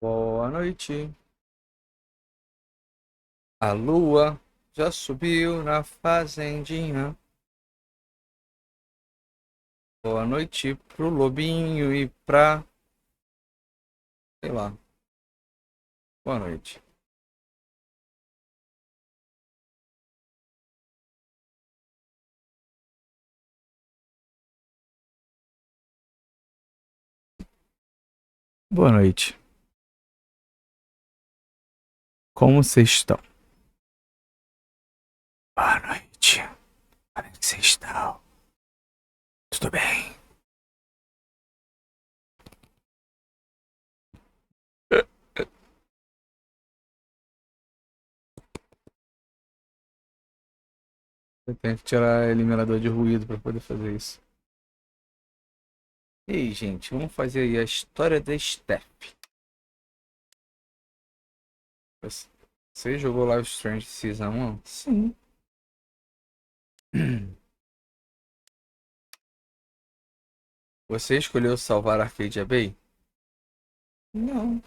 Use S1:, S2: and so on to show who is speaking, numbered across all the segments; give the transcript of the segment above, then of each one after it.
S1: Boa noite. A lua já subiu na fazendinha. Boa noite pro lobinho e pra... sei lá. Boa noite. Boa noite. Como vocês estão? Boa noite. Como é que vocês estão? Tudo bem? Eu tenho que tirar eliminador de ruído para poder fazer isso. E aí, gente, vamos fazer aí a história da Steph. Você jogou Live Strange Season 1? Sim. Você escolheu salvar Arcadia Bay? Não.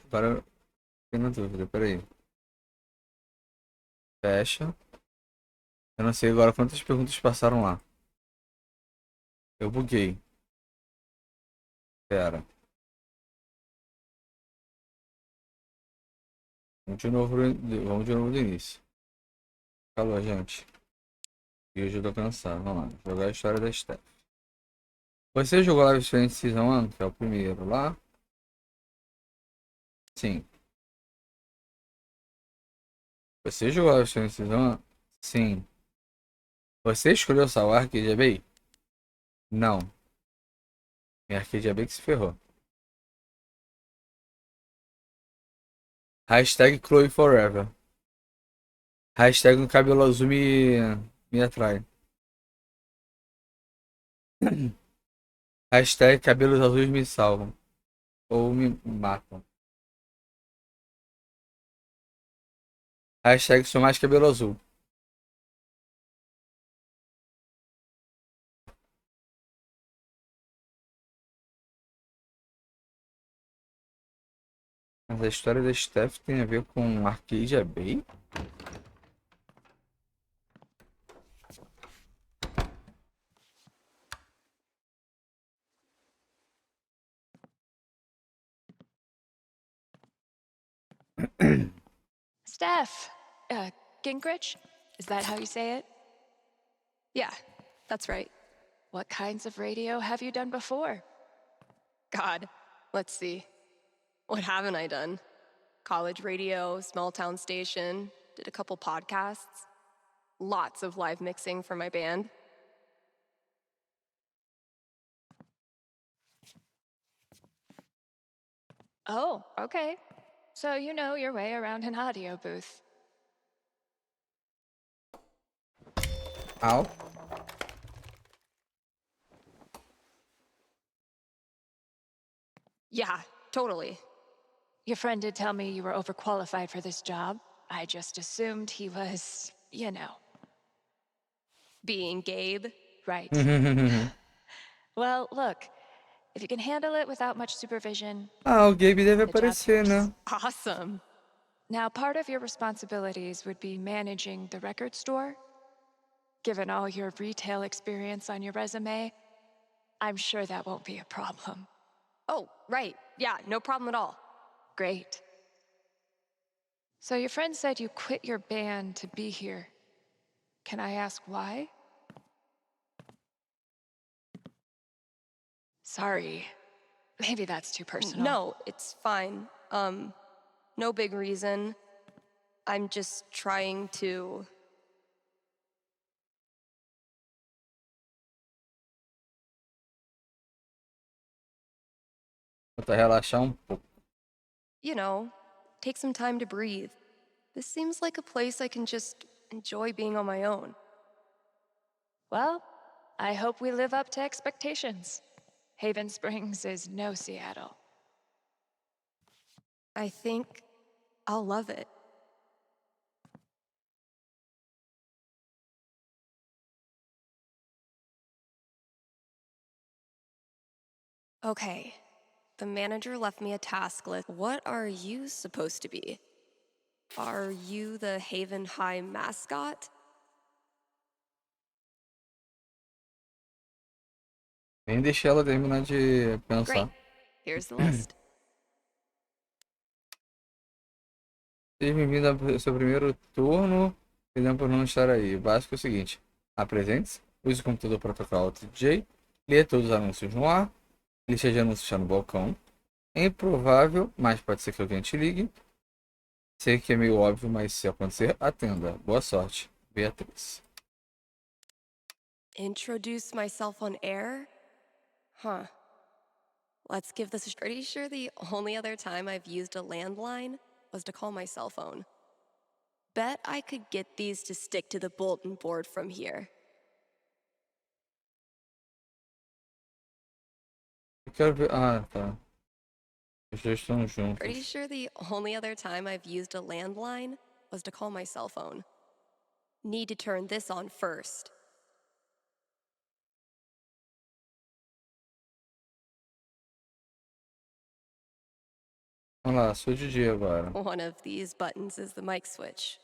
S1: Agora fiquei na dúvida, peraí. Fecha. Eu não sei agora quantas perguntas passaram lá. Eu buguei. Pera. Vamos de novo do início. Calma, gente. E hoje eu tô cansado. Vamos lá. Jogar a história da Steph. Você jogou Live Strange Season 1, que é o primeiro lá? Sim. Você jogou Live Strange Season 1? Sim. Você escolheu salvar Arcadia Bay? Não. É Arcadia Bay que se ferrou. Hashtag Chloe Forever. Hashtag no cabelo azul me atrai. Hashtag cabelos azuis me salvam. Ou me matam. Hashtag sou mais cabelo azul. Mas a história da Steph tem a ver com Arcadia Bay?
S2: Steph, Gingrich? Is that how you say it? Yeah, that's right. What kinds of radio have you done before? God, let's see. What haven't I done? College radio, small town station, did a couple podcasts, lots of live mixing for my band. Oh, okay. So you know your way around an audio booth.
S1: Au.
S2: Yeah, totally. Your friend did tell me you were overqualified for this job. I just assumed he was, being Gabe. Right. Well, look, if you can handle it without much supervision,
S1: O Gabe deve
S2: the job
S1: aparecer,
S2: here's
S1: né?
S2: awesome. Now, part of your responsibilities would be managing the record store. Given all your retail experience on your resume, I'm sure that won't be a problem. Oh, right. Yeah, no problem at all. Great. So your friend said you quit your band to be here. Can I ask why? Sorry. Maybe that's too personal.
S3: No, it's fine. No big reason. I'm just trying to...
S1: Vou relaxar um pouco.
S3: You know, take some time to breathe. This seems like a place I can just enjoy being on my own.
S2: Well, I hope we live up to expectations. Haven Springs is no Seattle.
S3: I think I'll love it. Okay, The manager left me a task list. What are you supposed to be? Are you the Haven High mascot?
S1: Nem deixei ela terminar de
S3: Great.
S1: pensar.
S3: Here's the list.
S1: Seja bem-vindo ao seu primeiro turno. Perdão por não estar aí. O básico é o seguinte: apresente-se, use o computador para tocar o DJ, lê todos os anúncios no ar, lista de anúncios está no balcão. É improvável, mas pode ser que alguém te ligue. Sei que é meio óbvio, mas se acontecer, atenda. Boa sorte, Beatriz.
S3: Introduce myself on air? Huh. Let's give this a pretty sure the only other time I've used a landline was to call my cell phone. Bet I could get these to stick to the bulletin board from here.
S1: Eu quero ver. Ah, tá. Os dois estão juntos.
S3: Pretty sure the only other time I've used a landline was to call my cell phone. Need to turn this on first.
S1: Vamos lá, sou DJ agora.
S3: One of these buttons is the mic switch.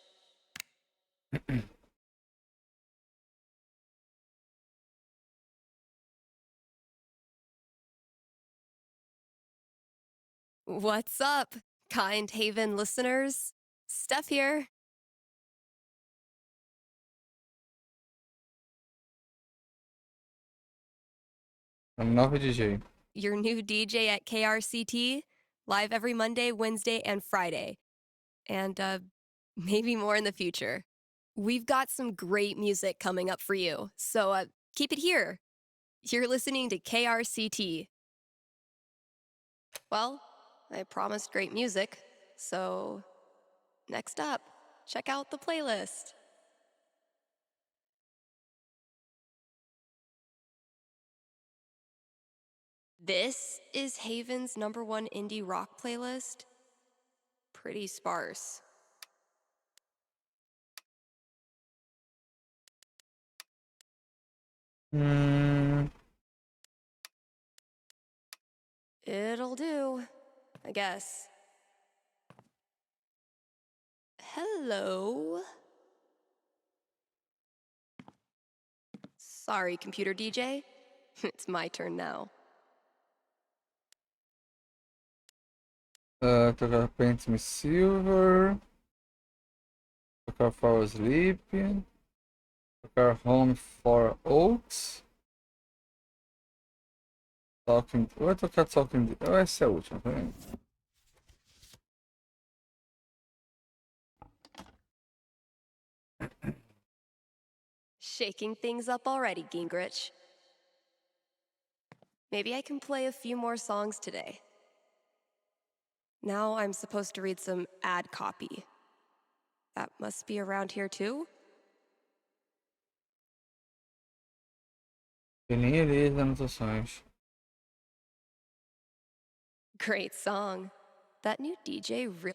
S3: What's up, Kind Haven listeners? Steph here.
S1: Um novo DJ.
S3: Your new DJ at KRCT, live every Monday, Wednesday, and Friday. And maybe more in the future. We've got some great music coming up for you, so keep it here. You're listening to KRCT. Well, I promised great music, so next up, check out the playlist. This is Haven's #1 indie rock playlist. Pretty sparse. It'll do, I guess. Hello? Sorry, computer DJ. It's my turn now.
S1: Tocar Paint Me Silver. Tocar Fall Asleep. Tocar Home for Oaks. Talking. Eu vou tocar Talking. Essa é a última, tá vendo?
S3: Shaking things up already, Gingrich. Maybe I can play a few more songs today. Now I'm supposed to read some ad copy. That must be around here too?
S1: Eu nem li as anotações.
S3: Great song. That new DJ really...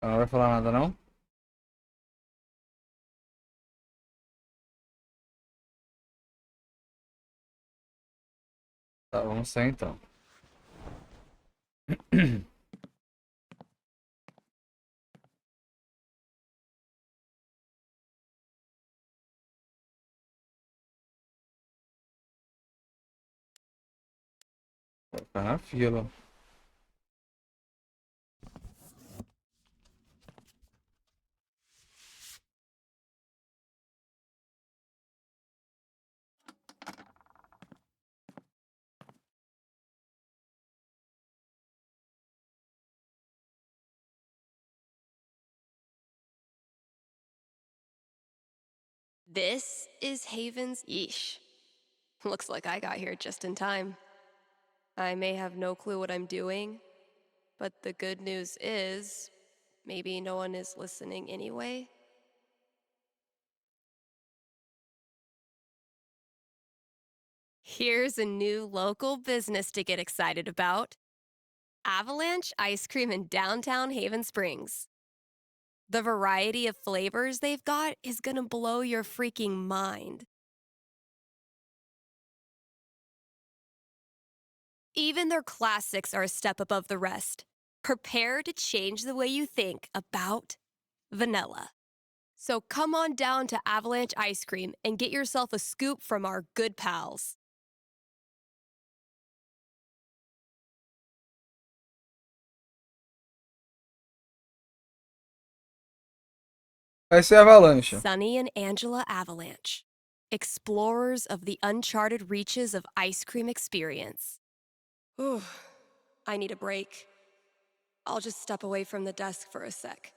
S1: Não vai falar nada, não? Tá, vamos sair então. Vai ficar na fila.
S3: This is Haven's... Yeesh. Looks like I got here just in time. I may have no clue what I'm doing, but the good news is, maybe no one is listening anyway. Here's a new local business to get excited about. Avalanche Ice Cream in downtown Haven Springs. The variety of flavors they've got is gonna blow your freaking mind. Even their classics are a step above the rest. Prepare to change the way you think about vanilla. So come on down to Avalanche Ice Cream and get yourself a scoop from our good pals.
S1: Vai ser Avalanche.
S3: Sunny and Angela Avalanche, explorers of the uncharted reaches of ice cream experience. Ooh, I need a break. I'll just step away from the desk for a sec.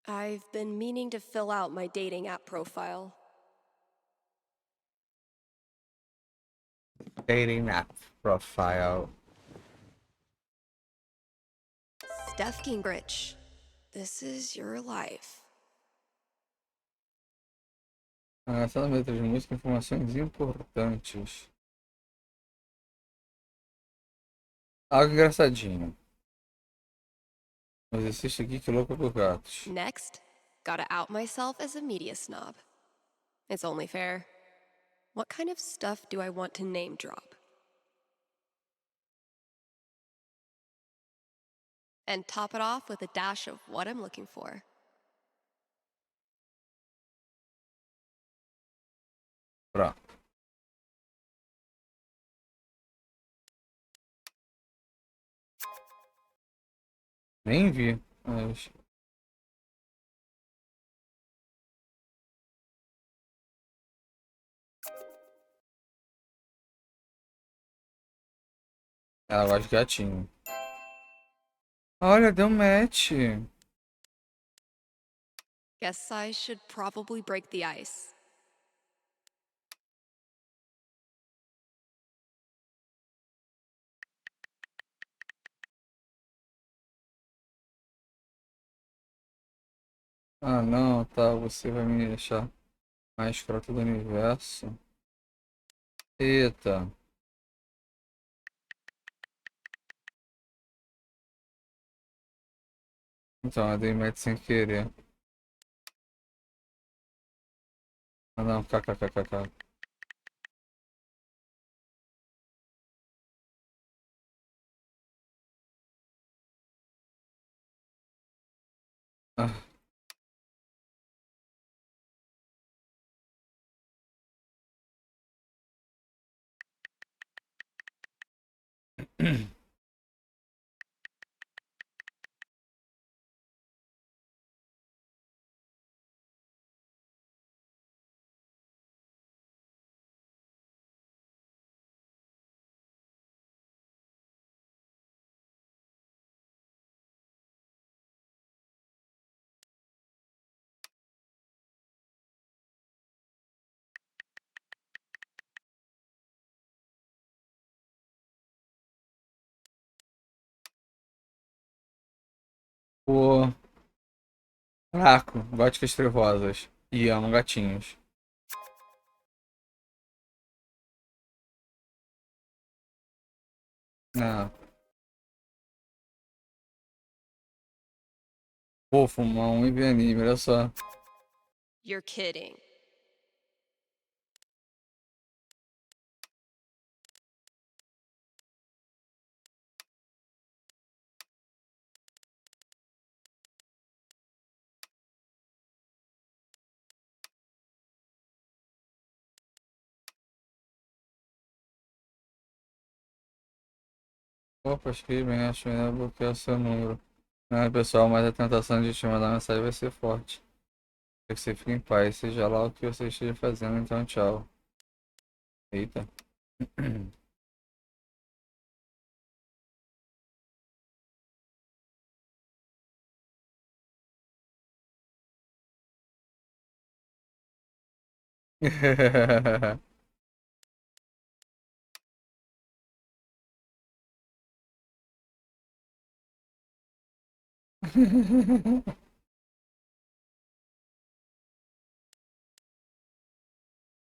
S3: I've been meaning to fill out my dating app profile.
S1: Dating app profile.
S3: Steph Gingrich, this is your life.
S1: Essa letra de música, informações importantes. Algo engraçadinho. Um exercício aqui que louco por gatos.
S3: Next, gotta out myself as a media snob. It's only fair. What kind of stuff do I want to name drop? And top it off with a dash of what I'm looking for.
S1: Pronto. Nem vi. Mas... Ela gosta de gatinho. Olha, deu match.
S3: Guess I should probably break the ice.
S1: Ah, não, tá. Você vai me deixar mais escroto do universo. Eita. Então, eu dei match sem querer. Ah, não, kkkk. Ah. Pô. Fraco. Góticas trevosas. E amo gatinhos. Não. Pô, fumar um e ver anime, olha só.
S3: You're kidding.
S1: Opa, escreve bem, acho melhor bloquear seu número. Não, pessoal, mas a tentação de te mandar mensagem vai ser forte. Quero que você fique em paz, seja lá o que você esteja fazendo, então tchau. Eita.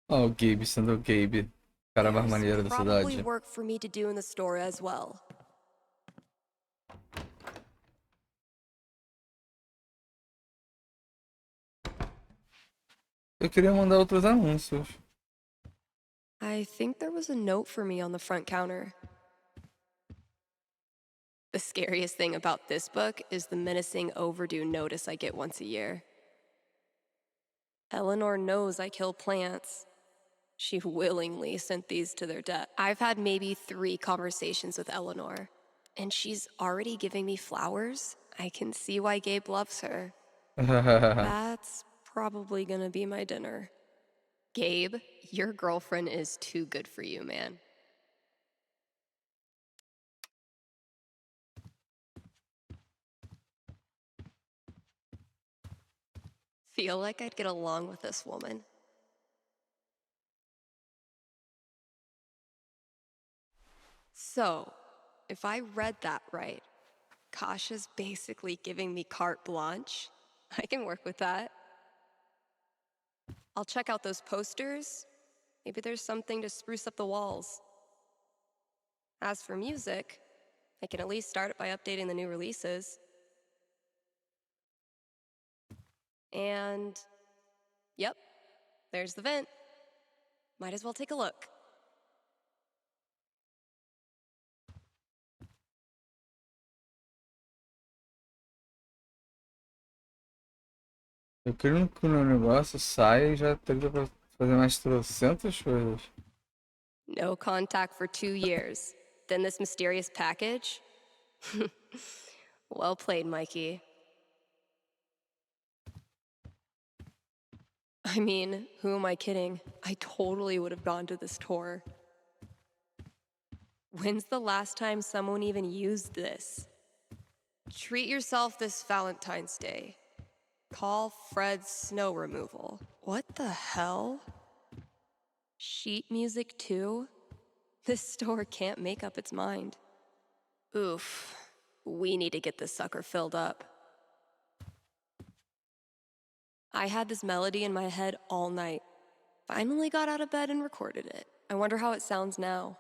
S1: Ó, o Gabe sendo o Gabe. Cara mais maneiro da
S3: probably
S1: cidade.
S3: work for me to do in the store as well.
S1: Eu queria mandar outros anúncios.
S3: I think there was a note for me on the front counter. The scariest thing about this book is the menacing overdue notice I get once a year. Eleanor knows I kill plants. She willingly sent these to their death. I've had maybe 3 conversations with Eleanor, and she's already giving me flowers. I can see why Gabe loves her. That's probably gonna be my dinner. Gabe, your girlfriend is too good for you, man. Feel like I'd get along with this woman. So, if I read that right, Kasha's basically giving me carte blanche. I can work with that. I'll check out those posters. Maybe there's something to spruce up the walls. As for music, I can at least start it by updating the new releases. And, yep, there's the vent. Might as well take a look.
S1: Eu queria que o meu negócio saia e já teria pra fazer mais trocentas coisas.
S3: No contact for 2 years. Then this mysterious package? Well played, Mikey. I mean, who am I kidding? I totally would have gone to this tour. When's the last time someone even used this? Treat yourself this Valentine's Day. Call Fred's snow removal. What the hell? Sheet music too? This store can't make up its mind. Oof. We need to get this sucker filled up. I had this melody in my head all night. Finally got out of bed and recorded it. I wonder how it sounds now.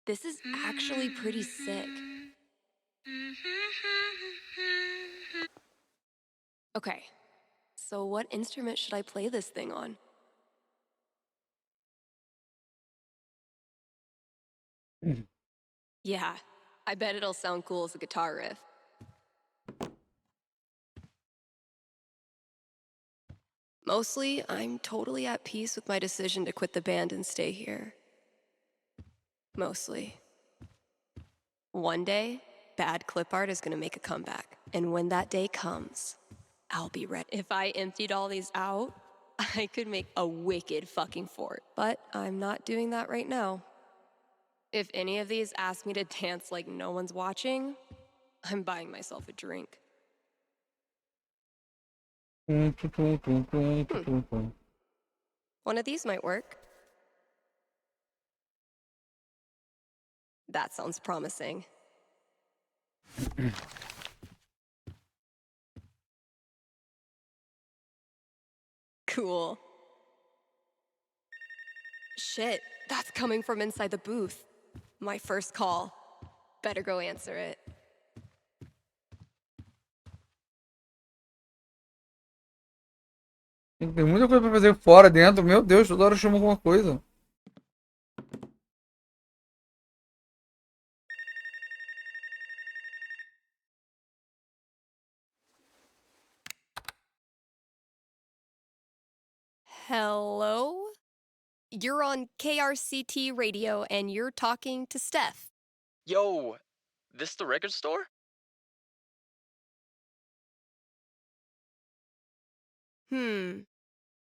S3: This is actually pretty sick. Okay, so what instrument should I play this thing on? Yeah, I bet it'll sound cool as a guitar riff. Mostly, I'm totally at peace with my decision to quit the band and stay here. Mostly. One day, bad clip art is gonna make a comeback. And when that day comes, I'll be ready. If I emptied all these out, I could make a wicked fucking fort. But I'm not doing that right now. If any of these ask me to dance like no one's watching, I'm buying myself a drink. One of these might work. That sounds promising. Cool. Shit, that's coming from inside the booth. My first call. Better go answer it.
S1: Tem muita coisa pra fazer fora, dentro. Meu Deus, toda hora chama alguma coisa.
S3: Hello? You're on KRCT radio and you're talking to Steph.
S4: Yo, this the record store?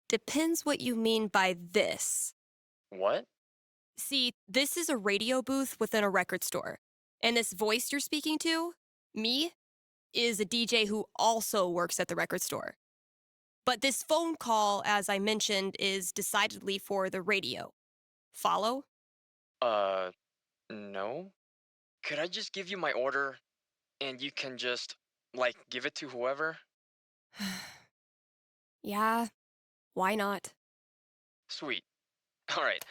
S3: Depends what you mean by this.
S4: What?
S3: See, this is a radio booth within a record store. And this voice you're speaking to, me, is a DJ who also works at the record store. But this phone call, as I mentioned, is decidedly for the radio. Follow?
S4: No. Could I just give you my order and you can just, like, give it to whoever?
S3: Yeah, why not?
S4: Sweet. Alright,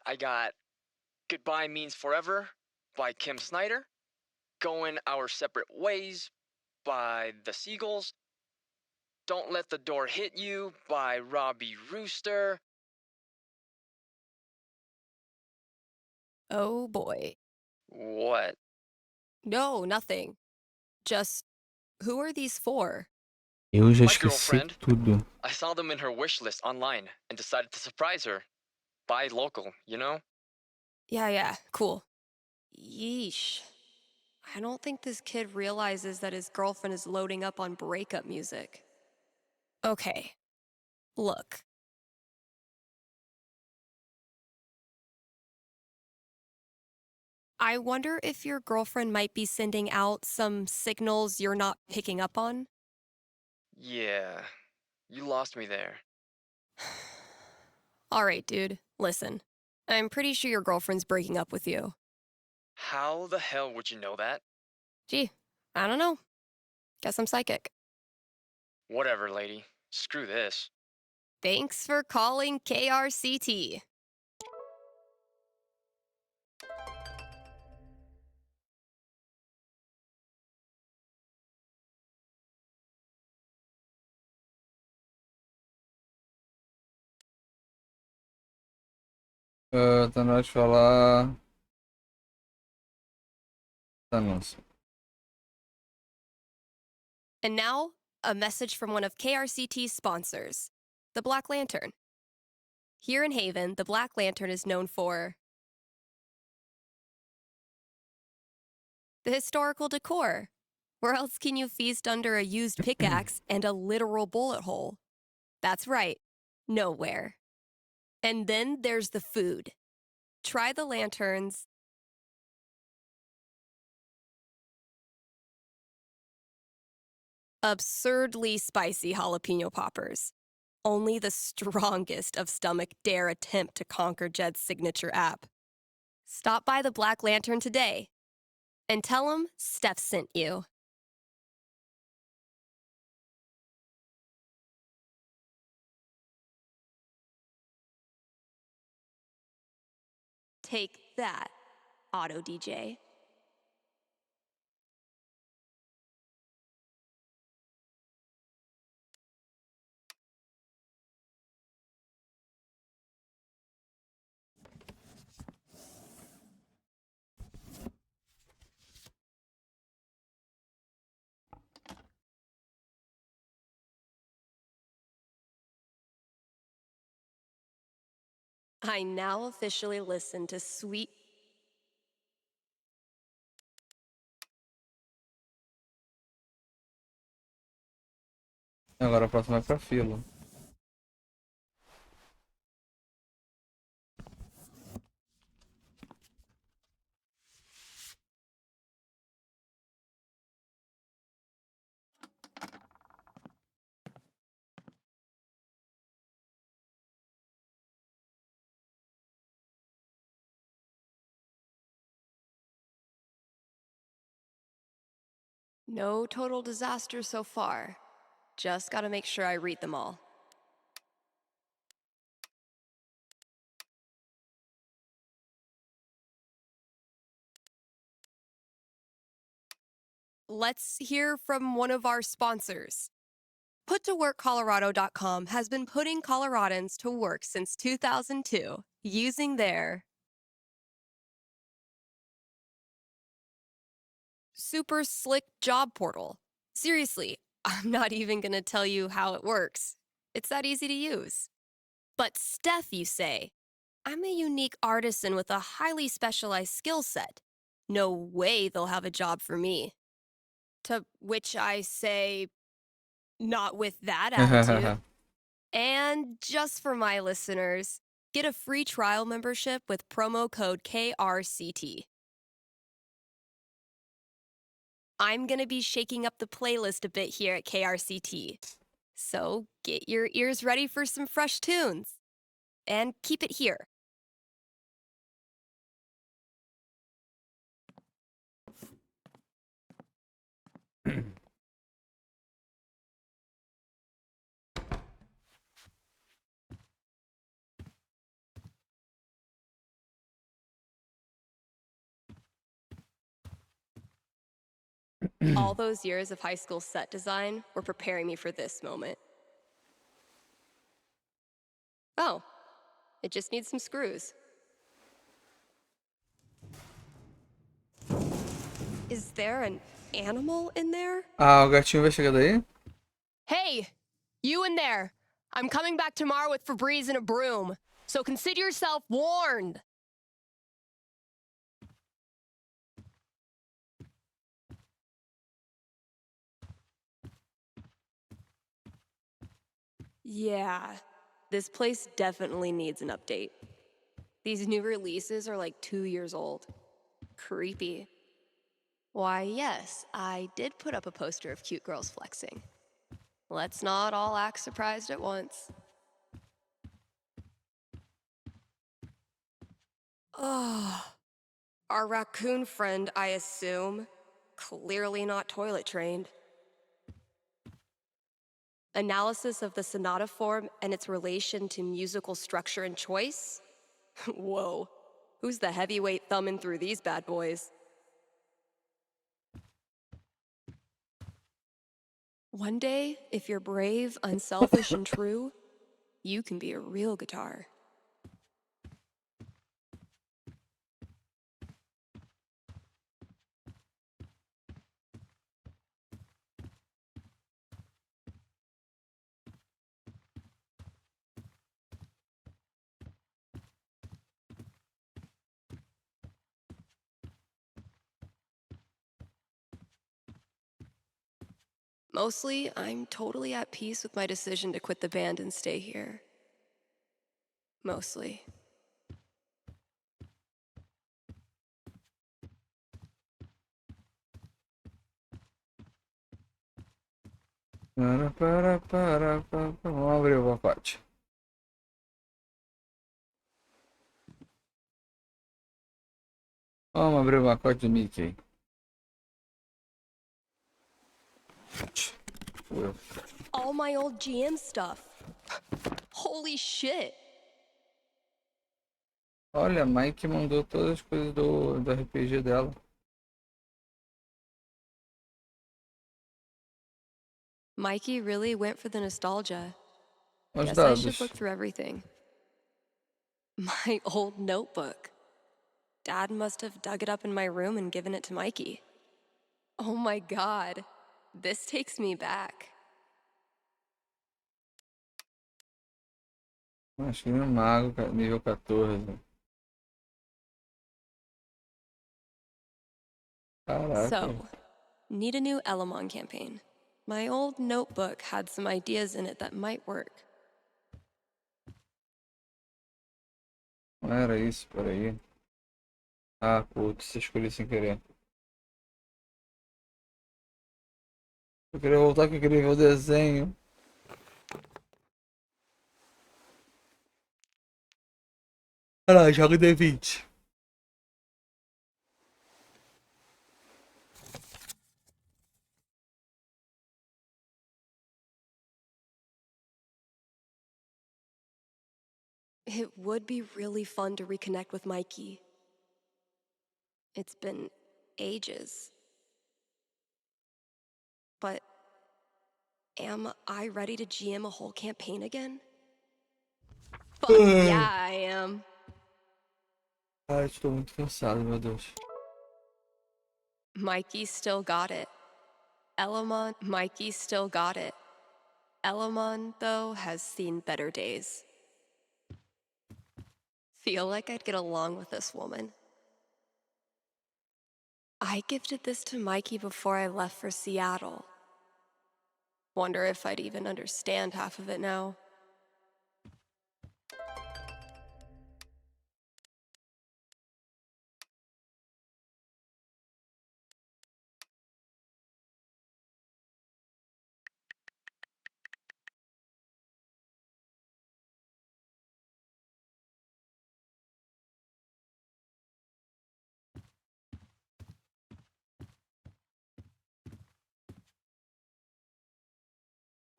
S4: I got Goodbye Means Forever by Kim Snyder, Going Our Separate Ways by The Seagulls, Don't Let the Door Hit You by Robbie Rooster.
S3: Oh boy.
S4: What?
S3: No, nothing. Just, who are these for?
S1: Eu já
S4: My
S1: esqueci
S4: girlfriend.
S1: tudo.
S4: I saw them in her wish list online and decided to surprise her. Buy local, you know?
S3: Yeah, cool. Yeesh. I don't think this kid realizes that his girlfriend is loading up on breakup music. Okay, look. I wonder if your girlfriend might be sending out some signals you're not picking up on.
S4: Yeah, you lost me there.
S3: All right, dude, listen. I'm pretty sure your girlfriend's breaking up with you.
S4: How the hell would you know that?
S3: Gee, I don't know. Guess I'm psychic.
S4: Whatever, lady. Screw this.
S3: Thanks for calling KRCT.
S1: Tá na hora de falar. Anúncio.
S3: And now, a message from one of KRCT's sponsors, the Black Lantern. Here in Haven, the Black Lantern is known for the historical decor. Where else can you feast under a used pickaxe and a literal bullet hole? That's right, nowhere. And then there's the food. Try the lanterns. Absurdly spicy jalapeno poppers. Only the strongest of stomach dare attempt to conquer Jed's signature app. Stop by the Black Lantern today and tell him Steph sent you. Take that, Auto DJ. I now officially listen to sweet.
S1: Agora a próxima é pra fila.
S3: No total disaster so far. Just gotta make sure I read them all. Let's hear from one of our sponsors. PutToWorkColorado.com has been putting Coloradans to work since 2002 using their super slick job portal. Seriously, I'm not even going to tell you how it works. It's that easy to use. But Steph, you say, I'm a unique artisan with a highly specialized skill set. No way they'll have a job for me. To which I say, not with that attitude. And just for my listeners, get a free trial membership with promo code KRCT. I'm gonna be shaking up the playlist a bit here at KRCT. So get your ears ready for some fresh tunes. And keep it here. All those years of high school set design were preparing me for this moment. Oh, it just needs some screws. Is there an animal in there?
S1: Ah, o gatinho vai chegar daí?
S3: Hey, you in there! I'm coming back tomorrow with Febreze and a broom, so consider yourself warned! Yeah, this place definitely needs an update. These new releases are like 2 years old. Creepy. Why, yes, I did put up a poster of cute girls flexing. Let's not all act surprised at once. Oh, our raccoon friend, I assume. Clearly not toilet trained. Analysis of the sonata form and its relation to musical structure and choice? Whoa, who's the heavyweight thumbing through these bad boys? One day, if you're brave, unselfish, and true, you can be a real guitar. Mostly, I'm totally at peace with my decision to quit the band and stay here. Mostly.
S1: Vamos abrir o pacote. Vamos abrir o pacote do Mickey.
S3: All my old GM stuff. Holy shit.
S1: Olha, a Mike mandou todas as coisas do RPG dela.
S3: Mikey really went for the nostalgia.
S1: Os
S3: Guess I should
S1: dados.
S3: look through everything. My old notebook. Dad must have dug it up in my room and given it to Mikey. Oh my god. This takes me back.
S1: Acho que é um mago, nível 14. Caraca.
S3: So, need a new Elamon campaign. My old notebook had some ideas in it that might work.
S1: Não era isso, peraí. Ah, putz, escolhi sem querer. Eu queria voltar que eu queria ver o desenho. Olha lá, joga D20.
S3: It would be really fun to reconnect with Mikey. It's been ages. But am I ready to GM a whole campaign again? Fuck yeah, I am.
S1: Ai, estou muito cansado, meu Deus.
S3: Mikey still got it. Mikey still got it. Elamon, though, has seen better days. Feel like I'd get along with this woman. I gifted this to Mikey before I left for Seattle. Wonder if I'd even understand half of it now.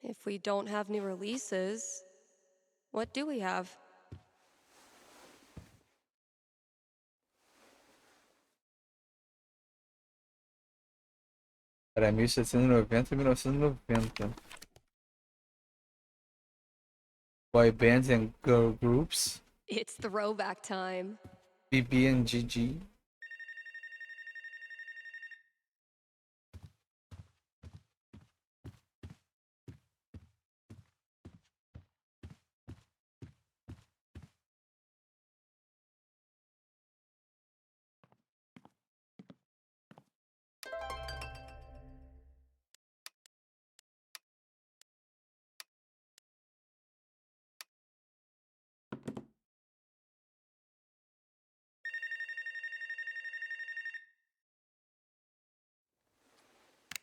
S3: If we don't have new releases, what do we have?
S1: Era 1790 e 1990. Boy bands and girl groups.
S3: It's throwback time.
S1: BB and GG.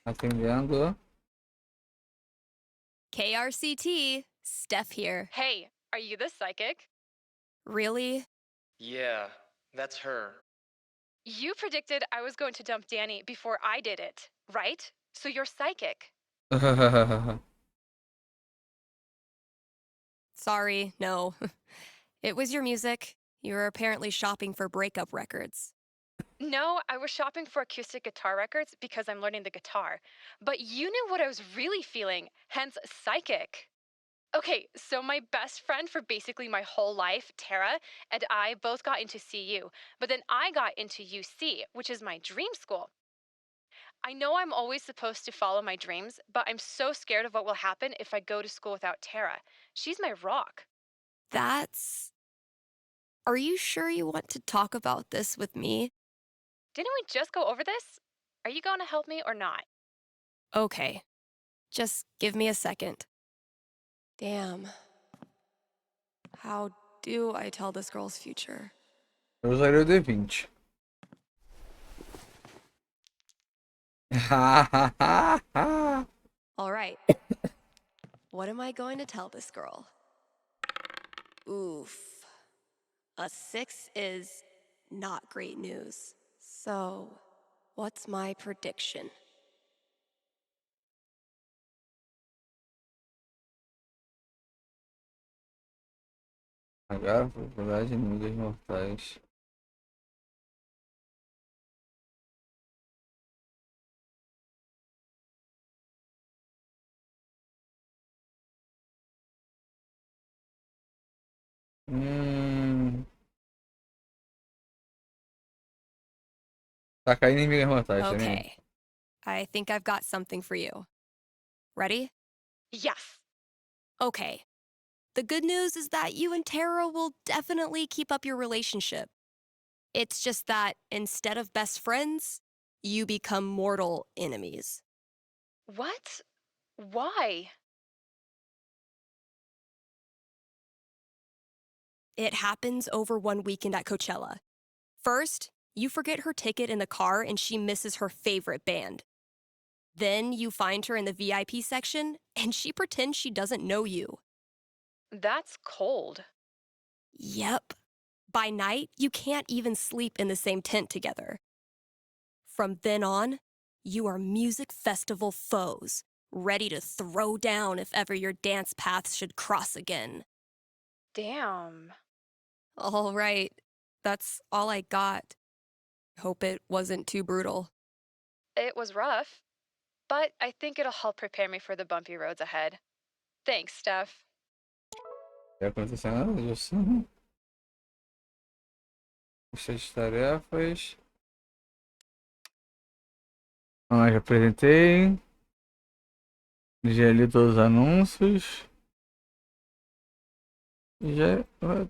S1: Atendendo.
S3: KRCT, Steph here.
S2: Hey, are you the psychic?
S3: Really?
S4: Yeah, that's her.
S2: You predicted I was going to dump Danny before I did it, right? So you're psychic.
S3: Sorry, no. It was your music. You were apparently shopping for breakup records.
S2: No, I was shopping for acoustic guitar records because I'm learning the guitar. But you knew what I was really feeling, hence psychic. Okay, so my best friend for basically my whole life, Tara, and I both got into CU, but then I got into UC, which is my dream school. I know I'm always supposed to follow my dreams, but I'm so scared of what will happen if I go to school without Tara. She's my rock.
S3: That's... Are you sure you want to talk about this with me?
S2: Didn't we just go over this? Are you going to help me or not?
S3: Okay. Just give me a second. Damn. How do I tell this girl's future?
S1: Eu usaria o D20.
S3: All right. What am I going to tell this girl? Oof. A 6 is not great news. So, what's my prediction?
S1: Agora, faculdade inimigas mortais. Tá caindo inimigas mortais, tá vendo?
S3: Okay. I think I've got something for you. Ready?
S2: Yes.
S3: Okay. The good news is that you and Tara will definitely keep up your relationship. It's just that instead of best friends, you become mortal enemies.
S2: What? Why?
S3: It happens over one weekend at Coachella. First, you forget her ticket in the car and she misses her favorite band. Then you find her in the VIP section and she pretends she doesn't know you.
S2: That's cold.
S3: Yep. By night, you can't even sleep in the same tent together. From then on, you are music festival foes, ready to throw down if ever your dance paths should cross again.
S2: Damn.
S3: All right, that's all I got. Hope it wasn't too brutal.
S2: It was rough, but I think it'll help prepare me for the bumpy roads ahead. Thanks, Steph.
S1: Não aconteceu nada disso. Lista de tarefas. Já apresentei. Já li todos os anúncios. E já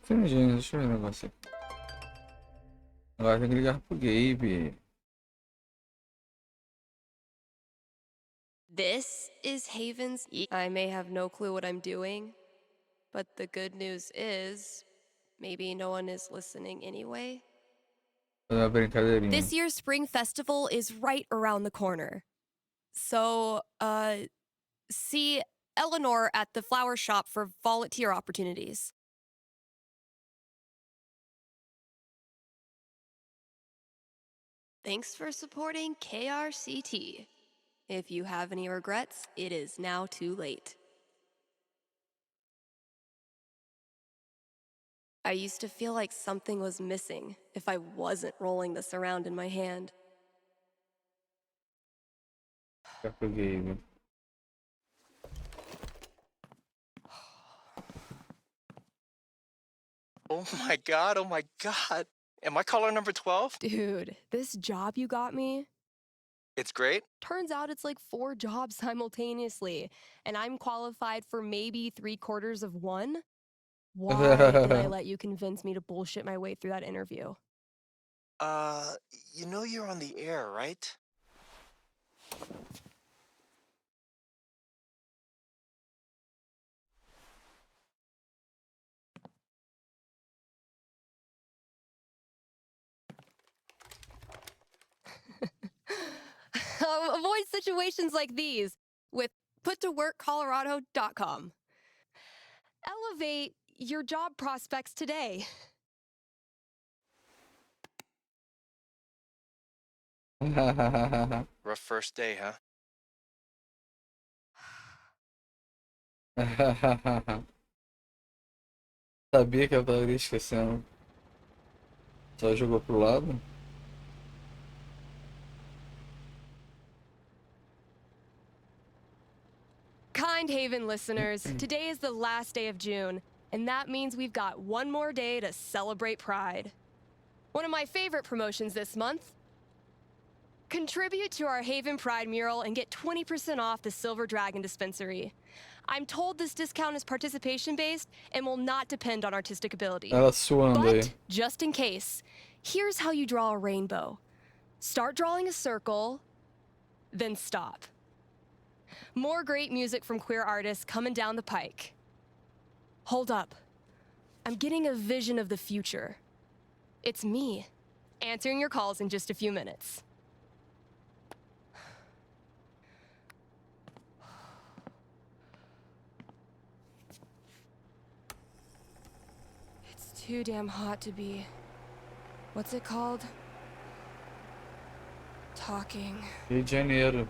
S1: tem gente. Deixa eu ver o negócio aqui. Agora tem que ligar pro Gabe.
S3: This is Haven's. I may have no clue what I'm doing, but the good news is maybe no one is listening anyway.
S1: Fazer uma brincadeirinha.
S3: This year's spring festival is right around the corner. So, see Eleanor at the flower shop for volunteer opportunities. Thanks for supporting KRCT. If you have any regrets, it is now too late. I used to feel like something was missing if I wasn't rolling this around in my hand.
S1: Ficar com o Gabe.
S5: Oh my god, oh my god. Am I caller number 12?
S3: Dude, this job you got me,
S5: It's great.
S3: turns out it's like 4 jobs simultaneously, and I'm qualified for maybe 3/4 of one? Why did I let you convince me to bullshit my way through that interview?
S5: You know you're on the air, right?
S3: Avoid situations like these with puttoworkcolorado.com. Elevate your job prospects today.
S5: Rough first day, huh?
S1: Sabia que eu estaria esquecendo. Só jogou pro lado?
S3: Kind Haven listeners, today is the last day of June, and that means we've got one more day to celebrate Pride. One of my favorite promotions this month. Contribute to our Haven Pride mural and get 20% off the Silver Dragon dispensary. I'm told this discount is participation-based and will not depend on artistic ability.
S1: Ela suando aí.
S3: But, just in case, here's how you draw a rainbow. Start drawing a circle, then stop. More great music from queer artists coming down the pike. Hold up. I'm getting a vision of the future. It's me, answering your calls in just a few minutes. It's too damn hot to be... what's it called? Talking.
S1: Rio de Janeiro.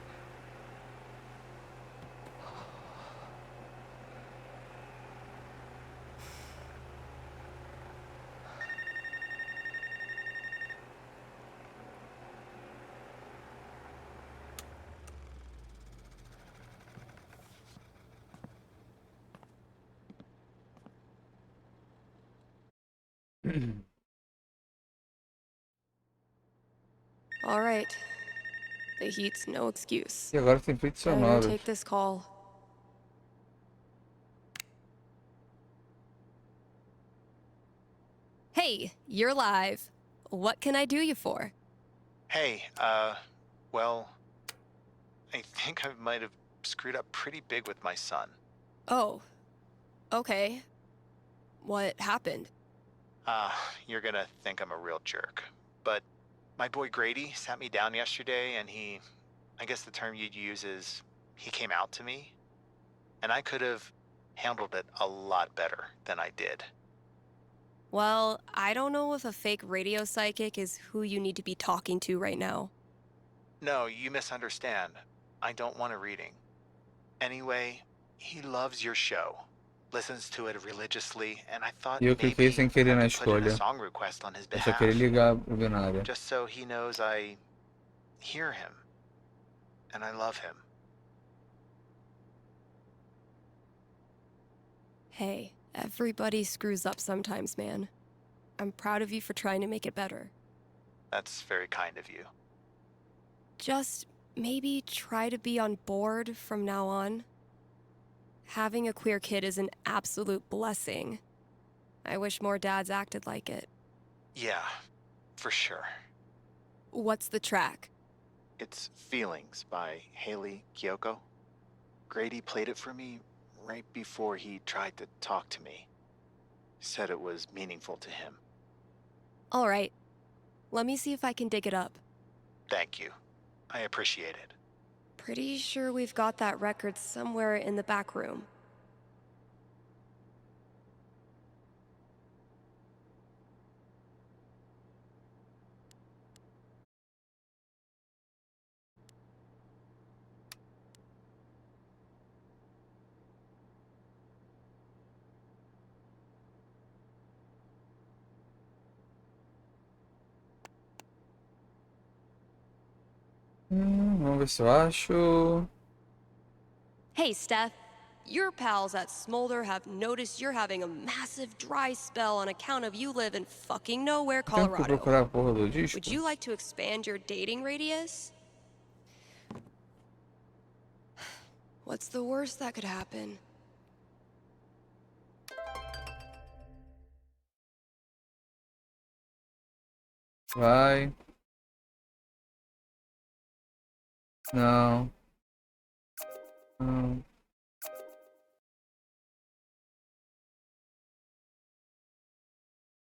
S3: All right. The heat's no excuse.
S1: E agora tem feito
S3: I'm gonna
S1: sonoros.
S3: take this call. Hey, you're live. What can I do you for?
S5: Hey, well, I think I might have screwed up pretty big with my son.
S3: Oh, okay. What happened?
S5: You're gonna think I'm a real jerk. But my boy Grady sat me down yesterday and I guess the term you'd use is, he came out to me. And I could have handled it a lot better than I did.
S3: Well, I don't know if a fake radio psychic is who you need to be talking to right now.
S5: No, you misunderstand. I don't want a reading. Anyway, he loves your show. Listens to it religiously, and I thought
S1: E eu
S5: maybe
S1: cliquei sem querer na
S5: I could put in a
S1: escolha.
S5: song request on his
S1: Eu só
S5: behalf.
S1: queria ligar o binário.
S5: Just so he knows I hear him. And I love him.
S3: Hey, everybody screws up sometimes, man. I'm proud of you for trying to make it better.
S5: That's very kind of you.
S3: Just maybe try to be on board from now on. Having a queer kid is an absolute blessing. I wish more dads acted like it.
S5: Yeah, for sure.
S3: What's the track?
S5: It's Feelings by Haley Kiyoko. Grady played it for me right before he tried to talk to me. Said it was meaningful to him.
S3: All right. Let me see if I can dig it up.
S5: Thank you. I appreciate it.
S3: Pretty sure we've got that record somewhere in the back room.
S1: Vamos ver se eu acho.
S3: Hey, Steph. Your pals at Smolder have noticed you're having a massive dry spell on account of you live in fucking nowhere,
S1: Tem que
S3: Colorado.
S1: procurar a porra do disco.
S3: Would you like to expand your dating radius? What's the worst that could happen?
S1: Vai. Não. Não.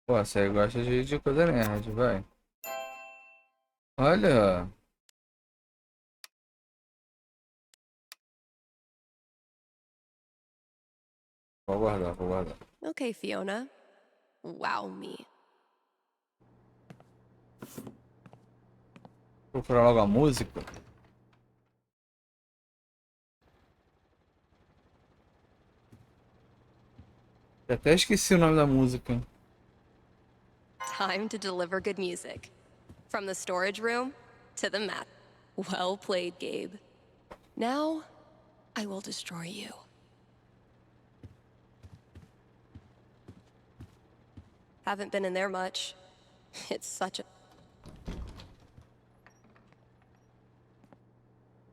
S1: Pô, você aí gosta de coisa nerd, vai. Olha. Vou guardar, vou guardar.
S3: Okay, Fiona. Wow me.
S1: Procurar logo a música. Eu até esqueci o nome da música.
S3: Time to deliver good music. From the storage room to the map. Well played, Gabe. Now, I will destroy you. Haven't been in there much. It's such a...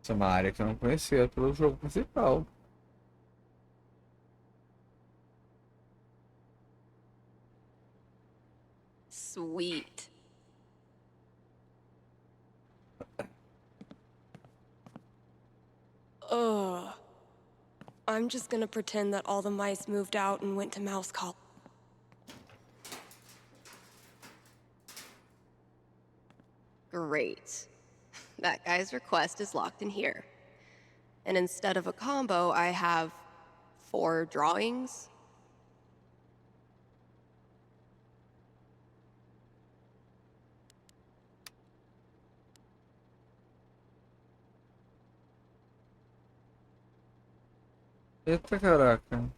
S1: Essa é uma área que eu não conhecia pelo jogo principal.
S3: Sweet. Ugh. I'm just gonna pretend that all the mice moved out and went to mouse call. Great. That guy's request is locked in here. And instead of a combo, I have 4 drawings.
S1: Eita caraca.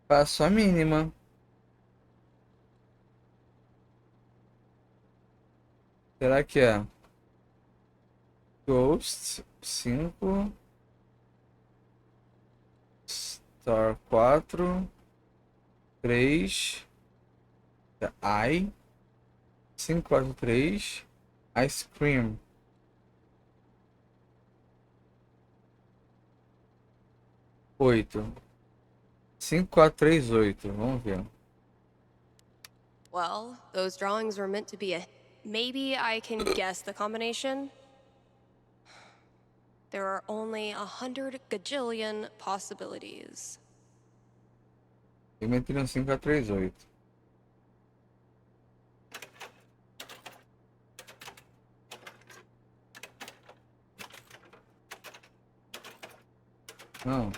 S1: Passo a mínima. Será que é? Ghost 5. Star 4. 3. I. 543. Ice Cream. 8. 5438. Vamos ver.
S3: Well, those drawings were meant to be a... Maybe I can guess the combination? There are only 100 gajillion possibilities.
S1: Eu meti no 5438. Não.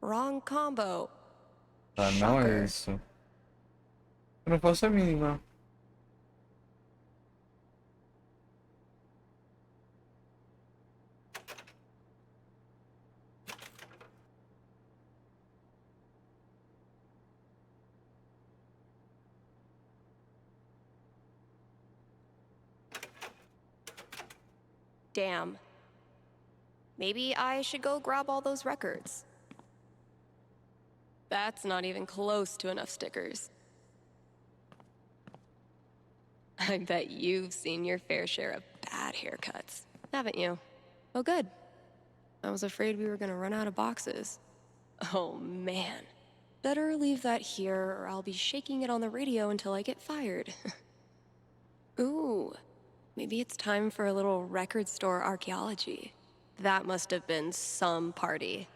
S3: Wrong combo.
S1: Tá, não é
S3: Shocker.
S1: isso. Eu não faço a mínima.
S3: Damn. Maybe I should go grab all those records. That's not even close to enough stickers. I bet you've seen your fair share of bad haircuts, haven't you? Oh, good. I was afraid we were gonna run out of boxes. Oh, man. Better leave that here, or I'll be shaking it on the radio until I get fired. Ooh, maybe it's time for a little record store archaeology. That must have been some party.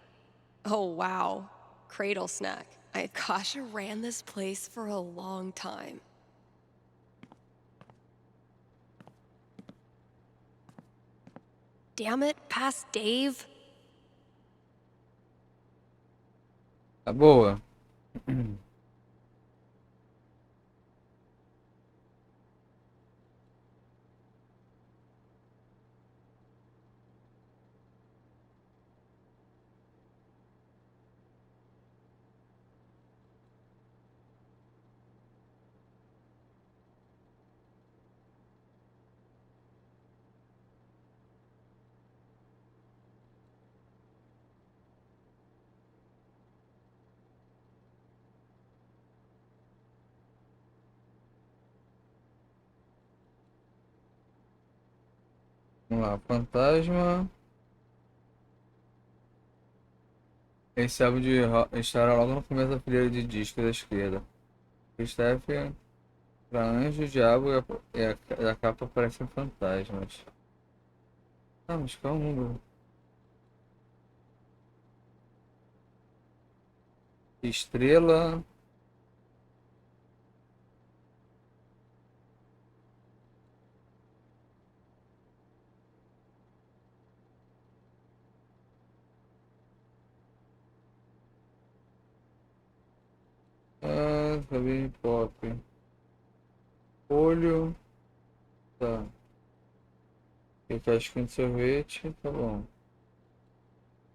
S3: Oh, wow. Cradle snack. Kasha ran this place for a long time. Damn it, past Dave.
S1: Tá boa. Vamos lá, fantasma. Esse álbum de estará logo no começo da fileira de discos da esquerda. Steph, pra anjo, o diabo e a capa parecem fantasmas. Ah, mas qual é o número? Estrela. Ah, tá bem pop. Olho. Tá. E casquinha de sorvete. Tá bom.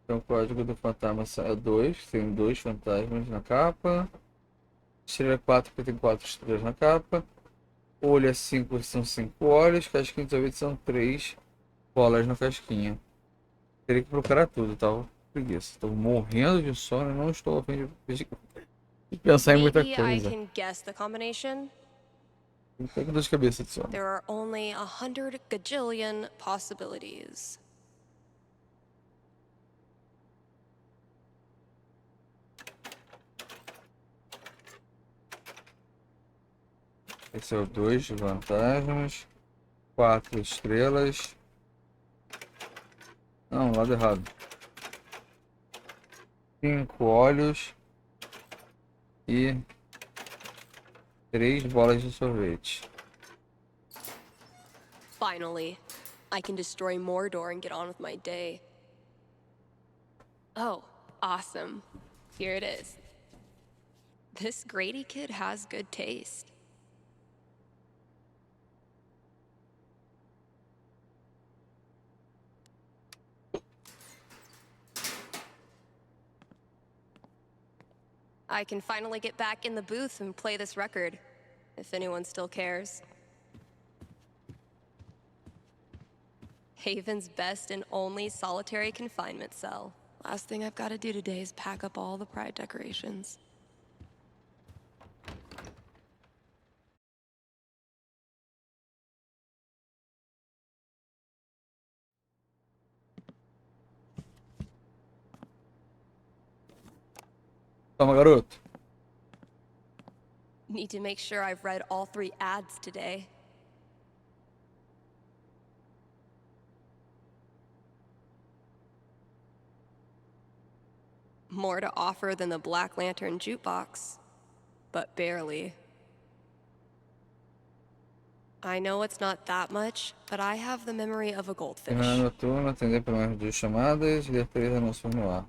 S1: Então o código do fantasma é 2. Tem 2 fantasmas na capa. Estrela 4, porque tem 4 estrelas na capa. Olho é 5, são 5 olhos. Casquinha de sorvete são 3 bolas na casquinha. Teria que procurar tudo, tava com preguiça. Estou morrendo de sono e não estou a fim de pensar em muita
S3: Maybe I
S1: coisa.
S3: can guess the combination.
S1: Não tenho dor de cabeça de sono.
S3: There are only 100 gajillion possibilities.
S1: Esse é o 2 de fantasmas. 4 estrelas. Não, lado errado. 5 olhos. E 3 bolas de sorvete.
S3: Finally, I can destroy Mordor and get on with my day. Oh, awesome. Here it is. This Grady kid has good taste. I can finally get back in the booth and play this record, if anyone still cares. Haven's best and only solitary confinement cell. Last thing I've got to do today is pack up all the pride decorations.
S1: Toma, garoto.
S3: Need to make sure I've read all 3 ads today. More to offer than the Black Lantern jukebox, but barely. I know it's not that much, but I have the memory of a goldfish.
S1: Terminar meu turno, atender pelo menos 2 chamadas e ler 3 anúncios no ar.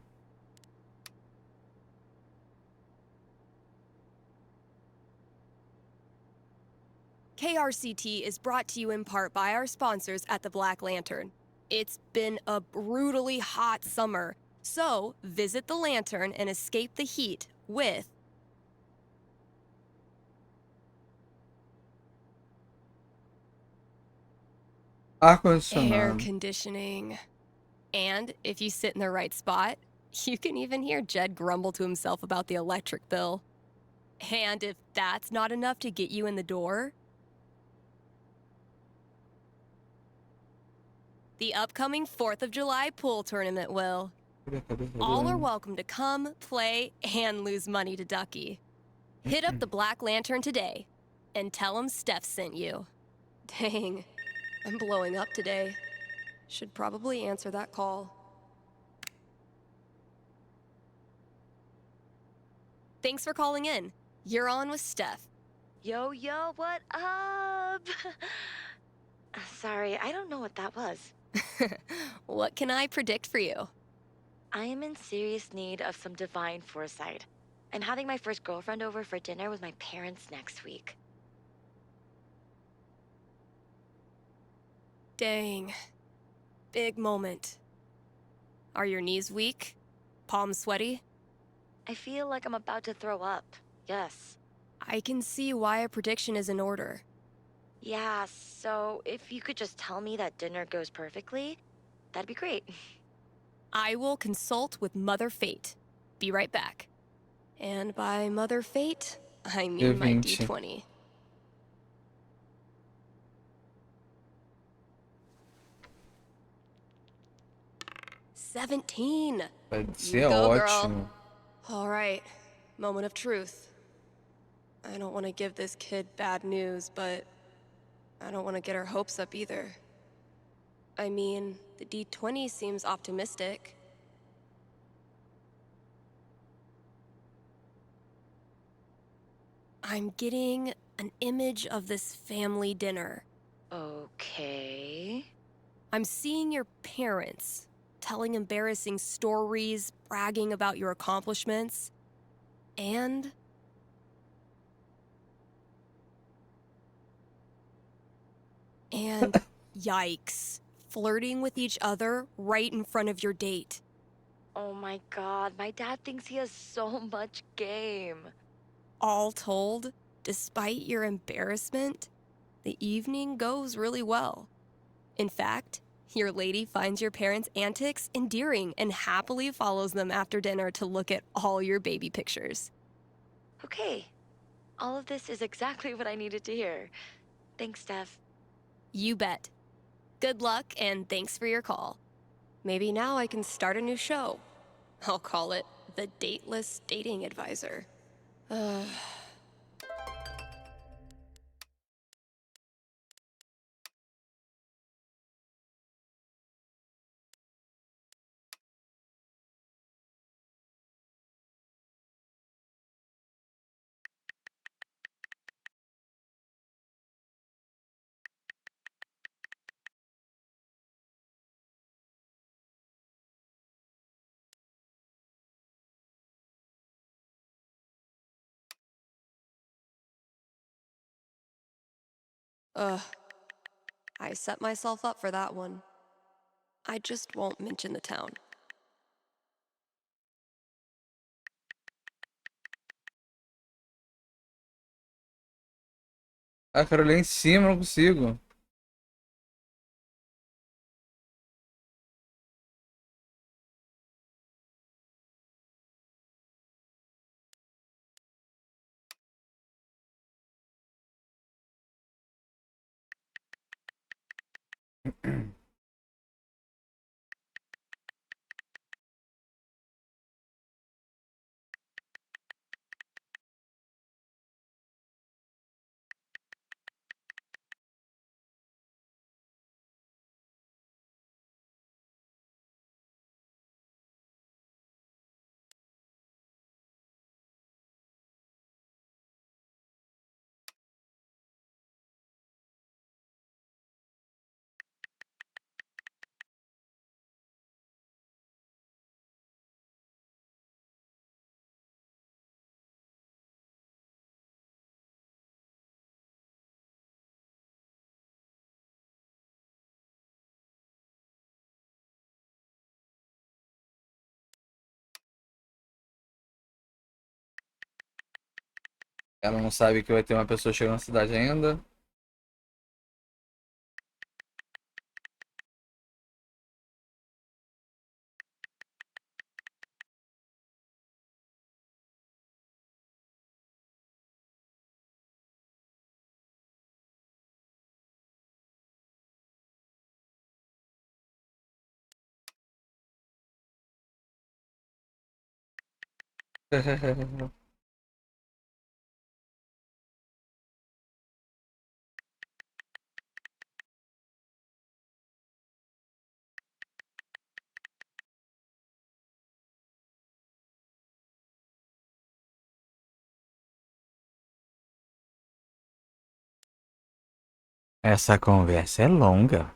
S3: KRCT is brought to you in part by our sponsors at the Black Lantern. It's been a brutally hot summer, so visit the Lantern and escape the heat with air
S1: Ar-condicionado.
S3: conditioning. And if you sit in the right spot, you can even hear Jed grumble to himself about the electric bill. And if that's not enough to get you in the door, the upcoming 4th of July pool tournament will. All are welcome to come, play, and lose money to Ducky. Hit up the Black Lantern today and tell him Steph sent you. Dang, I'm blowing up today. Should probably answer that call. Thanks for calling in. You're on with Steph.
S6: Yo, what up? Sorry, I don't know what that was.
S3: What can I predict for you?
S6: I am in serious need of some divine foresight. I'm having my first girlfriend over for dinner with my parents next week.
S3: Dang. Big moment. Are your knees weak? Palms sweaty?
S6: I feel like I'm about to throw up. Yes.
S3: I can see why a prediction is in order.
S6: Yeah, so if you could just tell me that dinner goes perfectly, that'd be great.
S3: I will consult with Mother Fate. Be right back. And by Mother Fate, I mean my
S1: D20.
S3: D20. 17.
S1: Vai
S3: You
S1: ser
S3: go, girl.
S1: ótimo.
S3: All right, moment of truth. I don't want to give this kid bad news, but I don't want to get her hopes up either. I mean, the D20 seems optimistic. I'm getting an image of this family dinner.
S6: Okay.
S3: I'm seeing your parents telling embarrassing stories, bragging about your accomplishments, and yikes, flirting with each other right in front of your date.
S6: Oh my god, my dad thinks he has so much game.
S3: All told, despite your embarrassment, the evening goes really well. In fact, your lady finds your parents' antics endearing and happily follows them after dinner to look at all your baby pictures.
S6: Okay. All of this is exactly what I needed to hear. Thanks, Steph.
S3: You bet. Good luck and thanks for your call. Maybe now I can start a new show. I'll call it The Dateless Dating Advisor. Ugh. I set myself up for that one. I just won't mention the town.
S1: Ah, quero ler em cima, não consigo. Ela não sabe que vai ter uma pessoa chegando na cidade ainda. Essa conversa é longa.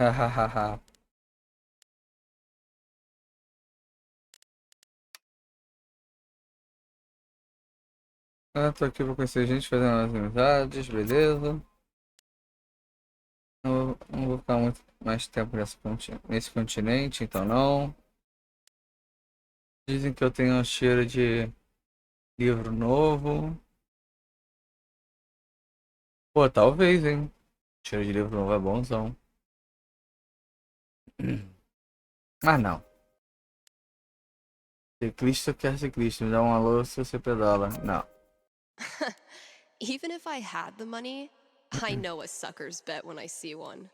S1: Hahaha. Tô aqui pra conhecer gente, fazer umas amizades, beleza. Não vou ficar muito mais tempo nesse continente, então não. Dizem que eu tenho um cheiro de livro novo. Pô, talvez, hein? Cheiro de livro novo é bonzão. Mas não. Ciclista quer ciclista. Me dá um alô se você pedala. Não.
S3: Even if I had the money, I know a sucker's bet when I see one.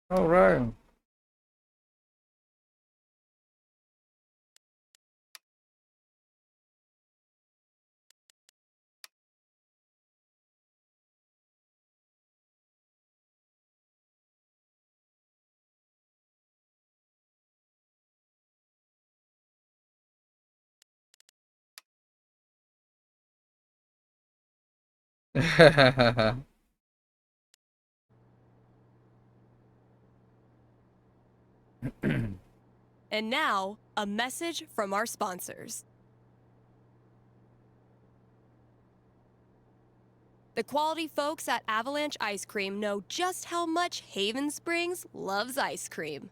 S1: Alright.
S3: And now, a message from our sponsors. The quality folks at Avalanche Ice Cream know just how much Haven Springs loves ice cream.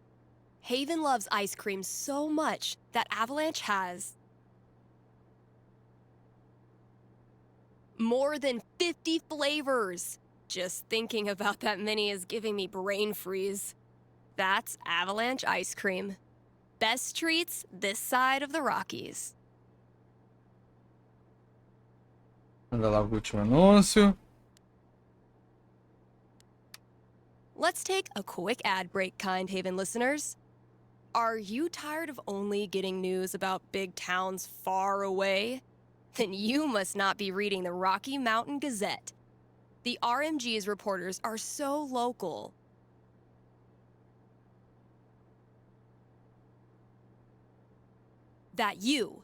S3: Haven loves ice cream so much that Avalanche has more than 50 flavors. Just thinking about that many is giving me brain freeze. That's Avalanche Ice Cream. Best treats this side of the Rockies.
S1: Manda lá o último anúncio.
S3: Let's take a quick ad break, Kind Haven listeners. Are you tired of only getting news about big towns far away? Then you must not be reading the Rocky Mountain Gazette. The RMG's reporters are so local. That you,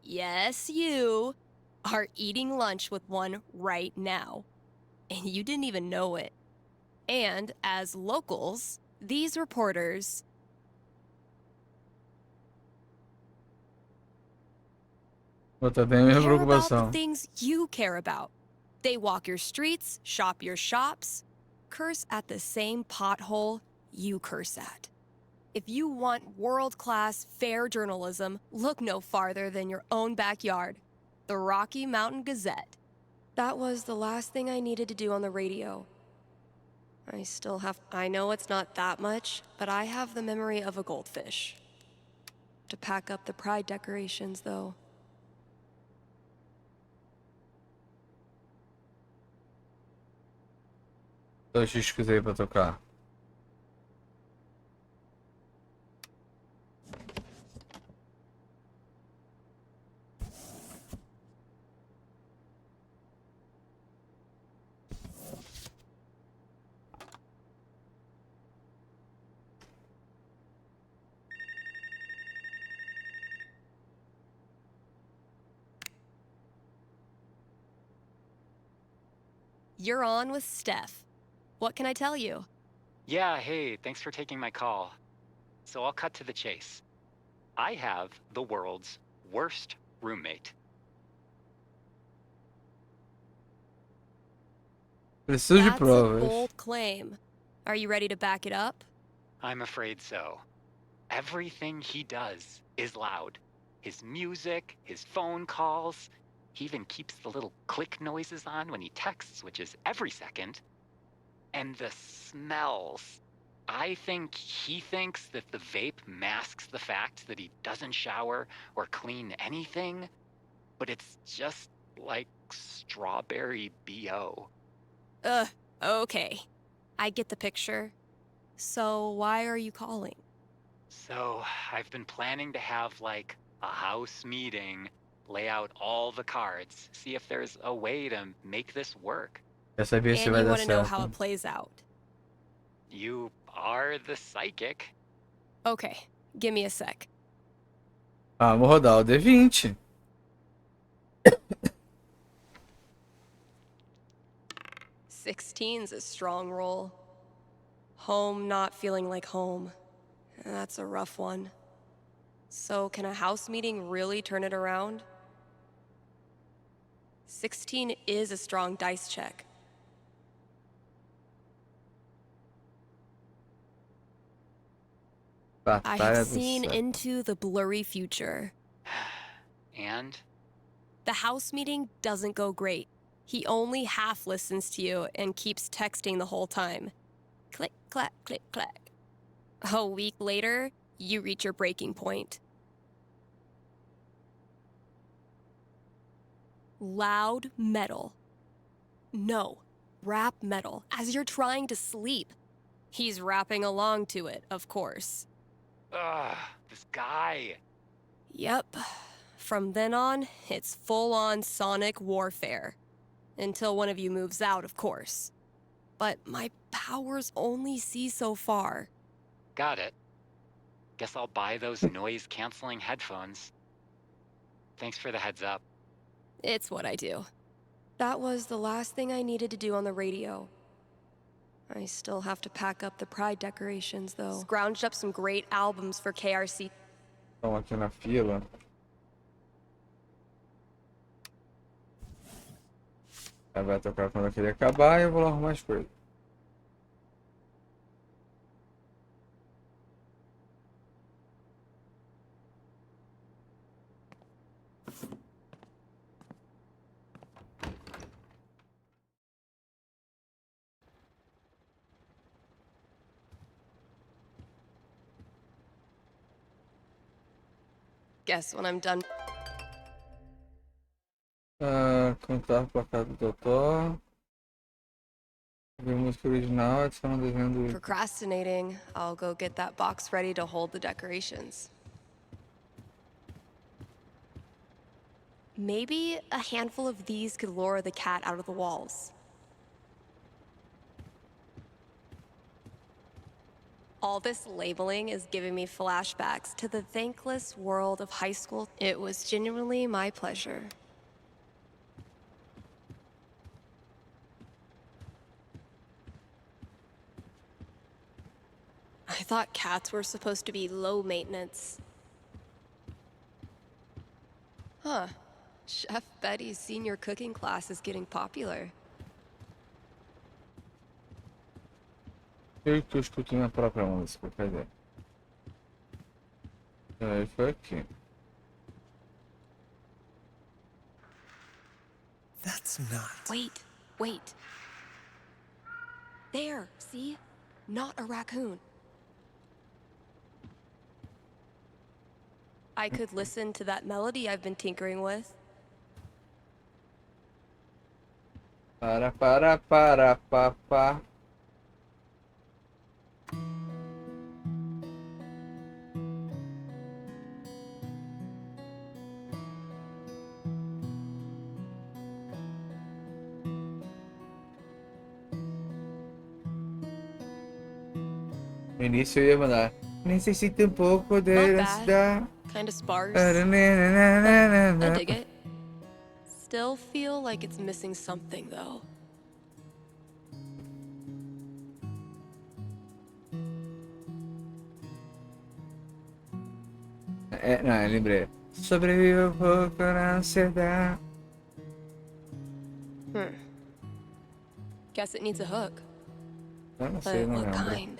S3: yes you, are eating lunch with one right now. And you didn't even know it. And as locals, these reporters
S1: Outra bem a minha
S3: care about the
S1: preocupação.
S3: things you care about. They walk your streets, shop your shops, curse at the same pothole you curse at. If you want world-class, fair journalism, look no farther than your own backyard. The Rocky Mountain Gazette. That was the last thing I needed to do on the radio. I know it's not that much, but I have the memory of a goldfish. To pack up the pride decorations, though.
S1: Dois discos aí pra tocar.
S3: You're on with Steph. What can I tell you?
S7: Yeah, hey, thanks for taking my call. So I'll cut to the chase. I have the world's worst roommate.
S1: Preciso de
S3: That's a
S1: provas.
S3: bold claim. Are you ready to back it up?
S7: I'm afraid so. Everything he does is loud. His music, his phone calls. He even keeps the little click noises on when he texts, which is every second. And the smells. I think he thinks that the vape masks the fact that he doesn't shower or clean anything, but it's just like strawberry BO.
S3: Okay. I get the picture. So why are you calling?
S7: So I've been planning to have like a house meeting, lay out all the cards, see if there's a way to make this work.
S1: Quer saber se
S3: And
S1: vai
S3: you
S1: dar
S3: want to know
S1: certo.
S3: how it plays out.
S7: You are the psychic.
S3: Okay, give me a sec.
S1: Vamos rodar o D20.
S3: 16's a strong roll. Home not feeling like home. That's a rough one. So can a house meeting really turn it around? 16 is a strong dice check. I
S1: Batalha
S3: have
S1: do
S3: seen
S1: século.
S3: into the blurry future.
S7: And?
S3: The house meeting doesn't go great. He only half listens to you and keeps texting the whole time. Click, clack, click, clack. A week later, you reach your breaking point. Loud metal. No, rap metal, as you're trying to sleep. He's rapping along to it, of course.
S7: Ugh, this guy.
S3: Yep. From then on, it's full-on sonic warfare. Until one of you moves out, of course. But my powers only see so far.
S7: Got it. Guess I'll buy those noise-canceling headphones. Thanks for the heads up.
S3: It's what I do. That was the last thing I needed to do on the radio. I still have to pack up the pride decorations, though. Scrounged up some great albums for KRC.
S1: Estão aqui na fila. Aí vai tocar quando aquele acabar e eu vou lá arrumar as coisas.
S3: Guess when I'm done.
S1: Cantar pra cá do Totó. Ver música original, adicionar um desenho do...
S3: Procrastinating, I'll go get that box ready to hold the decorations. Maybe a handful of these could lure the cat out of the walls. All this labeling is giving me flashbacks to the thankless world of high school. It was genuinely my pleasure. I thought cats were supposed to be low maintenance. Huh. Chef Betty's senior cooking class is getting popular.
S1: Eu que eu escuto minha própria música, cadê? Aí foi aqui.
S8: That's not...
S3: Wait. There, see? Not a raccoon. I could listen to that melody I've been tinkering with.
S1: Para, pa, pa. No início eu ia mandar. Necessito um pouco de
S3: bad. Kinda sparse. I dig it. Still feel like it's missing something, though.
S1: Não, eu lembrei. Sobreviva um pouco na ansiedade.
S3: Guess it needs a hook.
S1: Eu não sei,
S3: But
S1: não
S3: what
S1: lembro.
S3: kind?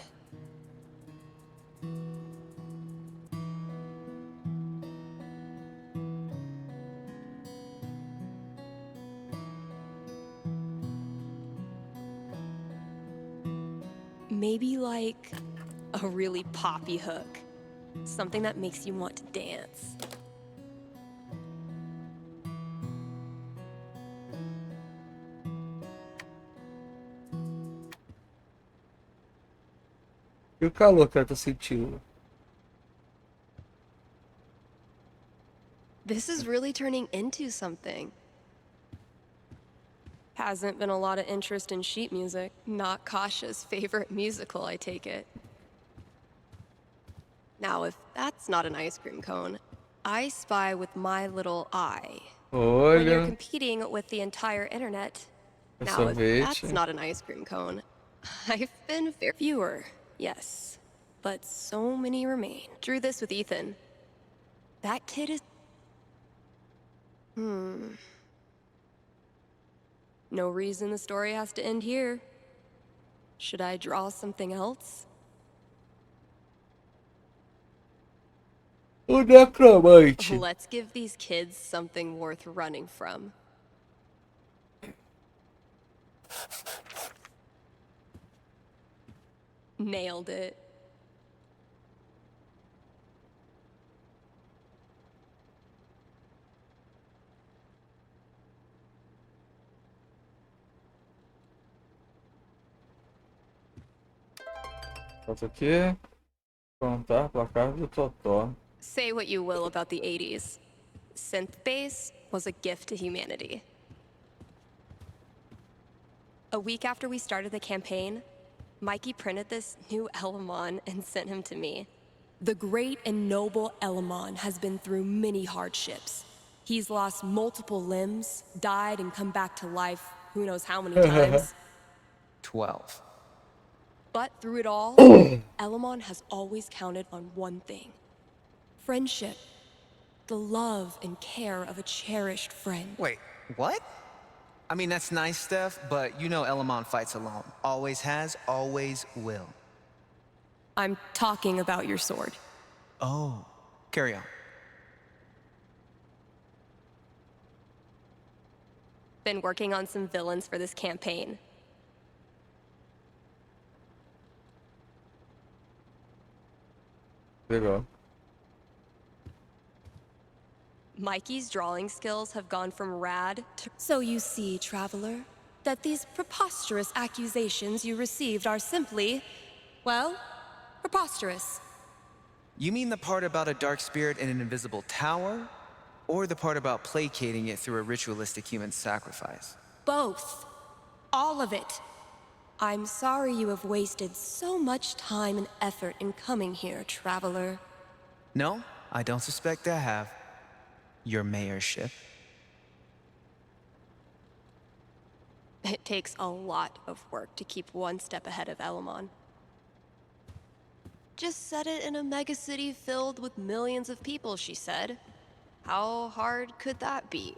S3: Maybe like a really poppy hook. Something that makes you want to dance.
S1: E o calor que eu tô sentindo?
S3: This is really turning into something. Hasn't been a lot of interest in sheet music. Not Kasha's favorite musical, I take it. Now, if that's not an ice cream cone, I spy with my little eye. When you're
S1: Olha,
S3: competing with the entire internet.
S1: é
S3: Now, if
S1: sorvete.
S3: that's not an ice cream cone, I've been viewer. Yes, but so many remain. Drew this with Ethan. That kid is... No reason the story has to end here. Should I draw something else?
S1: O necromante.
S3: Let's give these kids something worth running from. Nailed it.
S1: Falta aqui. Contar placar do Totó.
S3: Say what you will about the 80s. Synth bass was a gift to humanity. A week after we started the campaign, Mikey printed this new Elamon and sent him to me. The great and noble Elamon has been through many hardships. He's lost multiple limbs, died and come back to life who knows how many times.
S8: 12.
S3: But through it all, Elamon has always counted on one thing. Friendship. The love and care of a cherished friend.
S8: Wait, what? I mean, that's nice, Steph, but you know Elamon fights alone. Always has, always will.
S3: I'm talking about your sword.
S8: Oh, carry on.
S3: Been working on some villains for this campaign.
S1: Legal.
S3: Mikey's drawing skills have gone from rad to... So you see, Traveler, that these preposterous accusations you received are simply, well, preposterous.
S8: You mean the part about a dark spirit in an invisible tower? Or the part about placating it through a ritualistic human sacrifice?
S3: Both. All of it. I'm sorry you have wasted so much time and effort in coming here, Traveler.
S8: No, I don't suspect I have. Your mayorship.
S3: It takes a lot of work to keep one step ahead of Elamon. Just set it in a megacity filled with millions of people, she said. How hard could that be?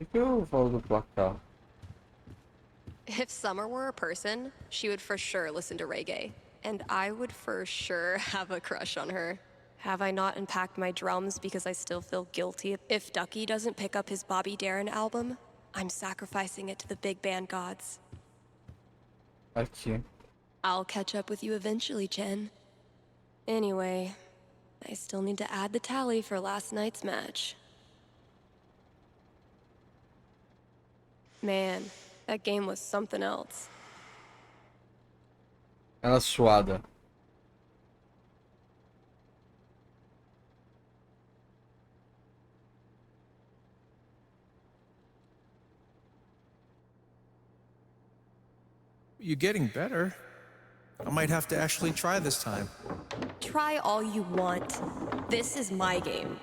S1: O que eu falo do placar?
S3: If Summer were a person, she would for sure listen to reggae. And I would for sure have a crush on her. Have I not unpacked my drums because I still feel guilty? If Ducky doesn't pick up his Bobby Darin album, I'm sacrificing it to the big band gods.
S1: Aqui.
S3: I'll catch up with you eventually, Jen. Anyway, I still need to add the tally for last night's match. Man, that game was something else.
S1: Ela suada.
S9: You're getting better. I might have to actually try this time.
S3: Try all you want. This is my game.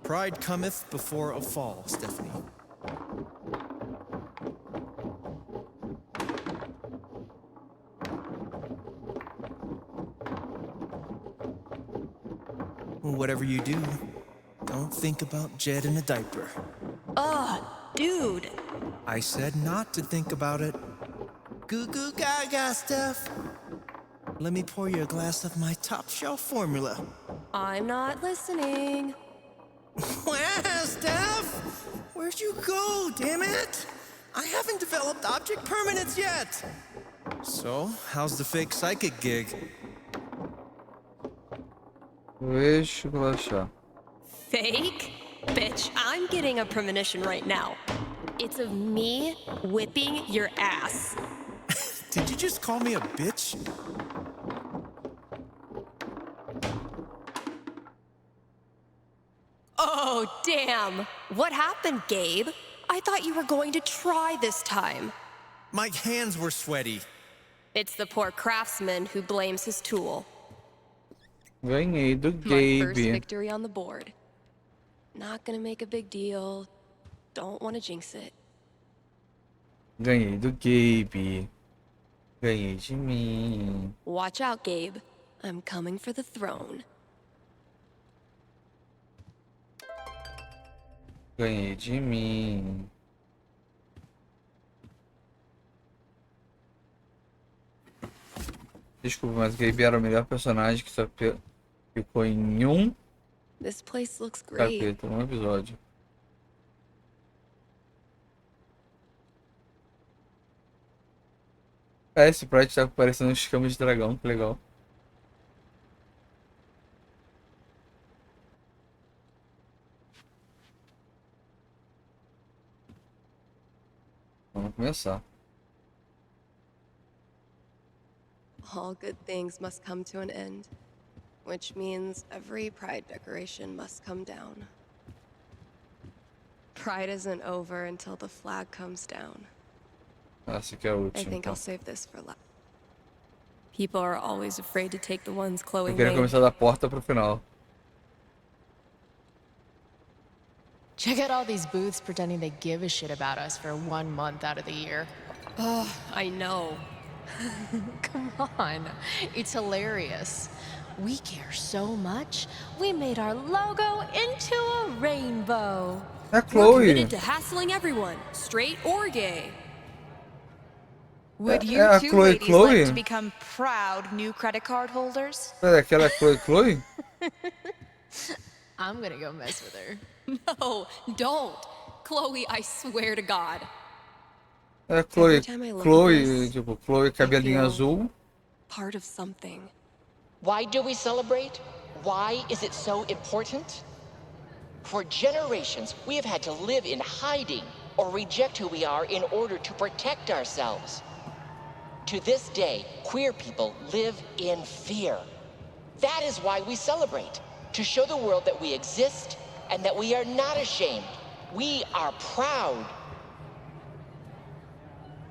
S9: Pride cometh before a fall, Stephanie. Whatever you do, don't think about Jed in a diaper.
S3: Ugh, dude.
S9: I said not to think about it. Goo goo gaga, Steph. Let me pour you a glass of my top shelf formula.
S3: I'm not listening.
S9: Wow, Steph! Where'd you go, damn it? I haven't developed object permanence yet. So, how's the fake psychic gig?
S1: Deixa eu relaxar.
S3: Fake? Bitch, I'm getting a premonition right now. It's of me whipping your ass.
S9: Did you just call me a bitch?
S3: Oh, damn. What happened, Gabe? I thought you were going to try this time.
S9: My hands were sweaty.
S3: It's the poor craftsman who blames his tool.
S1: Ganhei do
S3: My first
S1: Gabe.
S3: victory on the board. Not gonna make a big deal. Don't want to jinx it.
S1: Ganhei do Gabe. Ganhei de mim.
S3: Watch out, Gabe. I'm coming for the throne.
S1: Ganhei de mim. Desculpa, mas Gabe era o melhor personagem que só ficou em um
S3: This place looks great.
S1: capítulo, um episódio. Esse Pride tá parecendo um escama de dragão, que legal. Vamos começar.
S3: All good things must come to an end, which means every pride decoration must come down. Pride isn't over until the flag comes down.
S1: Essa aqui é a
S3: I
S1: última.
S3: think
S1: Então.
S3: I'll save this for last. People are always afraid to take the ones Chloe
S1: Eu queria
S3: made.
S1: começar da porta pro final.
S10: Check out all these booths pretending they give a shit about us for 1 month out of the year.
S3: Oh, I know.
S10: Come on, it's hilarious. We care so much, we made our logo into a rainbow.
S1: É a
S3: We're
S1: Chloe.
S3: committed to hassling everyone, straight or gay.
S11: Would
S1: É
S11: you
S1: a
S11: two
S1: Chloe
S11: ladies
S1: Chloe?
S11: like to become proud new credit card holders?
S1: Pera, aquela é a Chloe Chloe?
S10: I'm gonna go mess with her.
S3: No, don't. Chloe, I swear to God.
S1: É a Chloe.
S3: Every time I look at
S1: Chloe,
S3: this,
S1: tipo, Chloe cabelinho
S3: feel-
S1: azul.
S3: Part of something.
S12: Why do we celebrate? Why is it so important? For generations, we have had to live in hiding or reject who we are in order to protect ourselves. To this day, queer people live in fear. That is why we celebrate, to show the world that we exist and that we are not ashamed. We are proud.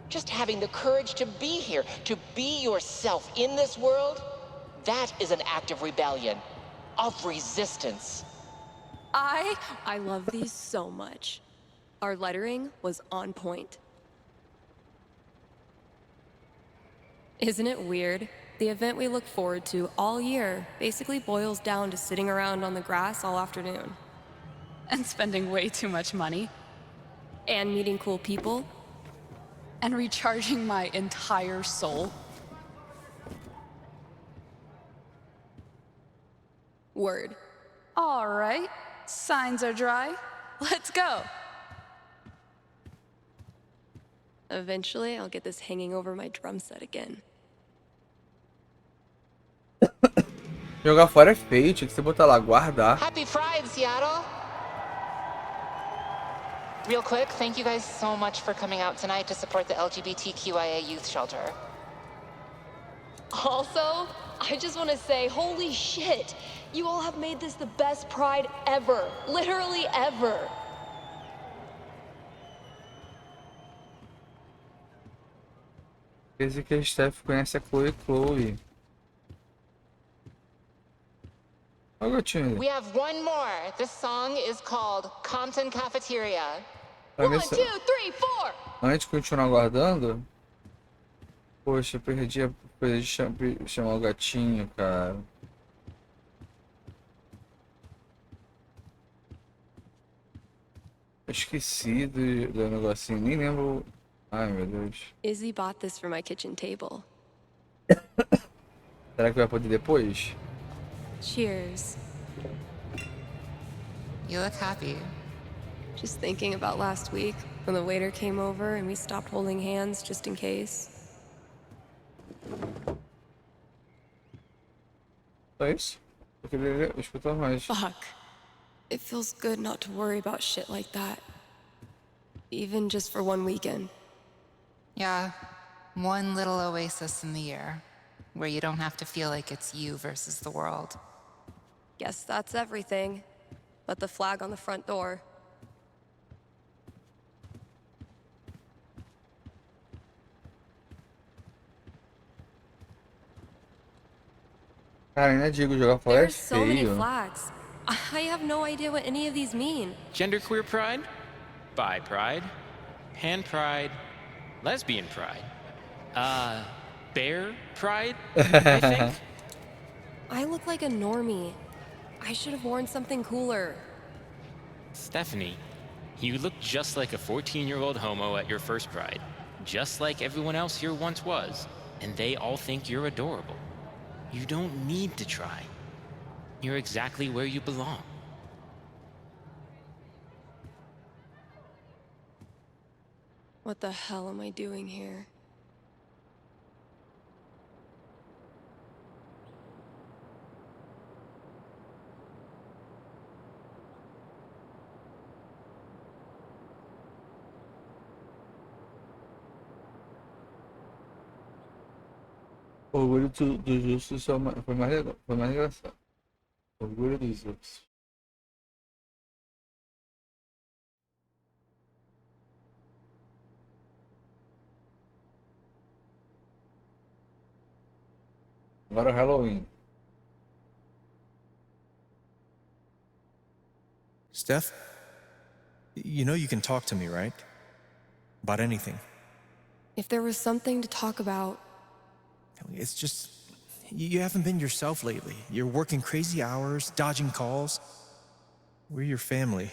S12: Just having the courage to be here, to be yourself in this world, that is an act of rebellion, of resistance.
S3: I love these so much. Our lettering was on point. Isn't it weird? The event we look forward to all year basically boils down to sitting around on the grass all afternoon.
S11: And spending way too much money.
S3: And meeting cool people.
S11: And recharging my entire soul.
S3: Word.
S11: All right, signs are dry. Let's go.
S3: Eventually, I'll get this hanging over my drum set again.
S1: Jogar fora é feio, tinha que você botar lá, guardar.
S13: Happy Pride, Seattle! Real quick, thank you guys so much for coming out tonight to support the LGBTQIA youth shelter.
S14: Also, I just want to say, holy shit! You all have made this the best Pride ever. Literally ever.
S1: Quer dizer que a Steph conhece a Chloe Chloe. Olha o gatinho ali.
S13: We have one more. This song is called Compton Cafeteria.
S1: Pra ver
S14: 1,
S1: se-
S14: 2, 3, 4!
S1: Antes de continuar guardando. Poxa, eu perdi a coisa de chamar o gatinho, cara. Eu esqueci do negocinho, nem lembro. Ai, meu Deus.
S3: Izzy bought this for my kitchen table.
S1: Será que vai poder depois?
S3: Cheers.
S11: You look happy.
S3: Just thinking about last week when the waiter came over and we stopped holding hands just in case.
S1: Só isso? Eu queria escutar mais.
S3: Fuck. It feels good not to worry about shit like that. Even just for one weekend.
S11: Yeah, one little oasis in the year where you don't have to feel like it's you versus the world.
S3: Guess that's everything. But the flag on the front door.
S1: Cara, ainda digo, jogar fora é
S3: There's so many
S1: feio.
S3: flags. I have no idea what any of these mean.
S15: Genderqueer pride, bi pride, pan pride, lesbian pride, bear pride, I think.
S3: I look like a normie. I should have worn something cooler.
S15: Stephanie, you look just like a 14-year-old homo at your first pride. Just like everyone else here once was. And they all think you're adorable. You don't need to try. You're exactly where you belong.
S3: What the hell am I doing here?
S1: O orgulho dos justos foi mais legal, foi mais engraçado. Orgulho dos justos. Agora é o Halloween.
S9: Steph, you know you can talk to me, right? About anything.
S3: If there was something to talk about...
S9: It's just, you haven't been yourself lately. You're working crazy hours, dodging calls. We're your family.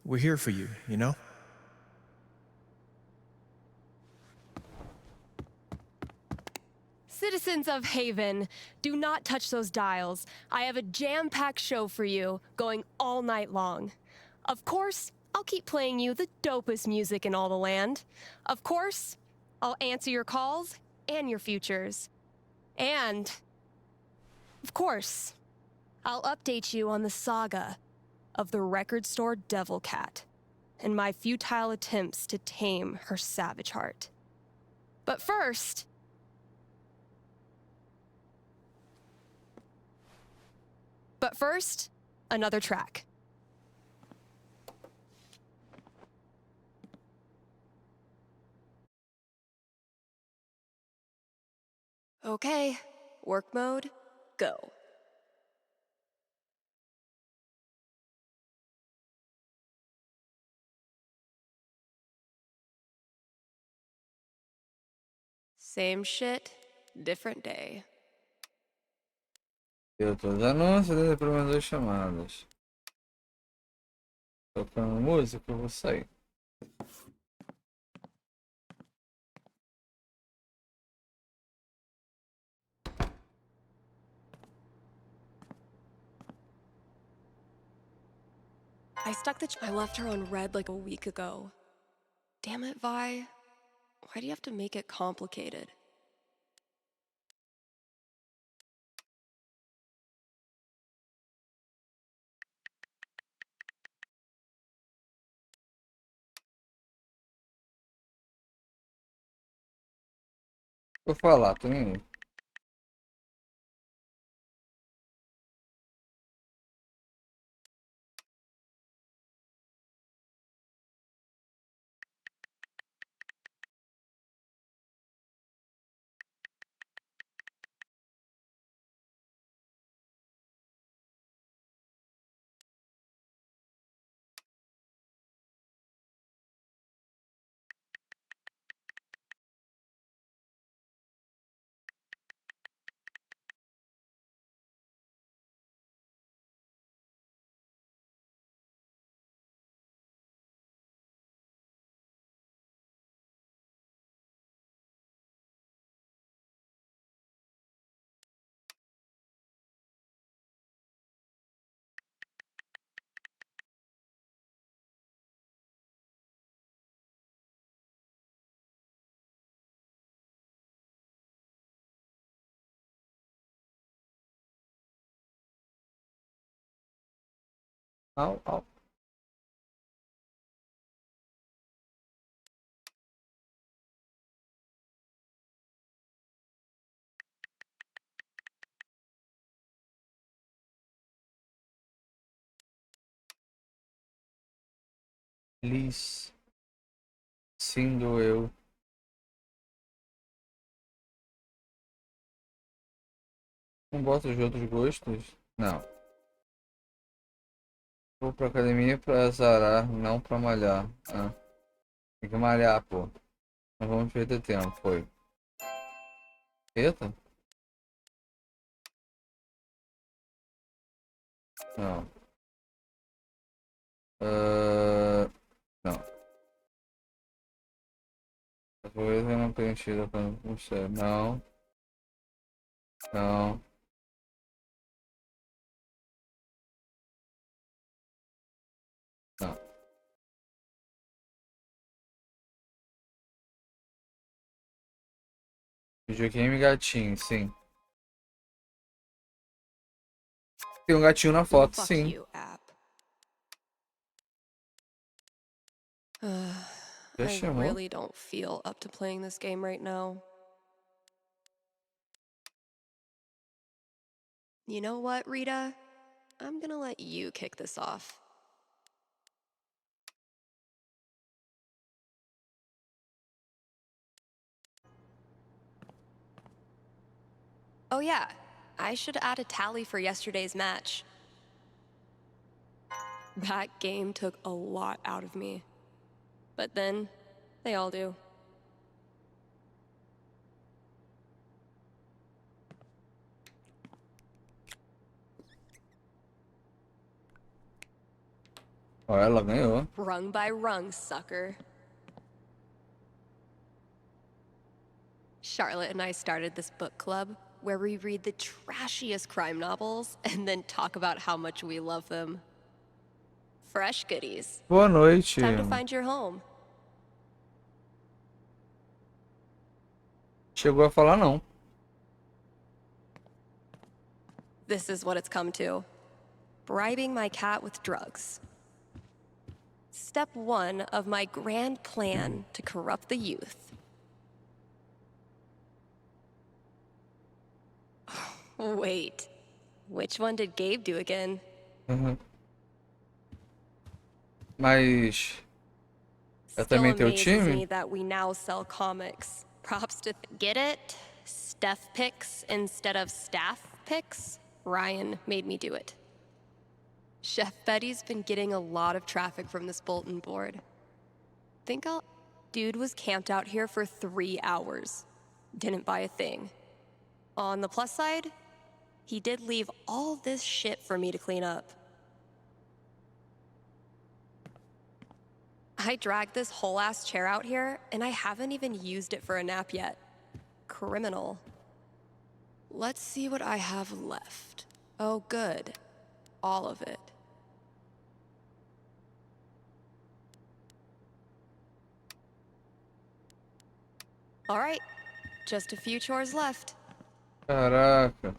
S9: We're here for you, you know?
S3: Citizens of Haven, do not touch those dials. I have a jam-packed show for you, going all night long. Of course, I'll keep playing you the dopest music in all the land. Of course, I'll answer your calls and your futures. And, of course, I'll update you on the saga of the record store Devil Cat and my futile attempts to tame her savage heart. But first... another track. Okay, work mode, go. Same shit, different day.
S1: Eu tô dando anúncios para umas 2 chamadas. Tocando música, eu vou sair.
S3: I left her on red like a week ago. Damn it, Vi. Why do you have to make it complicated?
S1: Vou falar, tô nem aí. Au, au. Feliz. Sendo eu. Não boto de outros gostos? Não. Vou pra academia pra azarar, não pra malhar. Ah, tem que malhar, pô. Não vamos perder tempo, foi. Eita. Não. Não. A coisa não preenchida para você. Não. Não. Não. Videogame gatinho, sim. Tem um gatinho na foto,
S3: Fuck
S1: sim.
S3: you, app. I
S1: chamou?
S3: really don't feel up to playing this game right now. You know what, Rita? I'm gonna let you kick this off. Oh yeah, I should add a tally for yesterday's match. That game took a lot out of me. But then, they all do.
S1: Ó, ela ganhou.
S3: Rung by rung, sucker. Charlotte and I started this book club where we read the trashiest crime novels and then talk about how much we love them. Fresh goodies.
S1: Boa noite.
S3: Time to find your home.
S1: Chegou a falar não.
S3: This is what it's come to. Bribing my cat with drugs. Step 1 of my grand plan to corrupt the youth. Wait, which one did Gabe do again?
S1: Mas é
S3: Still
S1: também teu
S3: amazes
S1: time?
S3: me that we now sell comics. Props to get it? Steph picks instead of staff picks? Ryan made me do it. Chef Betty's been getting a lot of traffic from this bulletin board. Dude was camped out here for 3 hours. Didn't buy a thing. On the plus side, he did leave all this shit for me to clean up. I dragged this whole ass chair out here, and I haven't even used it for a nap yet. Criminal. Let's see what I have left. Oh, good. All of it. All right, just a few chores left.
S1: Caraca.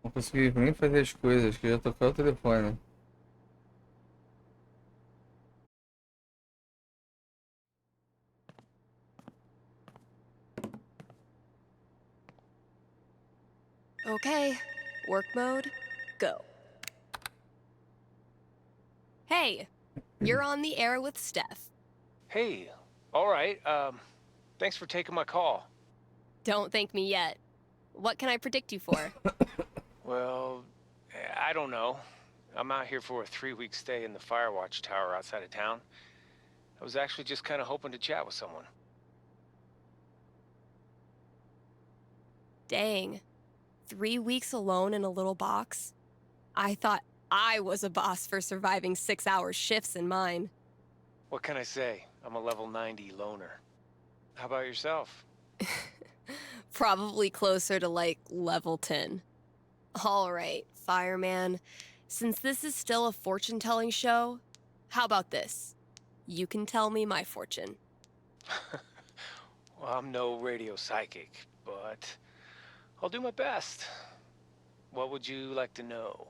S1: Não consegui nem fazer as coisas, que já tocou o telefone.
S3: Okay, work mode, go. Hey, you're on the air with Steph.
S16: Hey, all right. Thanks for taking my call.
S3: Don't thank me yet. What can I predict you for?
S16: Well, I don't know. I'm out here for a 3-week stay in the Firewatch Tower outside of town. I was actually just kind of hoping to chat with someone.
S3: Dang. 3 weeks alone in a little box? I thought I was a boss for surviving 6-hour shifts in mine.
S16: What can I say? I'm a level 90 loner. How about yourself?
S3: Probably closer to like level 10. All right, fireman. Since this is still a fortune-telling show, how about this? You can tell me my fortune.
S16: Well, I'm no radio psychic, but I'll do my best. What would you like to know?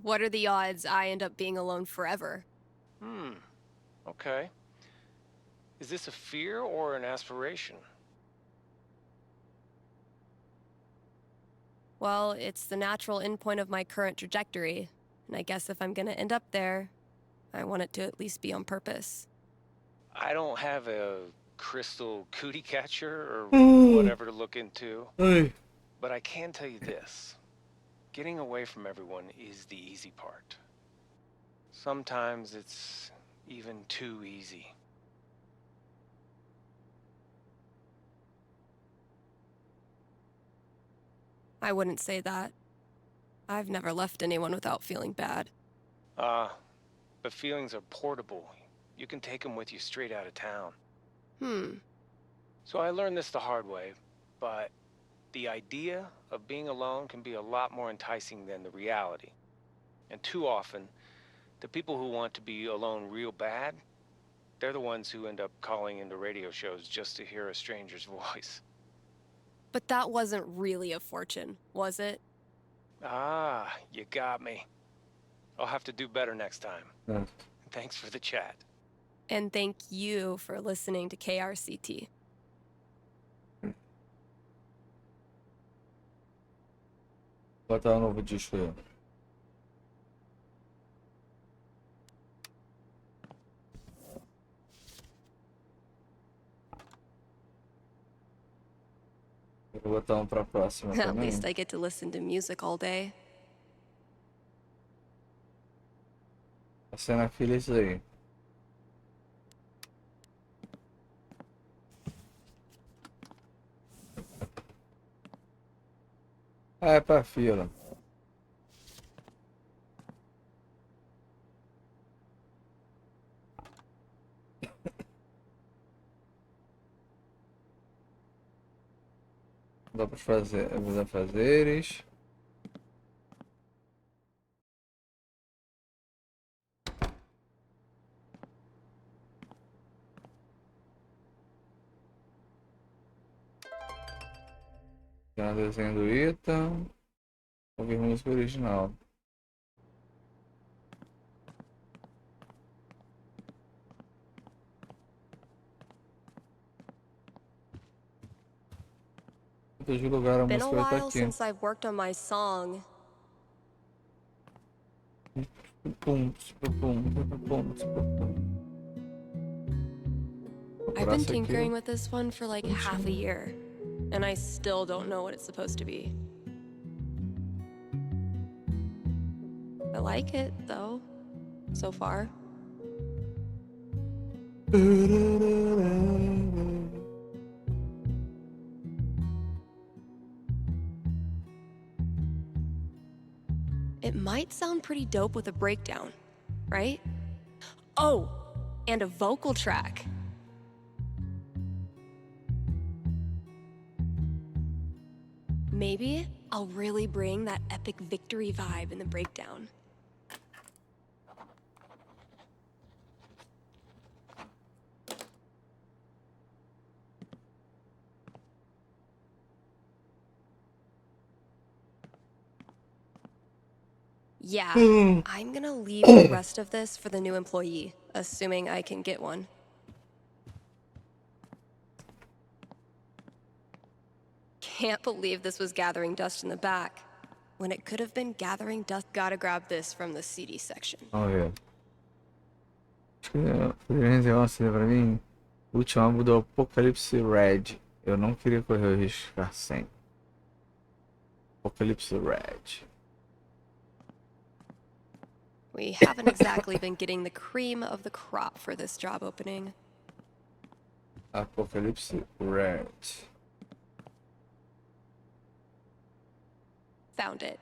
S3: What are the odds I end up being alone forever?
S16: Okay. Is this a fear or an aspiration?
S3: Well, it's the natural endpoint of my current trajectory, and I guess if I'm gonna end up there, I want it to at least be on purpose.
S16: I don't have a crystal cootie catcher or whatever to look into, but I can tell you this. Getting away from everyone is the easy part. Sometimes it's even too easy.
S3: I wouldn't say that. I've never left anyone without feeling bad.
S16: But feelings are portable. You can take them with you straight out of town. So I learned this the hard way, but the idea of being alone can be a lot more enticing than the reality. And too often, the people who want to be alone real bad, they're the ones who end up calling into radio shows just to hear a stranger's voice.
S3: But that wasn't really a fortune, was it?
S16: Ah, you got me. I'll have to do better next time. Thanks for the chat.
S3: And thank you for listening to KRCT.
S1: Vou botar um novo disco aí. Vou botar um pra próxima
S3: At
S1: também.
S3: least I get to listen to music all day.
S1: A cena feliz aí. Ah, é pra fila. Dá pra fazer os afazeres. Tem um desenho do Ethan. Ouvir música original. De lugar a
S3: Been a
S1: música vai estar
S3: while
S1: aqui.
S3: since I've worked on my song. I've been tinkering with this one for like half a year, and I still don't know what it's supposed to be. I like it, though, so far. It might sound pretty dope with a breakdown, right? Oh, and a vocal track. Maybe I'll really bring that epic victory vibe in the breakdown. Yeah, I'm gonna leave the rest of this for the new employee, assuming I can get one. Can't believe this was gathering dust in the back, when it could have been gathering dust. Gotta grab this from the CD section.
S1: Vamos ver. Acho que poderia dizer uma cena pra mim. O último álbum do Apocalipse Red. Eu não queria correr o risco de ficar sem. Apocalipse Red.
S3: We haven't exactly been getting the cream of the crop for this job opening.
S1: Apocalipse Red.
S3: Found it.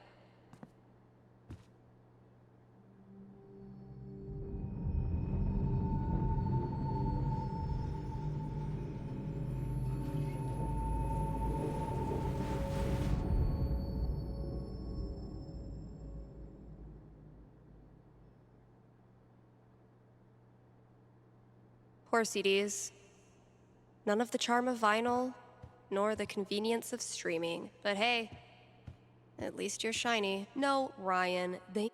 S3: Poor CDs. None of the charm of vinyl, nor the convenience of streaming. But hey, at least you're shiny. No, Ryan, they...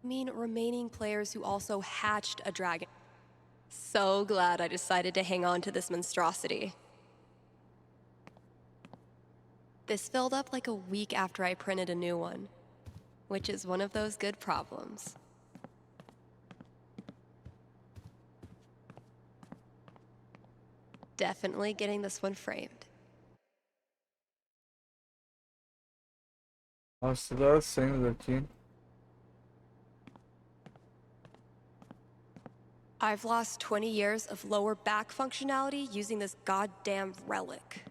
S3: mean remaining players who also hatched a dragon. So glad I decided to hang on to this monstrosity. This filled up like a week after I printed a new one, which is one of those good problems. Definitely getting this one framed.
S1: Nossa, dá cenas aqui.
S3: I've lost 20 years of lower back functionality using this goddamn relic.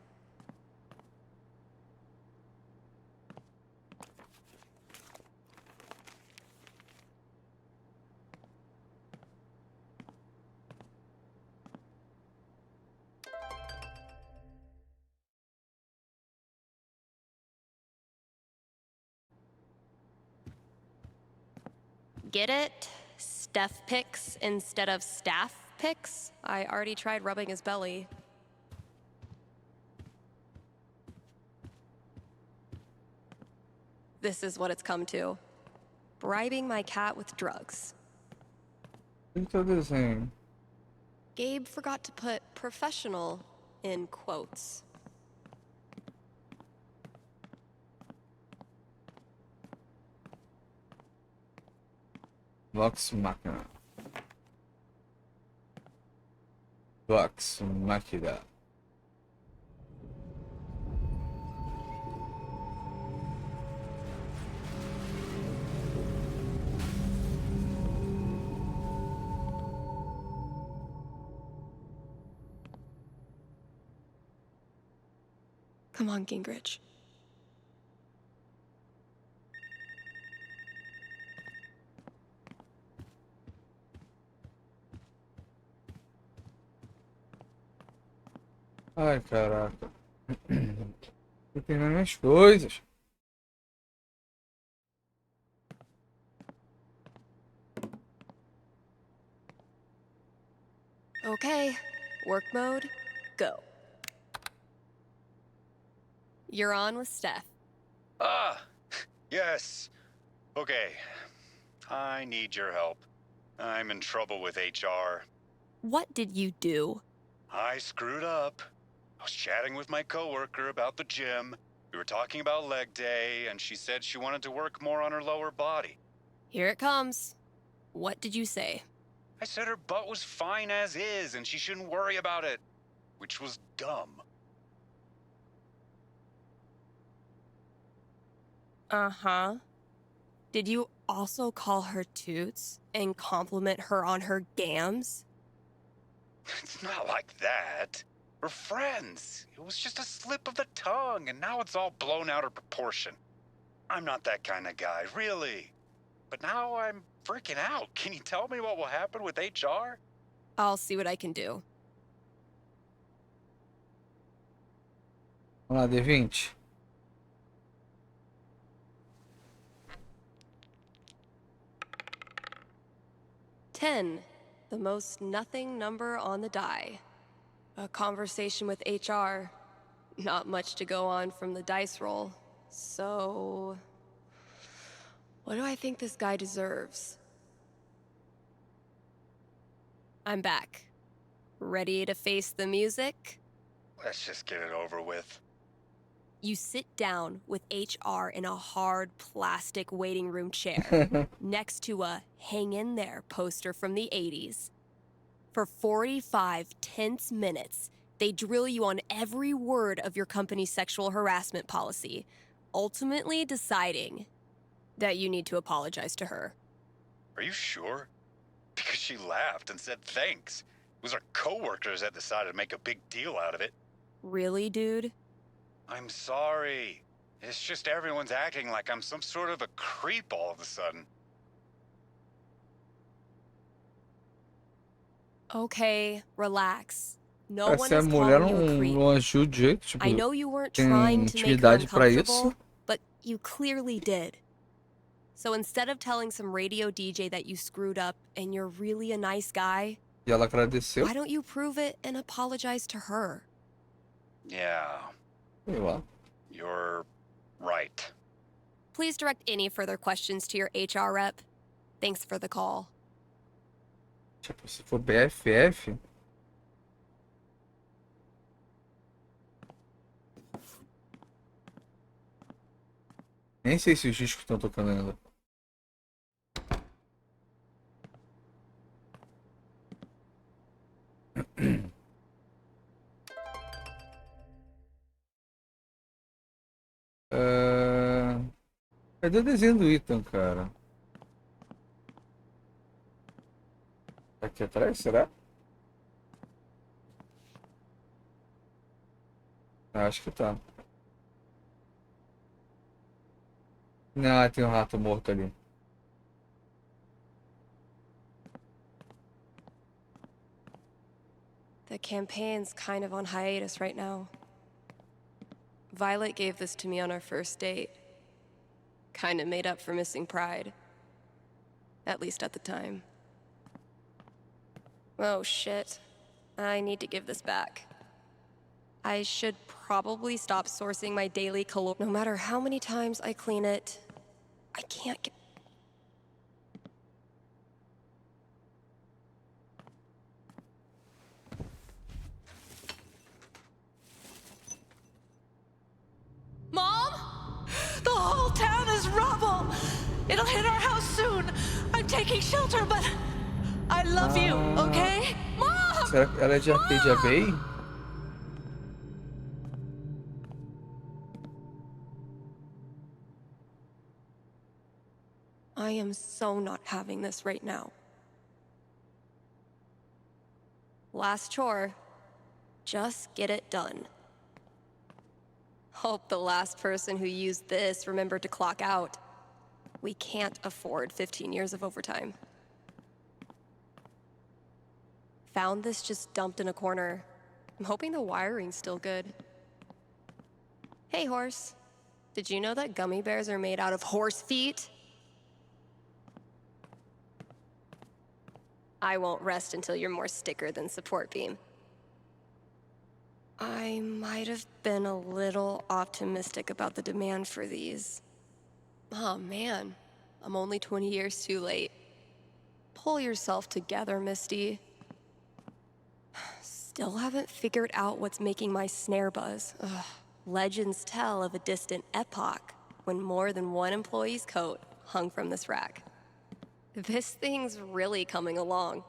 S3: Get it? Steph pics instead of staff pics? I already tried rubbing his belly. This is what it's come to. Bribing my cat with drugs.
S1: Então desenho.
S3: Gabe forgot to put professional in quotes.
S1: Vox Machina. Vox Machina.
S3: Come on, Gingrich.
S1: Ai, caraca. Tô terminando minhas coisas.
S3: Okay, work mode, go. You're on with Steph.
S17: Ah, yes. Okay. I need your help. I'm in trouble with HR.
S3: What did you do?
S17: I screwed up. I was chatting with my coworker about the gym. We were talking about leg day, and she said she wanted to work more on her lower body.
S3: Here it comes. What did you say?
S17: I said her butt was fine as is, and she shouldn't worry about it, which was dumb.
S3: Uh-huh. Did you also call her toots and compliment her on her gams?
S17: It's not like that. We're friends. It was just a slip of the tongue, and now it's all blown out of proportion. I'm not that kind of guy, really. But now I'm freaking out. Can you tell me what will happen with HR?
S3: I'll see what I can do.
S1: Vamos lá, D20.
S3: Ten, the most nothing number on the die. A conversation with HR. Not much to go on from the dice roll. So, what do I think this guy deserves? I'm back. Ready to face the music?
S17: Let's just get it over with.
S3: You sit down with HR in a hard plastic waiting room chair next to a hang in there poster from the 80s. For 45 tense minutes, they drill you on every word of your company's sexual harassment policy, ultimately deciding that you need to apologize to her.
S17: Are you sure? Because she laughed and said thanks. It was our coworkers that decided to make a big deal out of it.
S3: Really, dude?
S17: I'm sorry. It's just everyone's acting like I'm some sort of a creep all of a sudden.
S3: Okay, relax. No
S1: Cara,
S3: one
S1: se a
S3: is
S1: mulher
S3: calling you a creep.
S1: não ajuda de jeito, tipo,
S3: I know you weren't
S1: tem
S3: trying to make her
S1: intimidade pra
S3: uncomfortable,
S1: isso.
S3: but you clearly did. So instead of telling some radio DJ that you screwed up and you're really a nice guy,
S1: E ela agradeceu.
S3: why don't you prove it and apologize to her?
S17: Yeah.
S1: Sei lá.
S17: You're right.
S3: Please direct any further questions to your HR rep. Thanks for the call.
S1: Tipo, se for BFF. Nem sei se os discos estão tocando ainda. Cadê o desenho do Ethan, cara? Aqui atrás, será? Acho que tá. Não, tem um rato morto ali.
S3: The campaign's kind of on hiatus right now. Violet gave this to me on our first date. Kind of made up for missing Pride. At least at the time. Oh shit. I need to give this back. I should probably stop sourcing my daily calor- No matter how many times I clean it, I can't get...
S18: Mom? The whole town is rubble. It'll hit our house soon. I'm taking shelter, but I love you, okay? Mom!
S1: Será que ela é de Arcadia Bay?
S3: I am so not having this right now. Last chore. Just get it done. Hope the last person who used this remembered to clock out. We can't afford 15 years of overtime. Found this just dumped in a corner. I'm hoping the wiring's still good. Hey, horse. Did you know that gummy bears are made out of horse feet? I won't rest until you're more sticker than support beam. I might have been a little optimistic about the demand for these. Oh man, I'm only 20 years too late. Pull yourself together, Misty. Still haven't figured out what's making my snare buzz. Ugh. Legends tell of a distant epoch when more than one employee's coat hung from this rack. This thing's really coming along.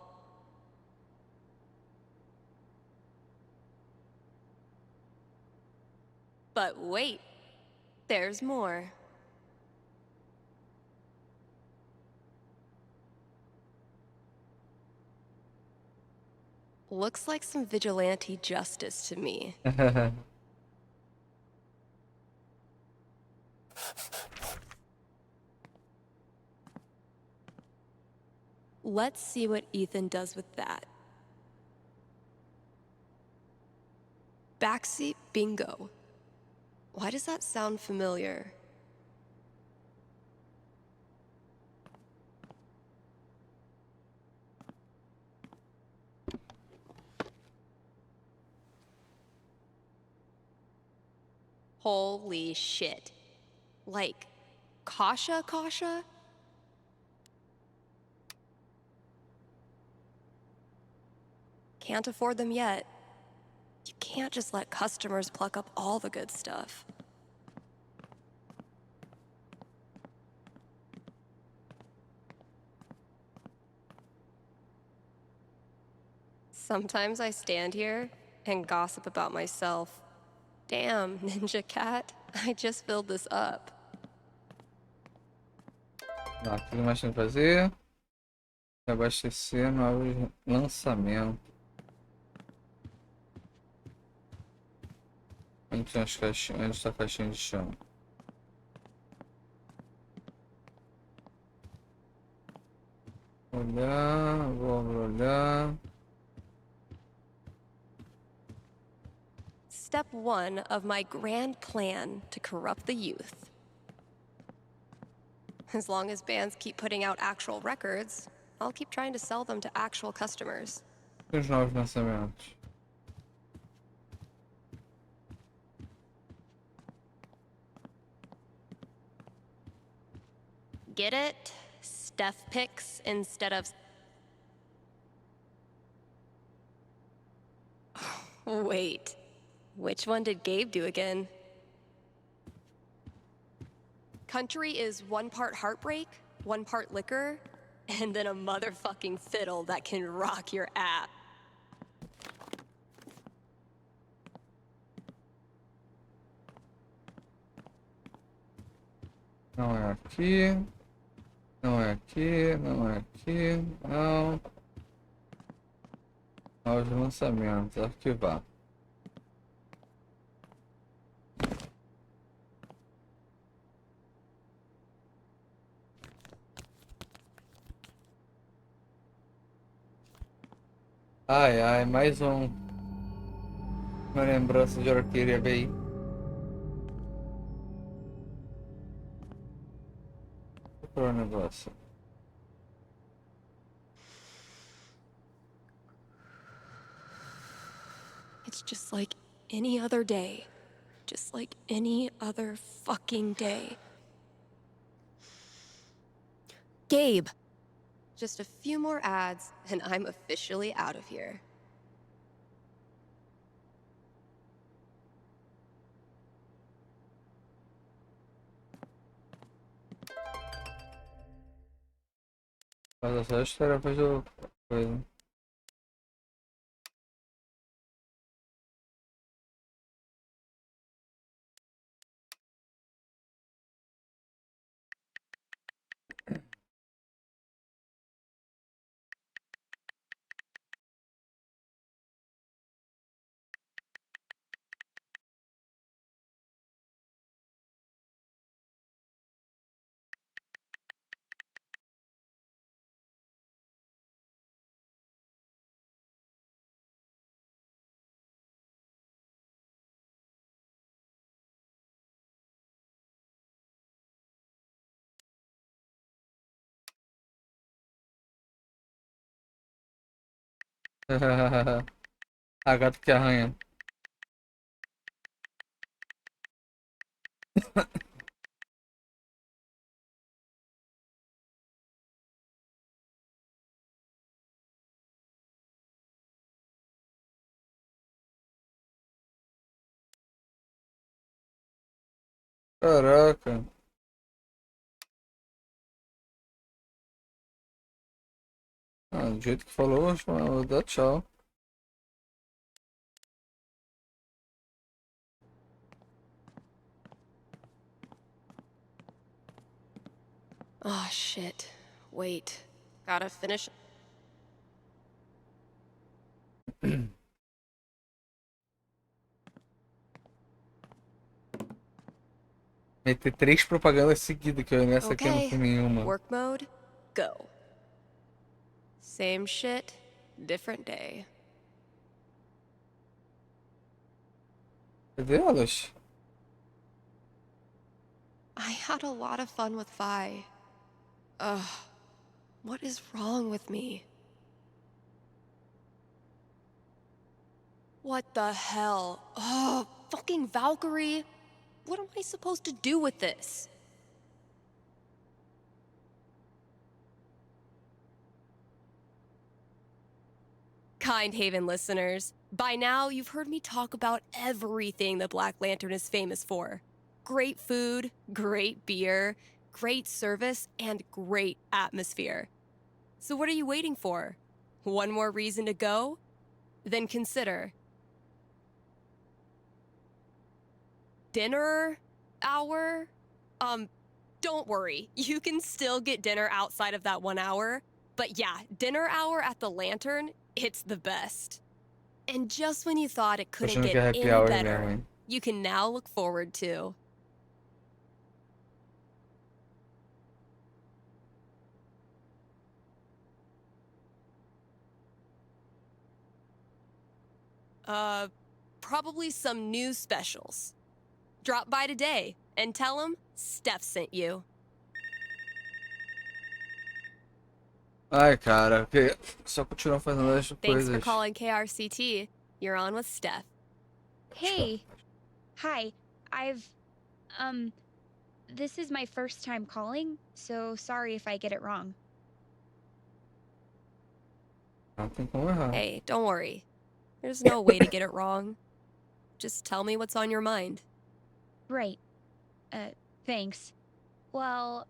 S3: But wait, there's more. Looks like some vigilante justice to me. Let's see what Ethan does with that. Backseat bingo. Why does that sound familiar? Holy shit. Like, Kasha? Can't afford them yet. You can't just let customers pluck up all the good stuff. Sometimes I stand here and gossip about myself. Damn, Ninja Cat, I just filled this up.
S1: O que mais tem que fazer? Abastecer novos lançamentos. Onde tem as caixinhas? Onde está a caixinha de chão? Olhar, vou olhar.
S3: Step 1 of my grand plan to corrupt the youth. As long as bands keep putting out actual records, I'll keep trying to sell them to actual customers.
S1: Os novos lançamentos.
S3: Get it? Steph picks instead of... Wait. Which one did Gabe do again? Country is 1 part heartbreak, 1 part liquor, and then a motherfucking fiddle that can rock your ass.
S1: Não é aqui. Não é aqui. Não é aqui. Não. Novos lançamentos. Arquivar. Ai, ai, mais um. Uma lembrança de hora que queria ver aí. Qual é o negócio?
S3: It's just like any other day. Just like any other fucking day. Gabe! Just a few more ads, and I'm officially out of here.
S1: Mas só as tarefas do coisa. A gato que arranha. Caraca. Ah, do jeito que falou, eu vou dar tchau.
S3: Oh, shit. Wait. Gotta finish.
S1: Meter 3 propagandas seguidas, que eu nessa aqui eu não
S3: Okay,
S1: fui nenhuma.
S3: work mode, go. Same shit, different day.
S1: Cadê elas?
S3: I had a lot of fun with Vi. Ugh, what is wrong with me? What the hell? Oh, fucking Valkyrie! What am I supposed to do with this? Kind Haven listeners, by now you've heard me talk about everything the Black Lantern is famous for. Great food, great beer, great service, and great atmosphere. So what are you waiting for? One more reason to go? Then consider dinner hour? Don't worry. You can still get dinner outside of that 1 hour. But yeah, dinner hour at the Lantern, it's the best. And just when you thought it couldn't
S1: Achando que
S3: get
S1: é
S3: any
S1: happy hour
S3: better,
S1: mesmo, hein?
S3: you can now look forward to probably some new specials. Drop by today and tell them Steph sent you.
S1: Ai, cara, só continuar fazendo as
S3: Thanks for
S1: coisas.
S3: calling KRCT. You're on with Steph.
S19: Hey. Hi. This is my first time calling, so sorry if I get it wrong.
S1: Não tem como errar.
S3: Hey, don't worry. There's no way to get it wrong. Just tell me what's on your mind.
S19: Right. Thanks. Well,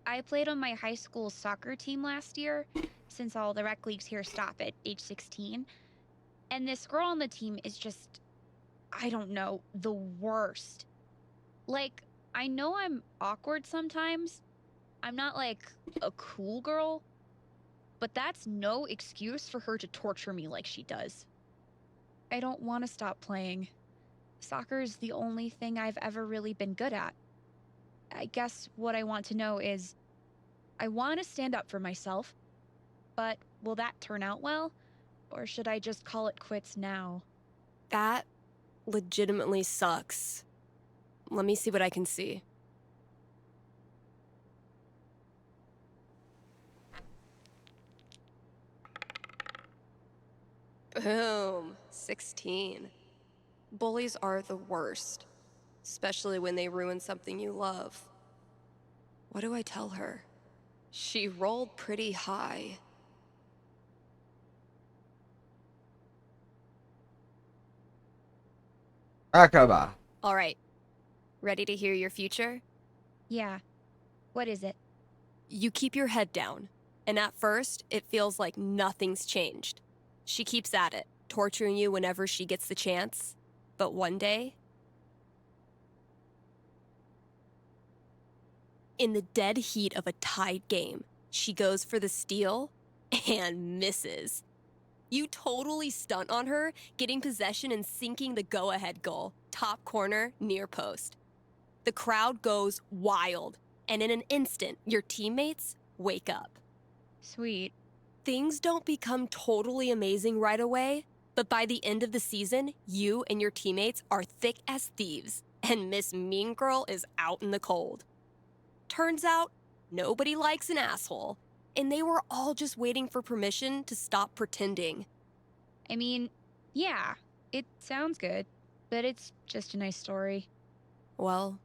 S19: I played on my high school soccer team last year, since all the rec leagues here stop at age 16. And this girl on the team is just, I don't know, the worst. Like, I know I'm awkward sometimes. I'm not like a cool girl, but that's no excuse for her to torture me like she does. I don't want to stop playing. Soccer's the only thing I've ever really been good at. I guess what I want to know is, I want to stand up for myself, but will that turn out well? Or should I just call it quits now?
S3: That legitimately sucks. Let me see what I can see. Boom. 16. Bullies are the worst, especially when they ruin something you love. What do I tell her? She rolled pretty high.
S1: Acabar.
S3: All right. Ready to hear your future?
S19: Yeah. What is it?
S3: You keep your head down, and at first, it feels like nothing's changed. She keeps at it, torturing you whenever she gets the chance. But one day, in the dead heat of a tied game, she goes for the steal and misses. You totally stunt on her, getting possession and sinking the go-ahead goal, top corner, near post. The crowd goes wild, and in an instant, your teammates wake up.
S19: Sweet.
S3: Things don't become totally amazing right away, but by the end of the season, you and your teammates are thick as thieves, and Miss Mean Girl is out in the cold. Turns out, nobody likes an asshole, and they were all just waiting for permission to stop pretending.
S19: I mean, yeah, it sounds good, but it's just a nice story.
S3: Well,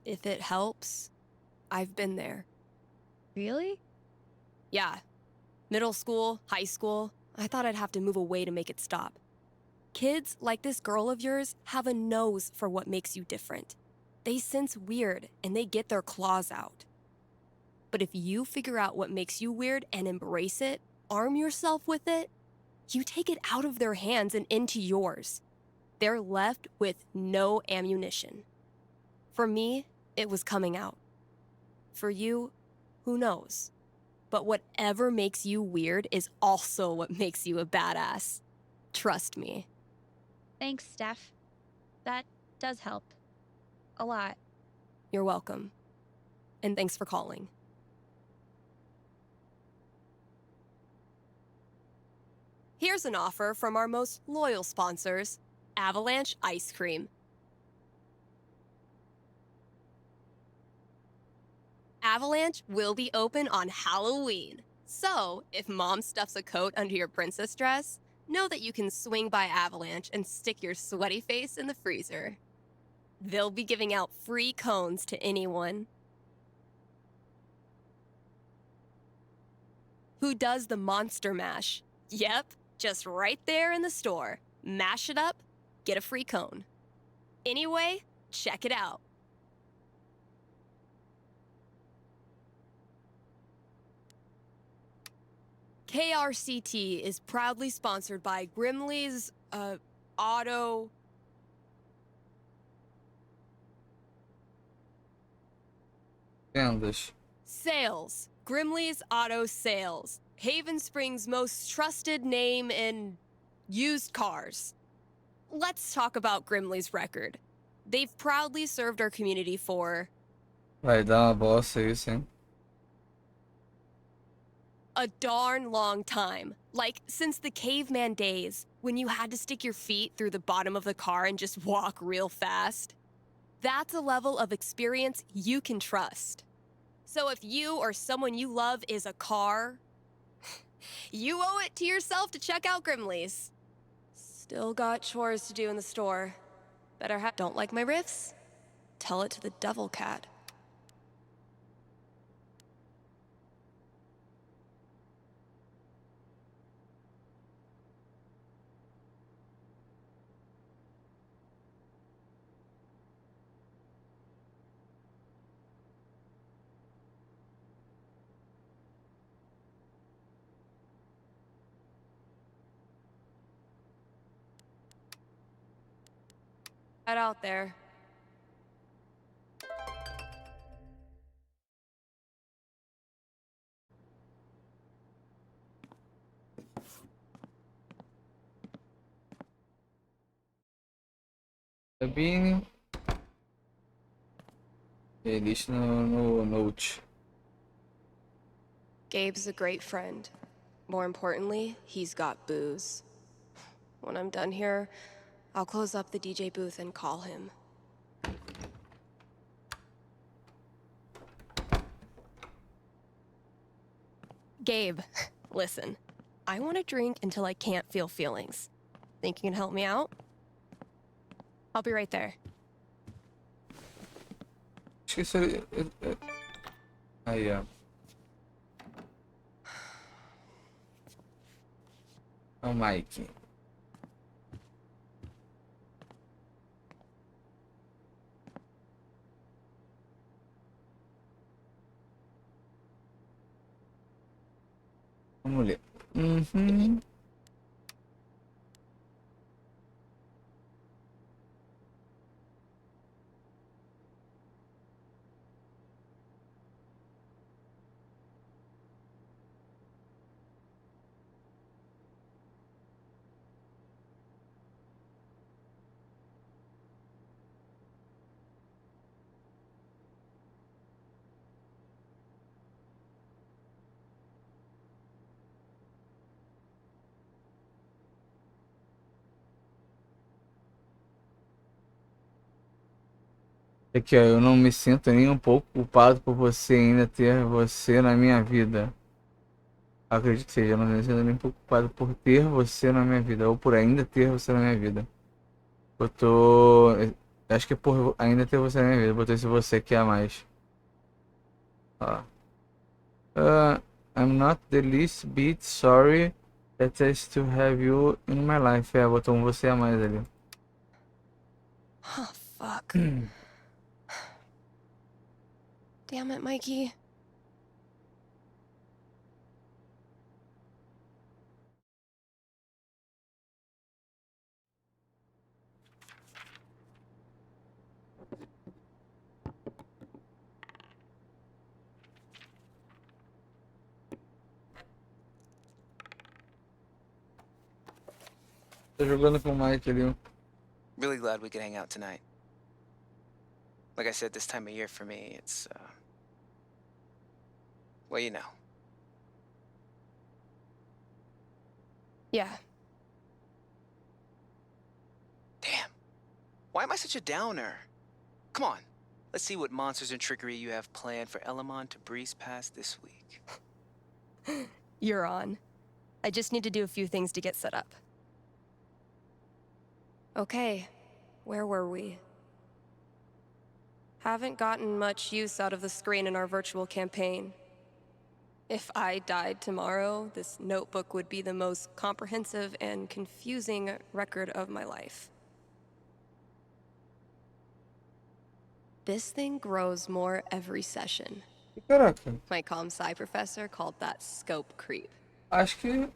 S3: if it helps, I've been there.
S19: Really?
S3: Yeah. Middle school, high school, I thought I'd have to move away to make it stop. Kids like this girl of yours have a nose for what makes you different. They sense weird, and they get their claws out. But if you figure out what makes you weird and embrace it, arm yourself with it, you take it out of their hands and into yours. They're left with no ammunition. For me, it was coming out. For you, who knows? But whatever makes you weird is also what makes you a badass. Trust me.
S19: Thanks, Steph. That does help. A lot.
S3: You're welcome. And thanks for calling. Here's an offer from our most loyal sponsors, Avalanche Ice Cream. Avalanche will be open on Halloween. So, if mom stuffs a coat under your princess dress, know that you can swing by Avalanche and stick your sweaty face in the freezer. They'll be giving out free cones to anyone who does the Monster Mash. Yep, just right there in the store. Mash it up, get a free cone. Anyway, check it out. KRCT is proudly sponsored by Grimley's, Auto...
S1: Vendas.
S3: Sales. Grimley's Auto Sales. Haven Springs' most trusted name in used cars. Let's talk about Grimley's record. They've proudly served our community for...
S1: Vai dar uma bosta isso, hein?
S3: a darn long time. Like, since the caveman days, when you had to stick your feet through the bottom of the car and just walk real fast. That's a level of experience you can trust. So if you or someone you love is a car, you owe it to yourself to check out Grimley's. Still got chores to do in the store. Don't like my riffs? Tell it to the devil cat. Head out there.
S1: Cabine. Playlist no Note.
S3: Gabe's a great friend. More importantly, he's got booze. When I'm done here, I'll close up the DJ booth and call him. Gabe, listen. I want to drink until I can't feel feelings. Think you can help me out? I'll be right there.
S1: Esqueci. Aí, ó. É o Mike. Vamos ler. Uhum. Aqui, ó, eu não me sinto nem um pouco culpado por você ainda ter você na minha vida. Acredito que seja, eu não me sinto nem um pouco culpado por ter você na minha vida, ou por ainda ter você na minha vida. Eu tô... Acho que é por ainda ter você na minha vida, botei se você quer mais. Ó. I'm not the least bit sorry that I still have you in my life. É, botou um você a mais ali.
S3: Oh, fuck. Damn it, Mikey.
S1: Tô jogando com o Mike ali.
S8: Really glad we could hang out tonight. Like I said, this time of year for me, it's, well, you know.
S3: Yeah.
S8: Damn. Why am I such a downer? Come on. Let's see what monsters and trickery you have planned for Elamon to breeze past this week.
S3: You're on. I just need to do a few things to get set up. Okay, where were we? Haven't gotten much use out of the screen in our virtual campaign. If I died tomorrow, this notebook would be the most comprehensive and confusing record of my life. This thing grows more every session.
S1: Caraca.
S3: My comp-sci professor called that scope creep.
S1: Acho que...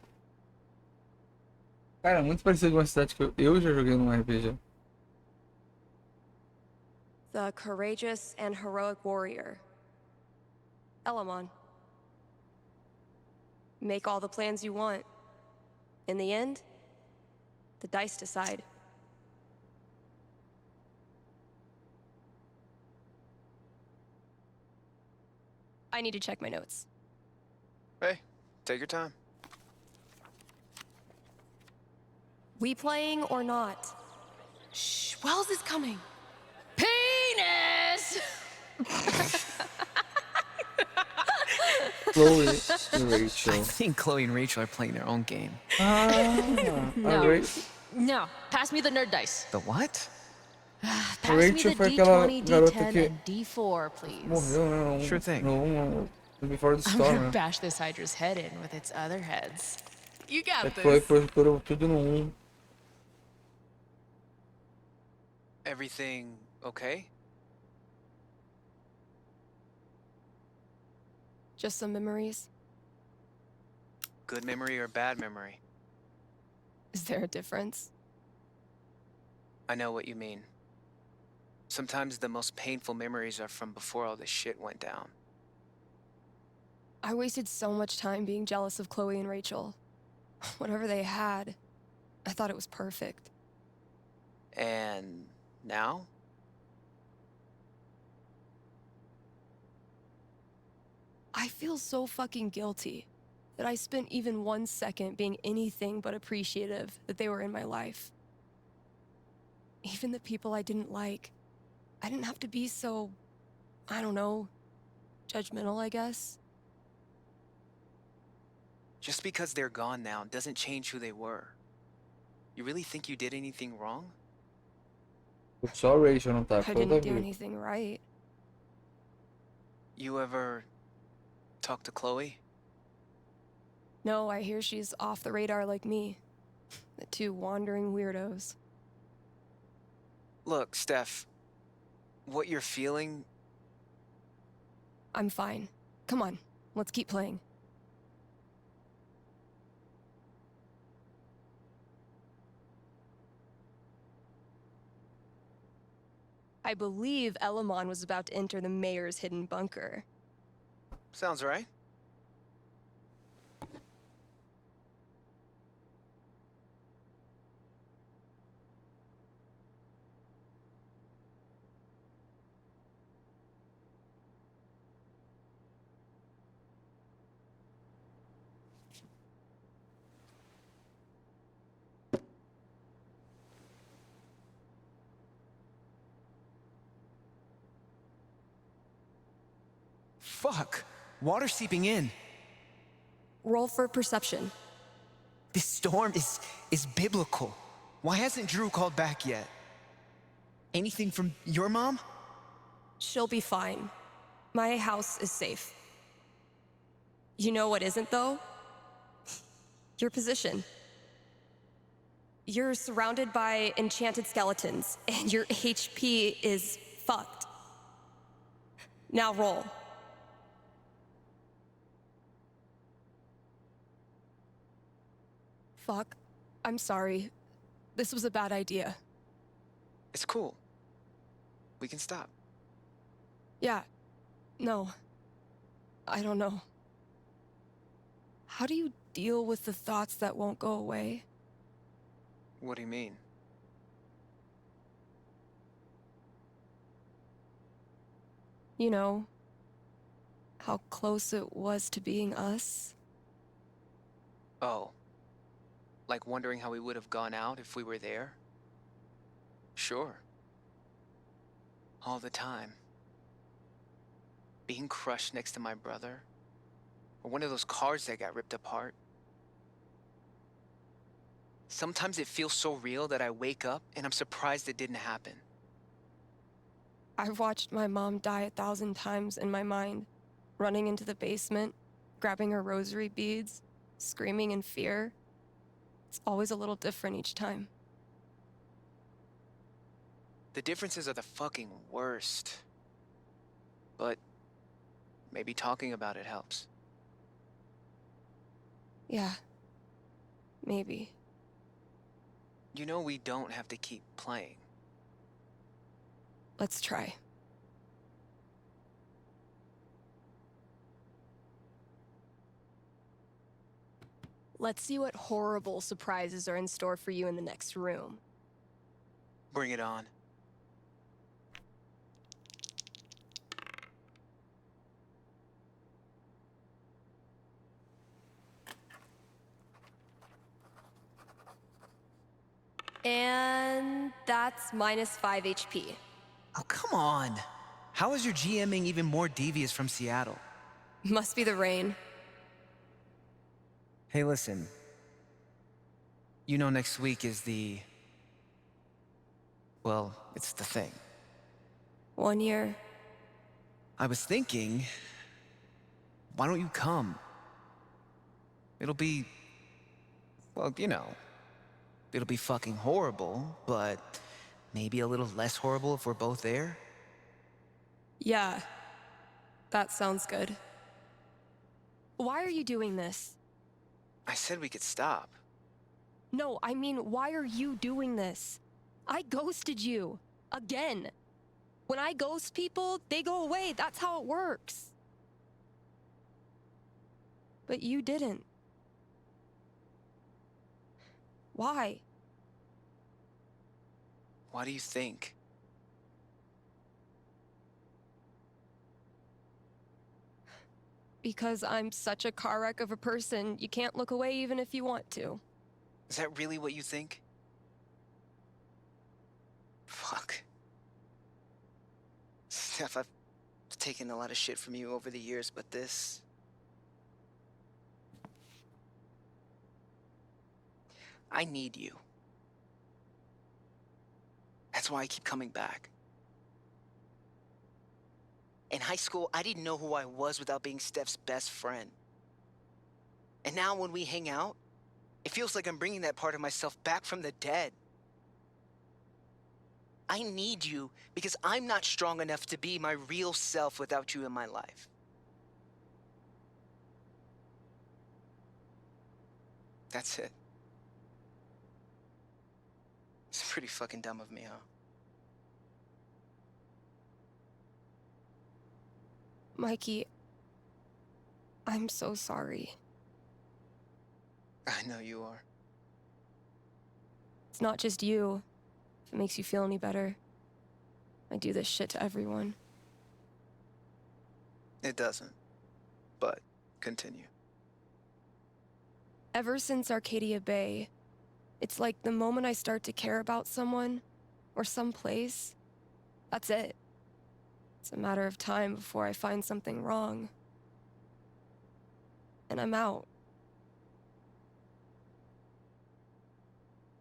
S1: Cara, é muito parecido com uma cidade que eu já joguei num RPG.
S3: The courageous and heroic warrior. Elamon. Make all the plans you want. In the end, the dice decide. I need to check my notes.
S8: Hey, take your time.
S3: We playing or not?
S10: Shh, Wells is coming.
S18: Penis!
S1: Chloe and Rachel.
S8: I think Chloe and Rachel are playing their own game.
S10: No. No, pass me the nerd dice.
S8: The what?
S10: Pass
S1: Rachel
S10: me
S1: foi
S10: the
S1: aquela
S10: D20,
S1: garota
S10: D10,
S1: que
S10: and D4, please.
S1: morreu, né?
S8: Sure thing.
S1: No Before the
S10: I'm
S1: Storm,
S10: gonna
S1: né?
S10: bash this Hydra's head in with its other heads. You got
S1: A Chloe
S10: this.
S1: foi tudo no 1.
S8: Everything okay?
S3: Just some memories.
S8: Good memory or bad memory?
S3: Is there a difference?
S8: I know what you mean. Sometimes the most painful memories are from before all this shit went down.
S3: I wasted so much time being jealous of Chloe and Rachel. Whatever they had, I thought it was perfect.
S8: And Now?
S3: I feel so fucking guilty that I spent even 1 second being anything but appreciative that they were in my life. Even the people I didn't like. I didn't have to be so, I don't know, judgmental, I guess.
S8: Just because they're gone now doesn't change who they were. You really think you did anything wrong?
S1: Só o Rachel não tá
S3: I
S1: toda
S3: didn't do
S1: viva.
S3: anything right.
S8: You ever talk to Chloe?
S3: No, I hear she's off the radar like me. The two wandering weirdos.
S8: Look, Steph, what you're feeling...
S3: I'm fine. Come on, let's keep playing. I believe Elamon was about to enter the mayor's hidden bunker.
S8: Sounds right. Fuck! Water seeping in.
S3: Roll for perception.
S8: This storm is biblical. Why hasn't Drew called back yet? Anything from your mom?
S3: She'll be fine. My house is safe. You know what isn't, though? Your position. You're surrounded by enchanted skeletons, and your HP is fucked. Now roll. Fuck. I'm sorry. This was a bad idea.
S8: It's cool. We can stop.
S3: Yeah. No. I don't know. How do you deal with the thoughts that won't go away?
S8: What do you mean?
S3: You know, how close it was to being us?
S8: Oh. Like wondering how we would have gone out if we were there? Sure. All the time. Being crushed next to my brother. Or one of those cars that got ripped apart. Sometimes it feels so real that I wake up and I'm surprised it didn't happen.
S3: I've watched my mom die 1,000 times in my mind, running into the basement, grabbing her rosary beads, screaming in fear. It's always a little different each time.
S8: The differences are the fucking worst. But maybe talking about it helps.
S3: Yeah. Maybe.
S8: You know we don't have to keep playing.
S3: Let's try. Let's see what horrible surprises are in store for you in the next room.
S8: Bring it on.
S3: And that's -5 HP.
S8: Oh, come on. How is your GMing even more devious from Seattle?
S3: Must be the rain.
S8: Hey, listen. You know next week is the... Well, it's the thing.
S3: 1 year.
S8: I was thinking... Why don't you come? It'll be... Well, you know... It'll be fucking horrible, but... maybe a little less horrible if we're both there?
S3: Yeah. That sounds good. Why are you doing this?
S8: I said we could stop.
S3: No, I mean, why are you doing this? I ghosted you. Again. When I ghost people, they go away. That's how it works. But you didn't. Why?
S8: Why do you think?
S3: Because I'm such a car wreck of a person, you can't look away even if you want to.
S8: Is that really what you think? Fuck. Steph, I've taken a lot of shit from you over the years, but this... I need you. That's why I keep coming back. In high school, I didn't know who I was without being Steph's best friend. And now when we hang out, it feels like I'm bringing that part of myself back from the dead. I need you because I'm not strong enough to be my real self without you in my life. That's it. It's pretty fucking dumb of me, huh?
S3: Mikey, I'm so sorry.
S8: I know you are.
S3: It's not just you. If it makes you feel any better. I do this shit to everyone.
S8: It doesn't. But continue.
S3: Ever since Arcadia Bay, it's like the moment I start to care about someone, or some place, that's it. It's a matter of time before I find something wrong. And I'm out.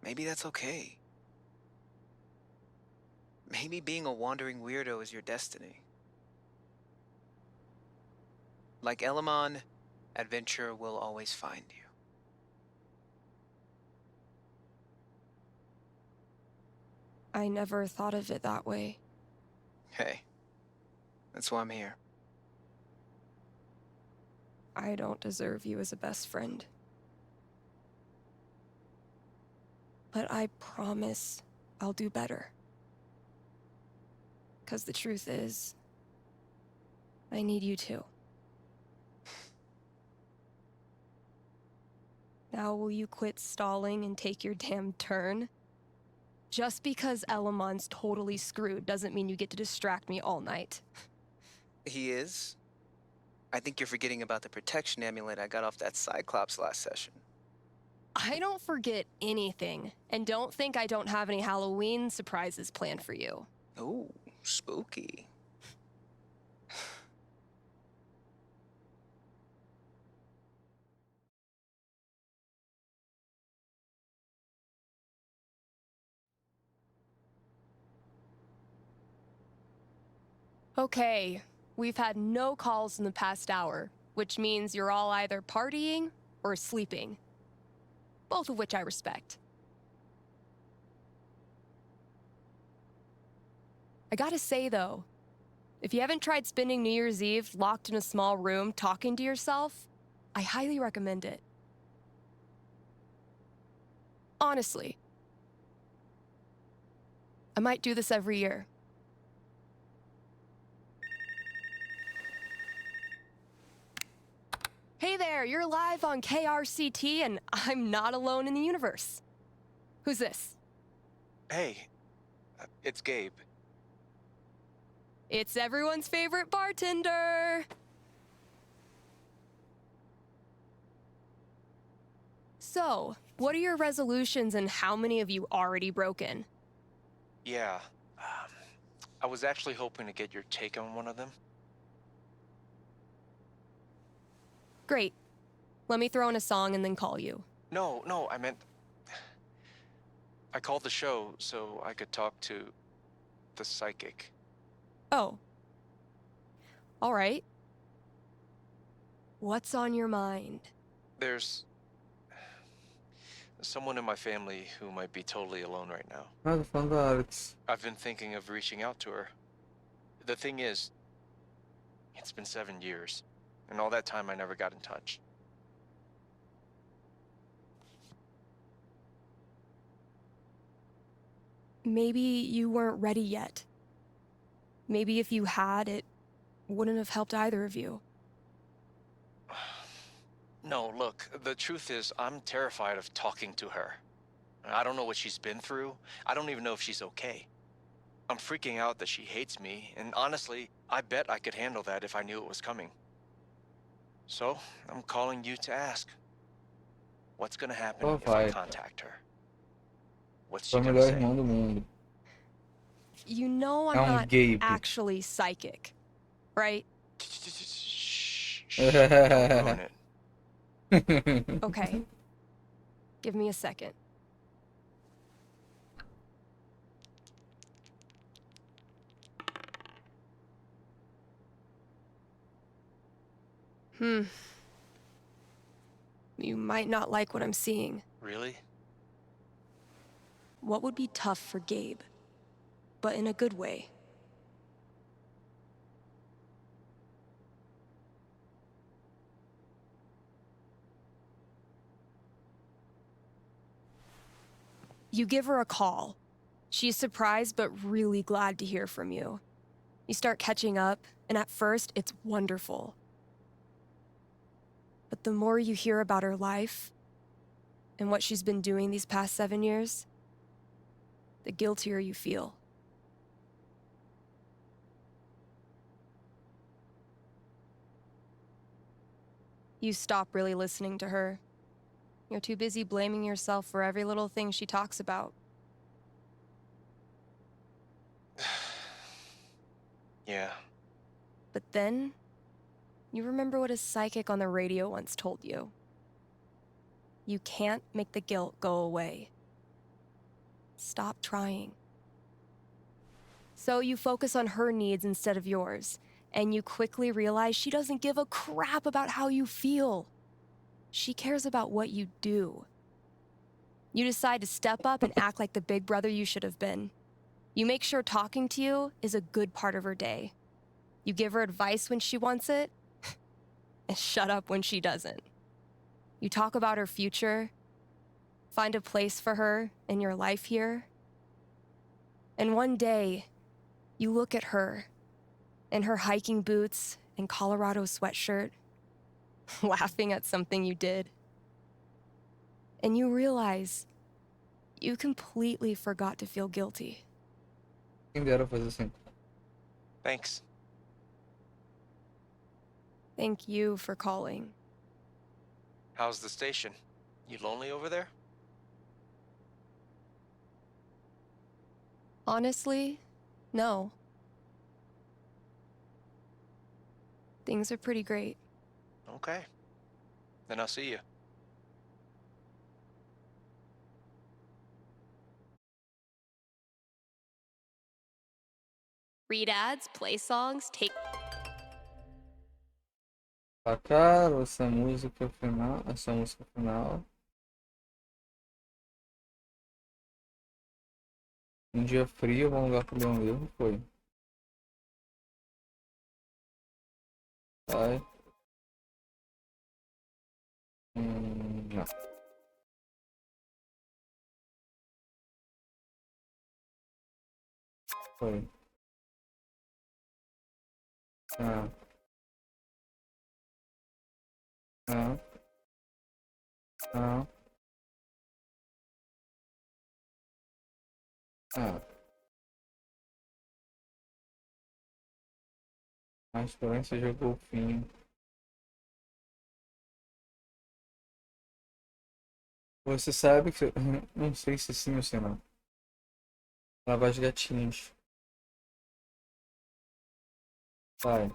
S8: Maybe that's okay. Maybe being a wandering weirdo is your destiny. Like Elamon, adventure will always find you.
S3: I never thought of it that way.
S8: Hey, that's why I'm here.
S3: I don't deserve you as a best friend. But I promise I'll do better. 'Cause the truth is, I need you too. Now will you quit stalling and take your damn turn? Just because Elamon's totally screwed doesn't mean you get to distract me all night.
S8: He is? I think you're forgetting about the protection amulet I got off that Cyclops last session.
S3: I don't forget anything, and don't think I don't have any Halloween surprises planned for you.
S8: Ooh, spooky.
S3: Okay, we've had no calls in the past hour, which means you're all either partying or sleeping. Both of which I respect. I gotta say though, if you haven't tried spending New Year's Eve locked in a small room talking to yourself, I highly recommend it. Honestly. I might do this every year. Hey there, you're live on KRCT and I'm not alone in the universe. Who's this?
S16: Hey, it's Gabe.
S3: It's everyone's favorite bartender. So, what are your resolutions and how many have you already broken?
S16: Yeah, I was actually hoping to get your take on one of them.
S3: Great. Let me throw in a song and then call you.
S16: No, I meant... I called the show so I could talk to the psychic.
S3: Oh. All right. What's on your mind?
S16: There's someone in my family who might be totally alone right now.
S1: Ah, tô falando da Alex.
S16: I've been thinking of reaching out to her. The thing is, it's been 7 years, and all that time I never got in touch.
S3: Maybe you weren't ready yet. Maybe if you had, it wouldn't have helped either of you.
S16: No, look, the truth is, I'm terrified of talking to her. I don't know what she's been through. I don't even know if she's okay. I'm freaking out that she hates me, and honestly, I bet I could handle that if I knew it was coming.
S20: So, I'm calling you to ask. What's gonna happen
S1: Oh,
S20: if I
S1: vai.
S20: contact her? What's
S1: Sou
S20: she
S1: o
S20: gonna
S1: melhor
S20: say?
S1: irmão do mundo.
S3: You know
S1: É
S3: I'm not
S1: Gabe.
S3: actually psychic, right?
S20: Don't ruin it.
S3: Okay. Give me a second. You might not like what I'm seeing.
S20: Really?
S3: What would be tough for Gabe, but in a good way? You give her a call. She's surprised but really glad to hear from you. You start catching up, and at first, it's wonderful. But the more you hear about her life and what she's been doing these past 7 years, the guiltier you feel. You stop really listening to her. You're too busy blaming yourself for every little thing she talks about.
S20: Yeah.
S3: But then, you remember what a psychic on the radio once told you. You can't make the guilt go away. Stop trying. So you focus on her needs instead of yours, and you quickly realize she doesn't give a crap about how you feel. She cares about what you do. You decide to step up and act like the big brother you should have been. You make sure talking to you is a good part of her day. You give her advice when she wants it, and shut up when she doesn't. You talk about her future, find a place for her in your life here. And one day, you look at her in her hiking boots and Colorado sweatshirt, laughing at something you did. And you realize you completely forgot to feel guilty.
S1: Quem dera fazer assim.
S20: Thanks.
S3: Thank you for calling.
S20: How's the station? You lonely over there?
S3: Honestly, no. Things are pretty great.
S20: Okay. Then I'll see you.
S3: Read ads, play songs, take...
S1: Placar, essa música final. Essa música final. Um dia frio, vamos lugar pro Leão mesmo. Foi. Vai. Não. Foi. Ah. Ah. Ah. Ah. Mas porém você jogou o fim. Você sabe que... Não sei se sim ou se não. Lavar os gatinhos. Vai.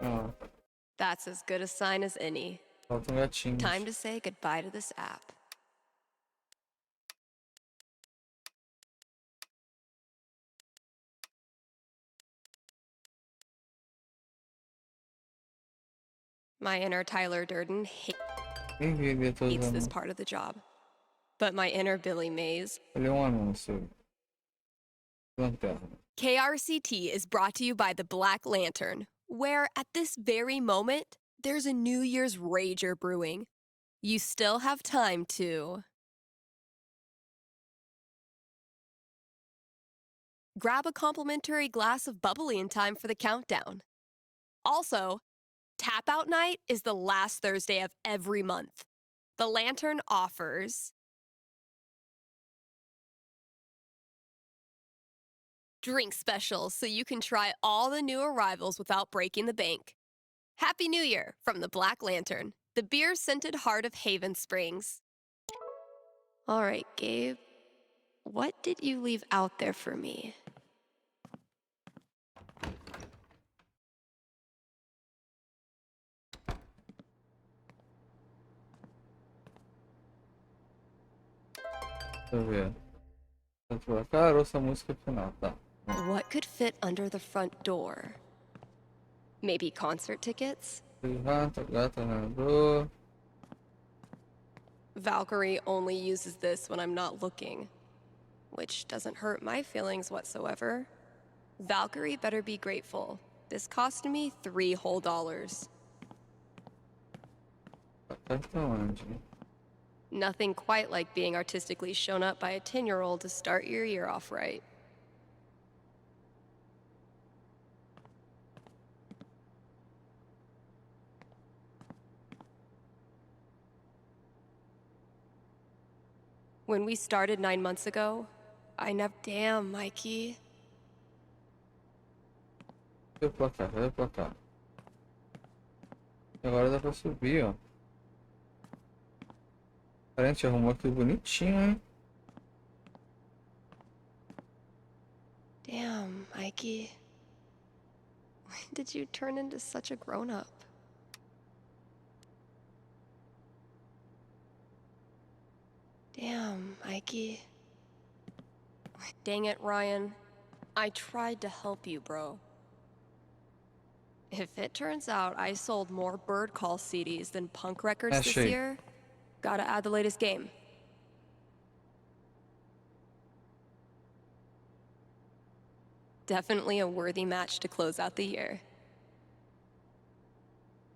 S1: Ah.
S3: That's as good a sign as any.
S1: Faltam gatinhos.
S3: Time to say goodbye to this app. My inner Tyler Durden hates this part of the job. But my inner Billy Mays...
S1: Ele é um anúncio. Lanterna.
S3: KRCT is brought to you by the Black Lantern, where at this very moment, there's a New Year's rager brewing. You still have time to... grab a complimentary glass of bubbly in time for the countdown. Also, Tap Out Night is the last Thursday of every month. The Lantern offers drink specials so you can try all the new arrivals without breaking the bank. Happy New Year from the Black Lantern, the beer-scented heart of Haven Springs. All right, Gabe, what did you leave out there for me?
S1: Deixa eu ver. Tanto pra cá, ouça a música final, tá?
S3: What could fit under the front door? Maybe concert tickets?
S1: Levanta, gata, nadador.
S3: Valkyrie only uses this when I'm not looking, which doesn't hurt my feelings whatsoever. Valkyrie better be grateful. This cost me $3 whole.
S1: Aperta onde?
S3: Nothing quite like being artistically shown up by a 10-year-old to start your year off right. When we started 9 months ago, I never... Damn, Mikey.
S1: Cadê pra cá? Cadê pra cá? Agora dá pra subir, ó. A gente arrumou aqui bonitinho, hein?
S3: Damn, Mikey. When did you turn into such a grown-up? Damn, Mikey. Dang it, Ryan. I tried to help you, bro. If it turns out I sold more Bird Call CDs than punk records this year, gotta add the latest game. Definitely a worthy match to close out the year.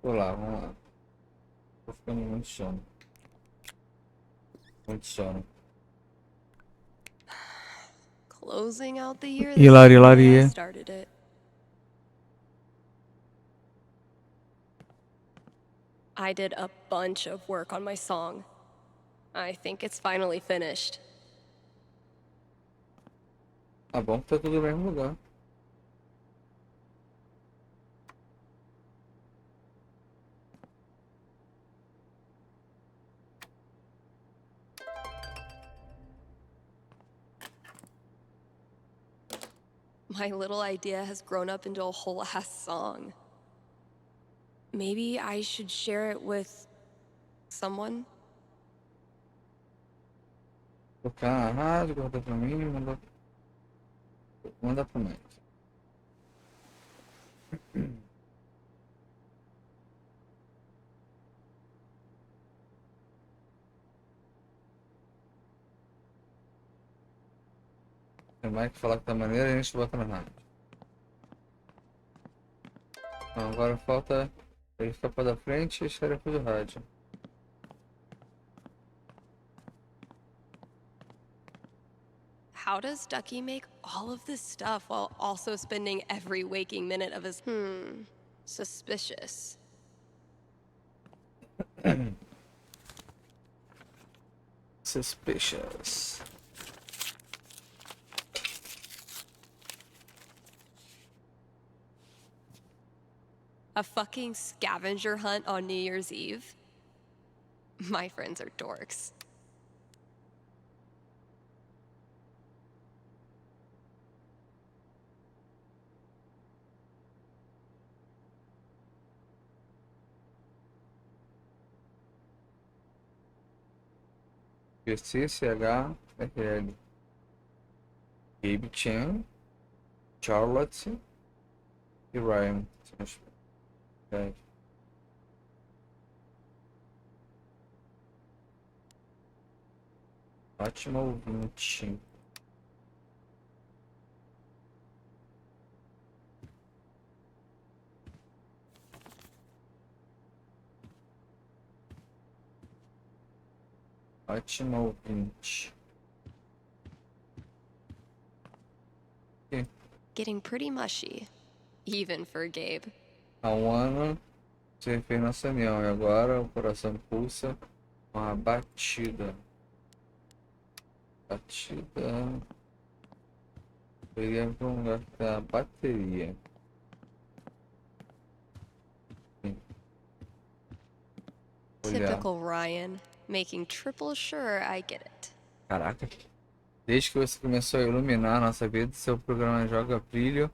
S1: Vou lá, vamos lá. Tô ficando muito sono. Muito sono.
S3: Closing out the year
S1: Hilari,
S3: the way I
S1: hilari.
S3: started it. I did a bunch of work on my song. I think it's finally finished.
S1: Tá bom que tá tudo no mesmo lugar.
S3: My little idea has grown up into a whole ass song. Maybe I should share it with someone?
S1: Tocar na rádio, guardar pra mim, manda pro Mike. Se o Mike falar que tá maneiro, a gente bota na rádio. Então, agora falta ele ficar pra da frente e as tarefas do rádio.
S3: How does Ducky make all of this stuff while also spending every waking minute of his suspicious?
S1: Suspicious.
S3: A fucking scavenger hunt on New Year's Eve? My friends are dorks.
S1: CCHRL. Gabe Chan, Charlotte e Ryan. Ótimo ouvinte. Ótimo ouvinte.
S3: Getting pretty mushy, even for Gabe.
S1: Há um ano você fez nossa união e agora o coração pulsa com a batida. Batida. Peguei pra um gastar a bateria. Olhar.
S3: Typical Ryan, making triple sure I get it.
S1: Caraca. Desde que você começou a iluminar a nossa vida, seu programa joga brilho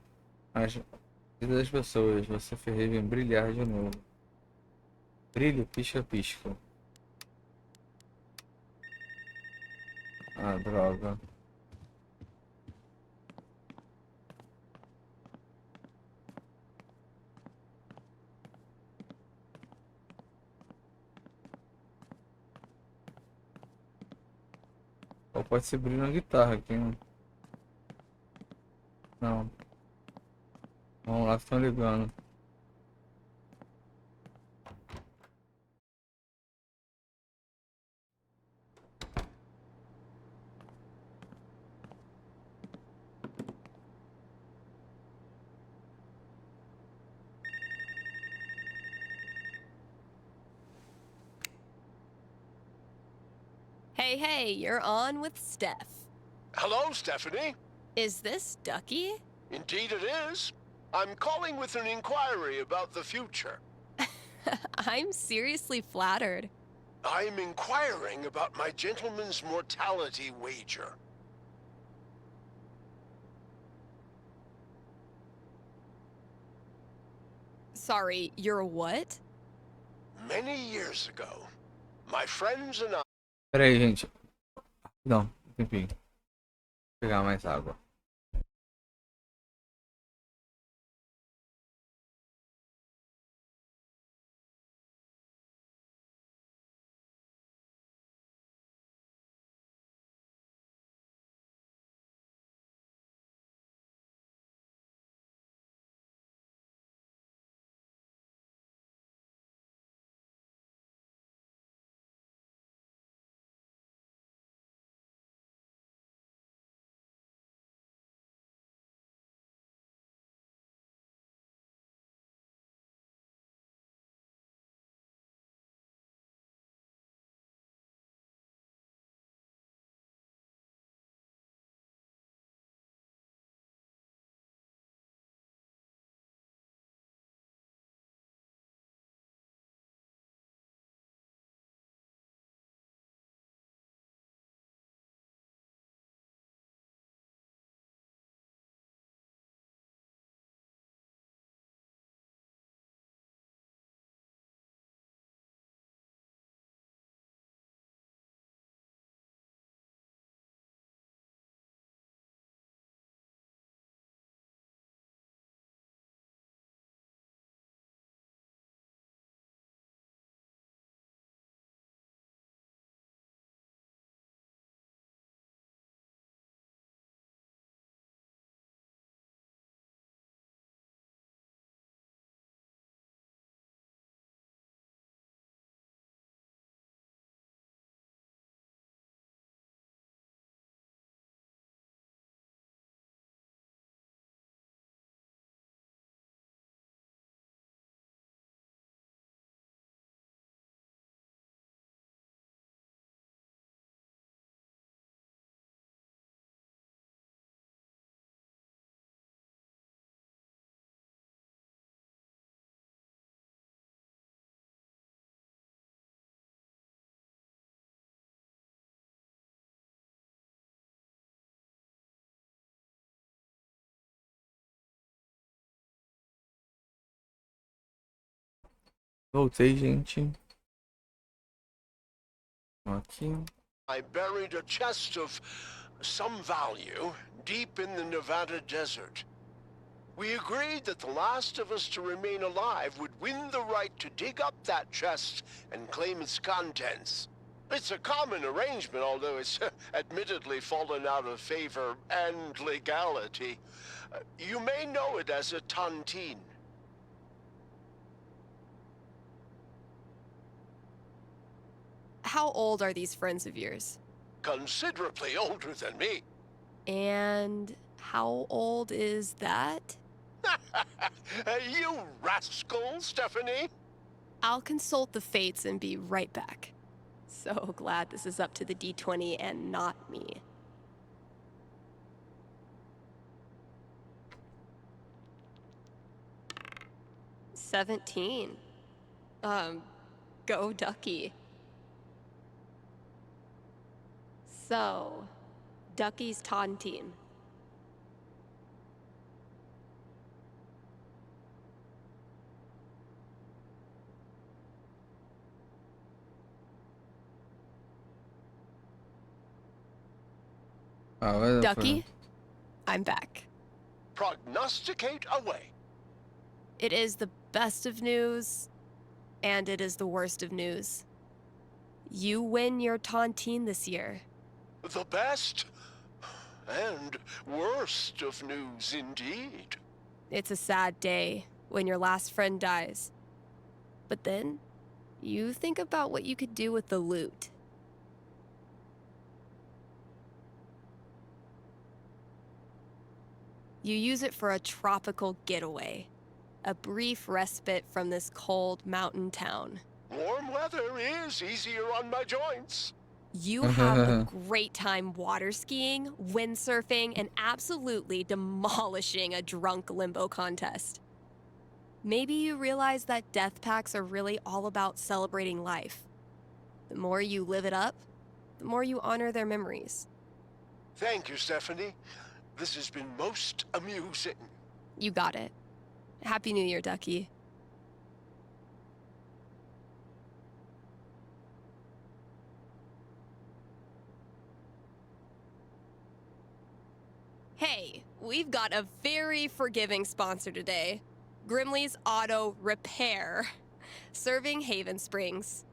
S1: nas vidas das pessoas. Você fez Raven brilhar de novo. Brilho, pisca, pisca. Ah, droga. Ou pode ser brilho na guitarra aqui, né? Não. Vamos lá, estão ligando.
S3: Hey, you're on with Steph.
S21: Hello, Stephanie.
S3: Is this Ducky?
S21: Indeed it is. I'm calling with an inquiry about the future.
S3: I'm seriously flattered.
S21: I'm inquiring about my gentleman's mortality wager.
S3: Sorry, you're what?
S21: Many years ago, my friends and I...
S1: Pera aí, gente. Não, tempinho. Vou pegar mais água. Voltei, gente. Aqui.
S21: I buried a chest of some value deep in the Nevada desert. We agreed that the last of us to remain alive would win the right to dig up that chest and claim its contents. It's a common arrangement, although it's admittedly fallen out of favor and legality. You may know it as a tontine.
S3: How old are these friends of yours?
S21: Considerably older than me.
S3: And how old is that?
S21: You rascal, Stephanie.
S3: I'll consult the fates and be right back. So glad this is up to the D20 and not me. 17. Go Ducky. So, Ducky's taunting. Ducky, I'm back.
S21: Prognosticate away.
S3: It is the best of news, and it is the worst of news. You win your tontine this year.
S21: The best and worst of news indeed.
S3: It's a sad day when your last friend dies. But then, you think about what you could do with the loot. You use it for a tropical getaway, a brief respite from this cold mountain town.
S21: Warm weather is easier on my joints.
S3: You have a great time water skiing, windsurfing, and absolutely demolishing a drunk limbo contest. Maybe you realize that death packs are really all about celebrating life. The more you live it up, the more you honor their memories.
S21: Thank you, Stephanie. This has been most amusing.
S3: You got it. Happy New Year, Ducky. Hey, we've got a very forgiving sponsor today. Grimley's Auto Repair, serving Haven Springs.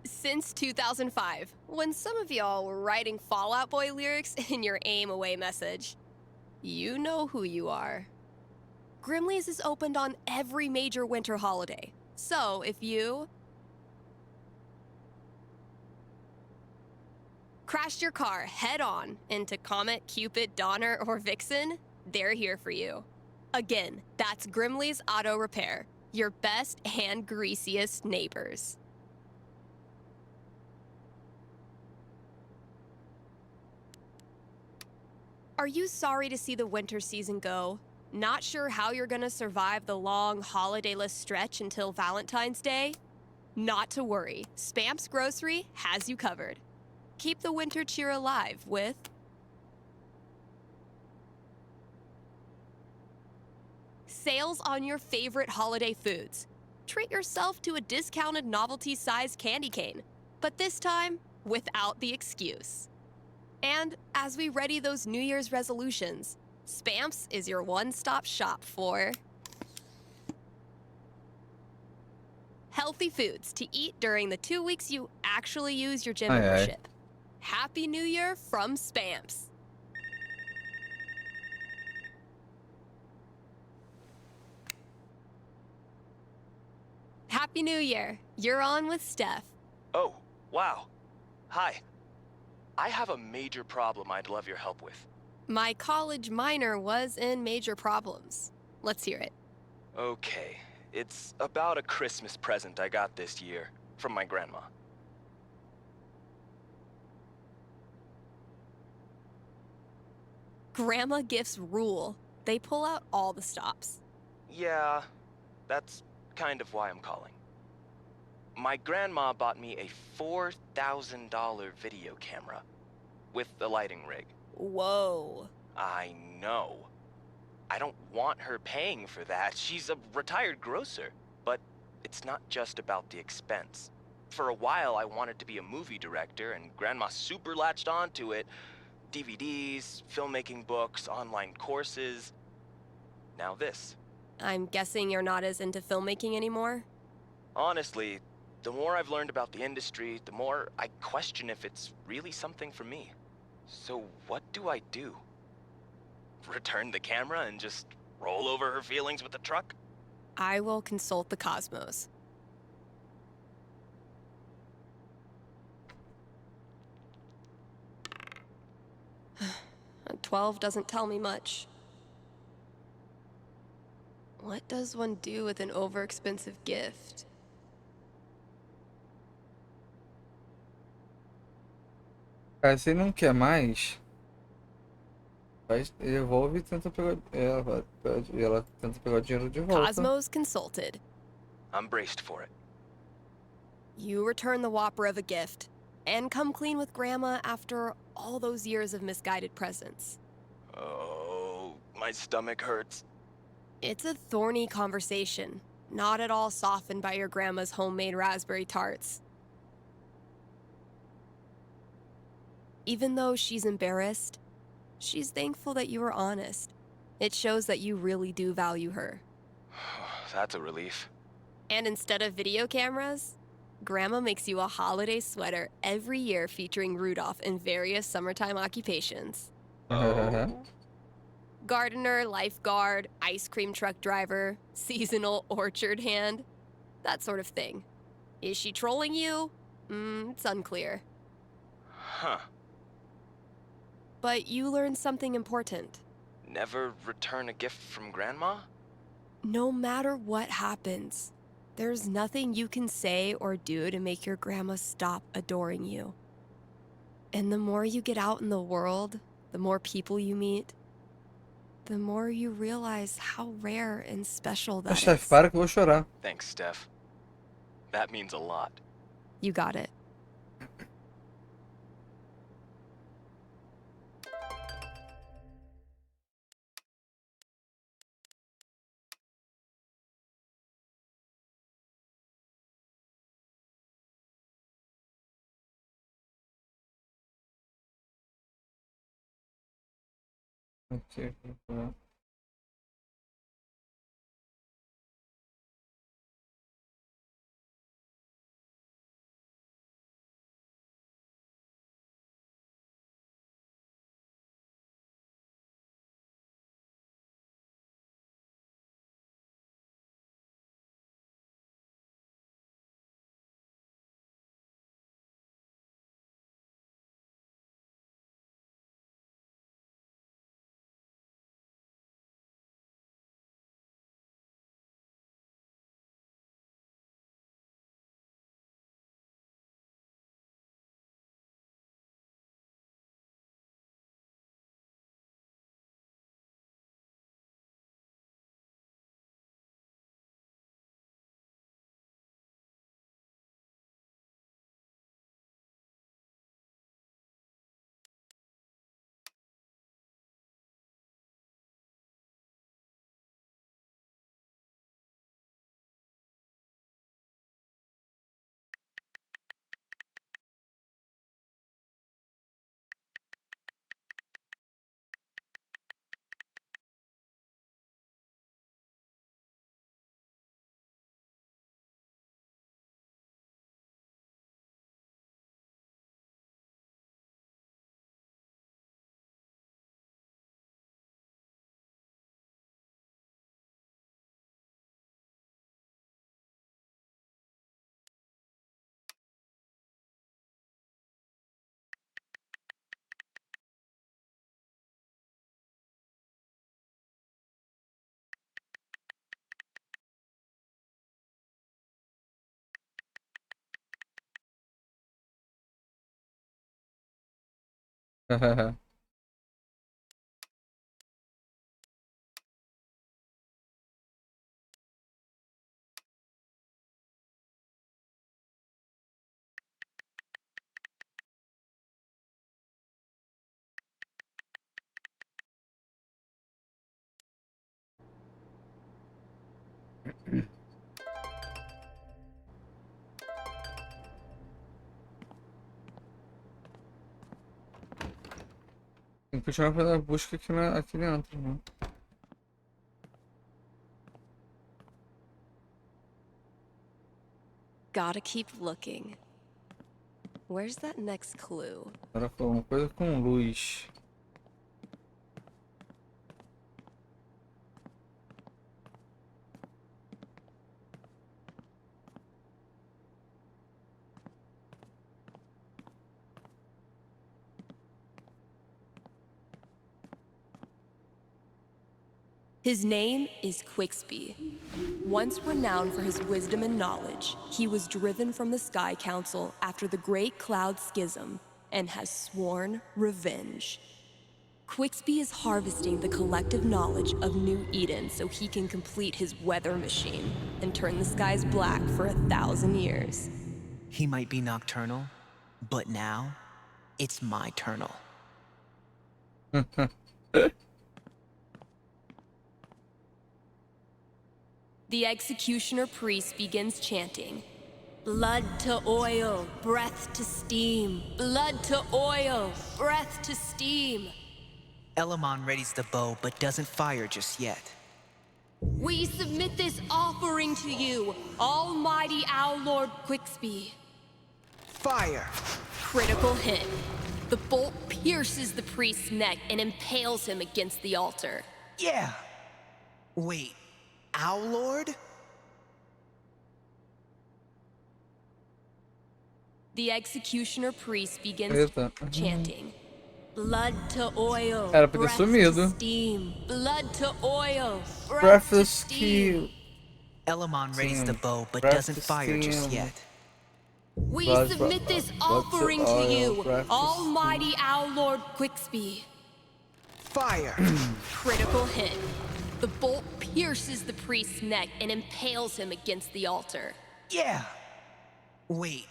S3: Since 2005, when some of y'all were writing Fall Out Boy lyrics in your aim away message. You know who you are. Grimley's is opened on every major winter holiday. So if you crashed your car head on into Comet, Cupid, Donner, or Vixen, they're here for you. Again, that's Grimley's Auto Repair, your best and greasiest neighbors. Are you sorry to see the winter season go? Not sure how you're gonna survive the long holidayless stretch until Valentine's Day? Not to worry, Spam's Grocery has you covered. Keep the winter cheer alive with sales on your favorite holiday foods. Treat yourself to a discounted novelty-sized candy cane, but this time without the excuse. And as we ready those New Year's resolutions, Spamps is your one-stop shop for healthy foods to eat during the 2 weeks you actually use your gym membership. Happy New Year from Spamps. Happy New Year. You're on with Steph.
S20: Oh, wow. Hi. I have a major problem I'd love your help with.
S3: My college minor was in major problems. Let's hear it.
S20: Okay. It's about a Christmas present I got this year from my grandma.
S3: Grandma gifts rule. They pull out all the stops.
S20: Yeah, that's kind of why I'm calling. My grandma bought me a $4,000 video camera with a lighting rig.
S3: Whoa.
S20: I know. I don't want her paying for that. She's a retired grocer. But it's not just about the expense. For a while, I wanted to be a movie director, and Grandma super latched onto it. DVDs, filmmaking books, online courses. Now this.
S3: I'm guessing you're not as into filmmaking anymore?
S20: Honestly, the more I've learned about the industry, the more I question if it's really something for me. So what do I do? Return the camera and just roll over her feelings with the truck?
S3: I will consult the cosmos. 12 doesn't tell me much. What does one do with an overexpensive gift?
S1: Cara, se ele não quer mais, Ele devolve e tenta pegar. Ela tenta pegar o dinheiro de volta.
S3: Cosmos consulted.
S20: I'm braced for it.
S3: You return the whopper of a gift and come clean with Grandma after all those years of misguided presents.
S20: Oh, my stomach hurts.
S3: It's a thorny conversation, not at all softened by your grandma's homemade raspberry tarts. Even though she's embarrassed, she's thankful that you were honest. It shows that you really do value her.
S20: That's a relief.
S3: And instead of video cameras, Grandma makes you a holiday sweater every year featuring Rudolph in various summertime occupations. Gardener, lifeguard, ice cream truck driver, seasonal orchard hand, that sort of thing. Is she trolling you? It's unclear.
S20: Huh.
S3: But you learned something important.
S20: Never return a gift from Grandma?
S3: No matter what happens, there's nothing you can say or do to make your grandma stop adoring you. And the more you get out in the world, the more people you meet, the more you realize how rare and special that
S1: Steph,
S3: is.
S1: para que eu vou chorar.
S20: Thanks, Steph. That means a lot.
S3: You got it.
S1: Okay. Tem que continuar fazendo a busca aqui dentro, né?
S3: Gotta keep looking. Where's that next clue?
S1: Agora foi uma coisa com luz.
S3: His name is Quixby. Once renowned for his wisdom and knowledge, he was driven from the Sky Council after the Great Cloud Schism and has sworn revenge. Quixby is harvesting the collective knowledge of New Eden so he can complete his weather machine and turn the skies black for 1,000 years.
S8: He might be nocturnal, but now it's my turnal.
S3: The executioner priest begins chanting, "Blood to oil, breath to steam. Blood to oil, breath to steam."
S8: Elamon readies the bow, but doesn't fire just yet.
S3: "We submit this offering to you, Almighty Owl Lord Quixby."
S8: Fire!
S3: Critical hit. The bolt pierces the priest's neck and impales him against the altar.
S8: Yeah! Wait, Owl Lord?
S3: The executioner priest begins chanting, "Blood to oil,
S1: Era pra ter
S3: breath to
S1: sumido.
S3: steam. Blood to oil, breath
S1: Breath
S3: to
S1: of
S3: steam."
S1: steam.
S8: Elamon readies the bow, but
S1: Breath
S8: doesn't
S1: to
S8: fire just
S1: steam.
S8: yet.
S3: "We
S1: Blood,
S3: submit this
S1: blood to
S3: offering to
S1: oil,
S3: you,
S1: breath to
S3: Almighty Owl Lord Quixby."
S8: Fire!
S3: Critical hit. The bolt pierces the priest's neck and impales him against the altar.
S8: Yeah! Wait,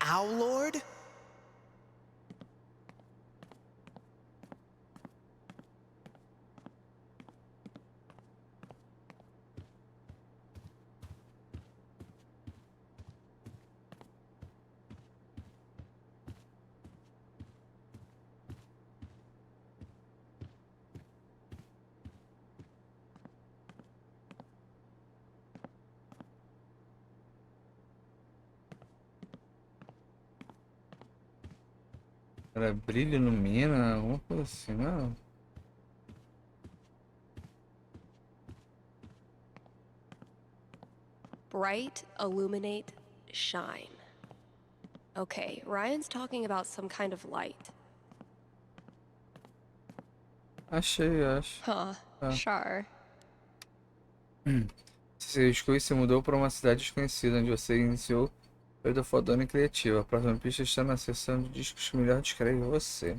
S8: Owl Lord?
S1: Era brilho, ilumina, alguma coisa assim, não?
S3: Bright, illuminate, shine. Okay, Ryan's talking about some kind of light.
S1: Achei, acho.
S3: Huh, sure.
S1: Seu disco se mudou para uma cidade desconhecida, onde você iniciou a vida fodona e criativa. A próxima pista está na seção de discos que melhor descreve você.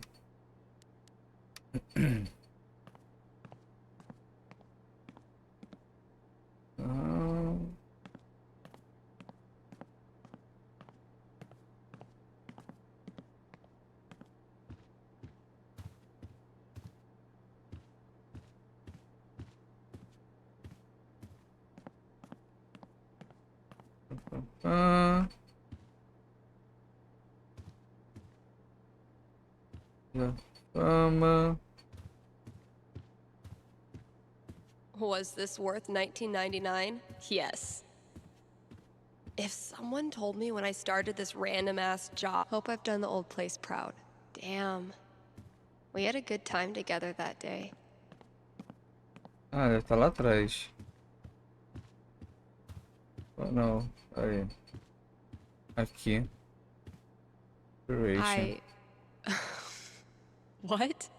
S1: Fama.
S3: Was this worth $19.99? Yes. If someone told me when I started this random-ass job, hope I've done the old place proud. Damn. We had a good time together that day.
S1: Ah, deve estar lá atrás. Oh, não, aí. Aqui.
S3: I... What?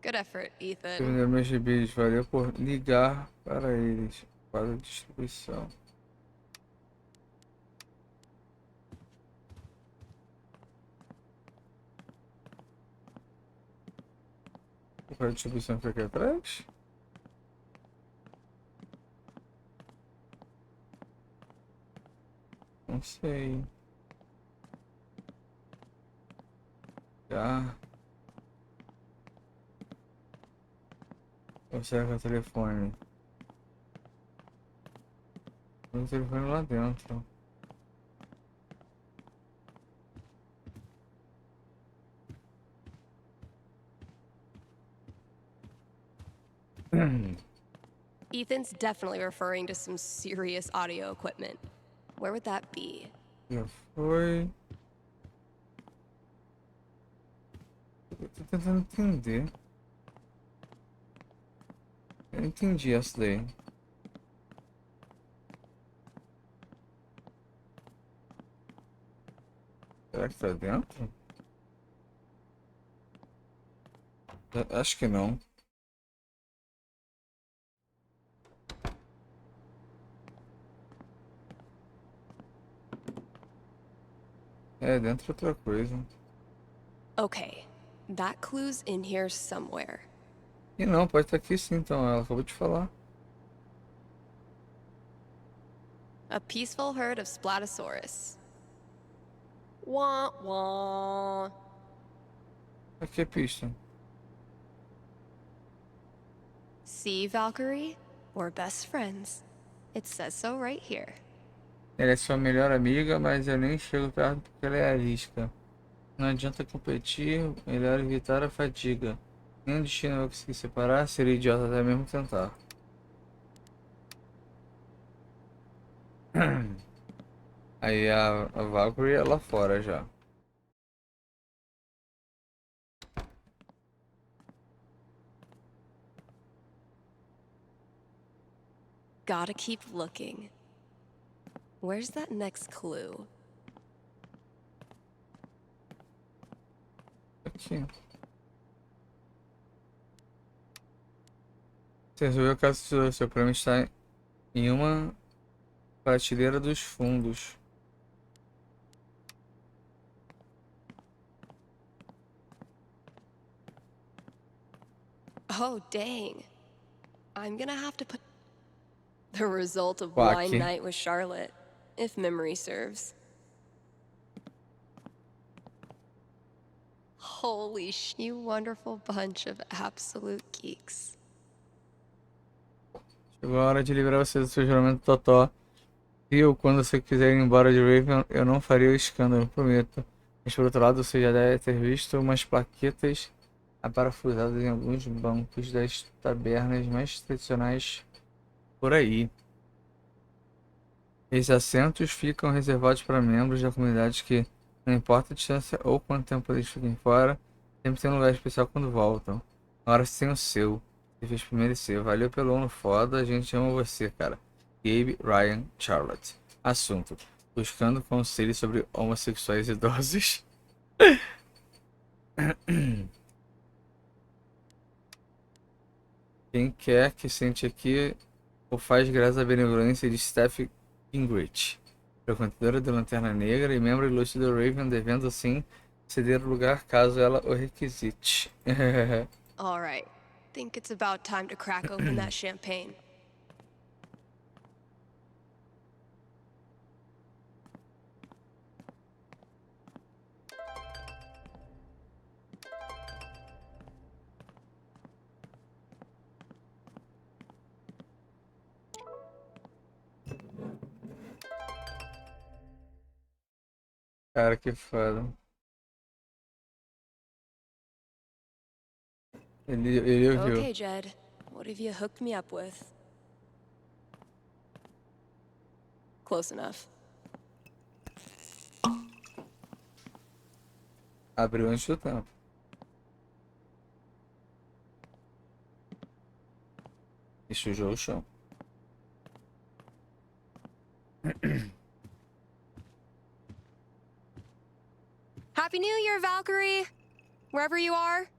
S3: Good effort, Ethan.
S1: Vender meus gibis, valeu por ligar para eles. Para a distribuição. Para a distribuição fica aqui atrás? Não sei. Já. Ou será que é o telefone? Tem o telefone lá dentro.
S3: Ethan's definitely referring to some serious audio equipment. Where would that be?
S1: Já foi. Eu tô tentando entender. Eu entendi essa daí. Será que tá dentro? Acho que não. É, dentro é outra coisa.
S3: Okay, That clue's in here somewhere.
S1: E não, pode estar aqui sim, então. Ela acabou de falar.
S3: A peaceful herd of Splatosaurus. Wah, wah.
S1: Aqui é pista.
S3: See, Valkyrie? We're best friends. It says so right here.
S1: Ela é sua melhor amiga, mas eu nem chego perto porque ela é arisca. Não adianta competir, melhor evitar a fadiga. Nem o destino vai conseguir separar, seria idiota até mesmo tentar. Aí a Valkyrie é lá fora já.
S3: Gotta keep looking. Where's that next clue?
S1: Aqui. Você resolveu o caso do tesouro. Seu prêmio está em uma prateleira dos fundos.
S3: Oh, dang. I'm gonna have to put the result of
S1: Quack.
S3: Wine Night with Charlotte, if memory serves. Holy sh! You wonderful bunch of absolute geeks.
S1: Chegou a hora de livrar você do seu juramento totó. E eu, quando você quiser ir embora de Raven, eu não faria o escândalo, prometo. Mas por outro lado, você já deve ter visto umas plaquetas aparafusadas em alguns bancos das tabernas mais tradicionais por aí. Esses assentos ficam reservados para membros da comunidade que, não importa a distância ou quanto tempo eles fiquem fora, sempre tem um lugar especial quando voltam. Agora você tem o seu. Você fez por merecer. Valeu pelo ano foda, a gente ama você, cara. Gabe, Ryan, Charlotte. Assunto: buscando conselhos sobre homossexuais idosos. Quem quer que sente aqui o faz graças à benevolência de Steph Gingrich, frequentadora da Lanterna Negra e membro ilustre do Raven, devendo assim ceder o lugar caso ela o requisite.
S3: All right. Think it's about time to crack open that champagne.
S1: Cara, que foda. Ele ouviu.
S3: Okay, Jed. What have you hooked me up with? Close enough.
S1: Abriu antes do tempo. E sujou o chão.
S3: Happy New Year, Valkyrie! Wherever you are.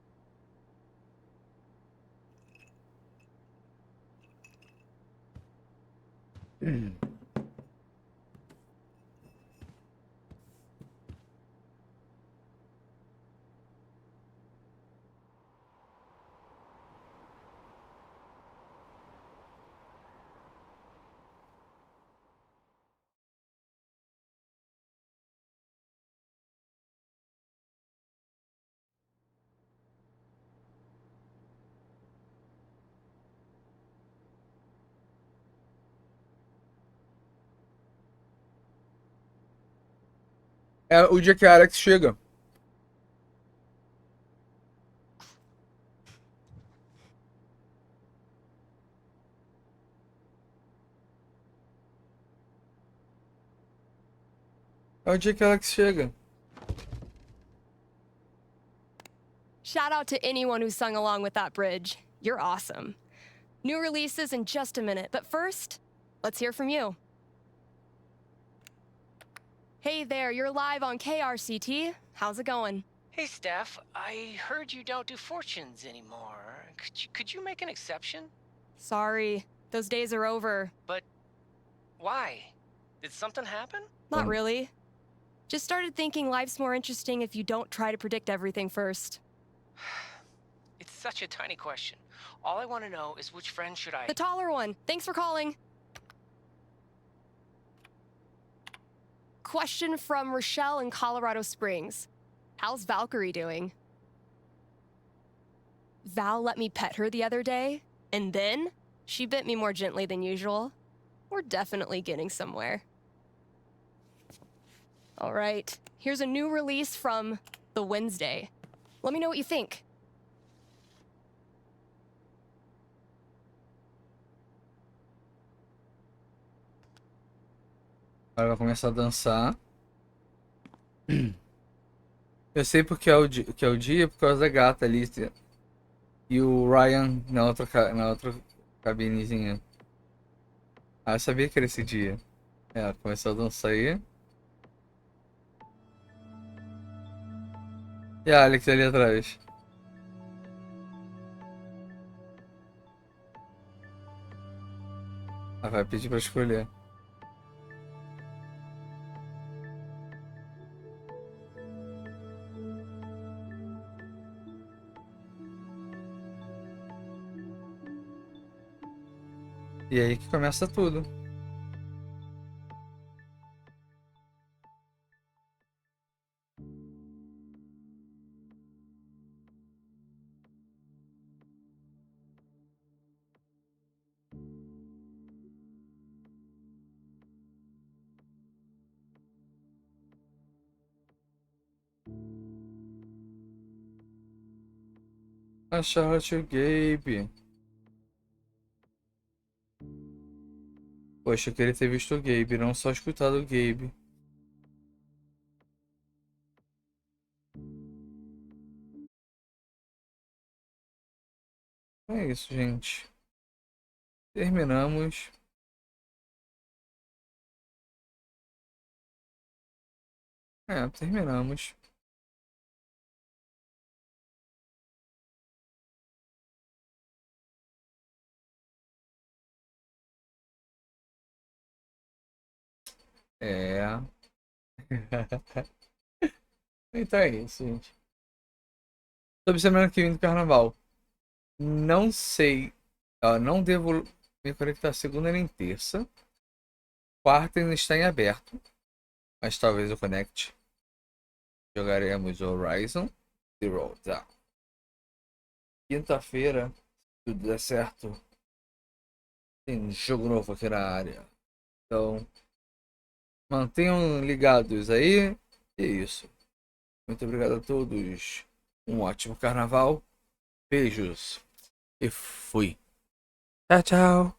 S1: É o dia que a Alex chega. É o dia que a Alex chega.
S3: Shout out to anyone who sung along with that bridge. You're awesome. New releases in just a minute, but first, let's hear from you. Hey there, you're live on KRCT. How's it going?
S12: Hey, Steph. I heard you don't do fortunes anymore. Could you make an exception?
S3: Sorry, those days are over.
S12: But why? Did something happen?
S3: Not really. Just started thinking life's more interesting if you don't try to predict everything first.
S12: It's such a tiny question. All I want to know is which friend should I...
S3: The taller one. Thanks for calling. Question from Rochelle in Colorado Springs. How's Valkyrie doing? Val let me pet her the other day, and then she bit me more gently than usual. We're definitely getting somewhere. All right, here's a new release from The Wednesday. Let me know what you think.
S1: Agora vai começar a dançar. Eu sei porque é o dia por causa da gata ali. E o Ryan na outra cabinezinha. Ah, eu sabia que era esse dia. É, começou a dançar aí. E a Alex ali atrás. Ah, vai pedir pra escolher. E aí que começa tudo. Achando o Gabe. Poxa, eu queria ter visto o Gabe, não só escutado o Gabe. É isso, gente. Terminamos. É, terminamos. É. Então é isso, gente. Sobre semana que vem do carnaval. Não sei. Não devo me conectar segunda nem terça. Quarta ainda está em aberto. Mas talvez eu conecte. Jogaremos Horizon Zero Dawn. Quinta-feira, se tudo der certo, tem jogo novo aqui na área. Então, mantenham ligados aí. E é isso. Muito obrigado a todos. Um ótimo carnaval. Beijos. E fui. Tchau, tchau.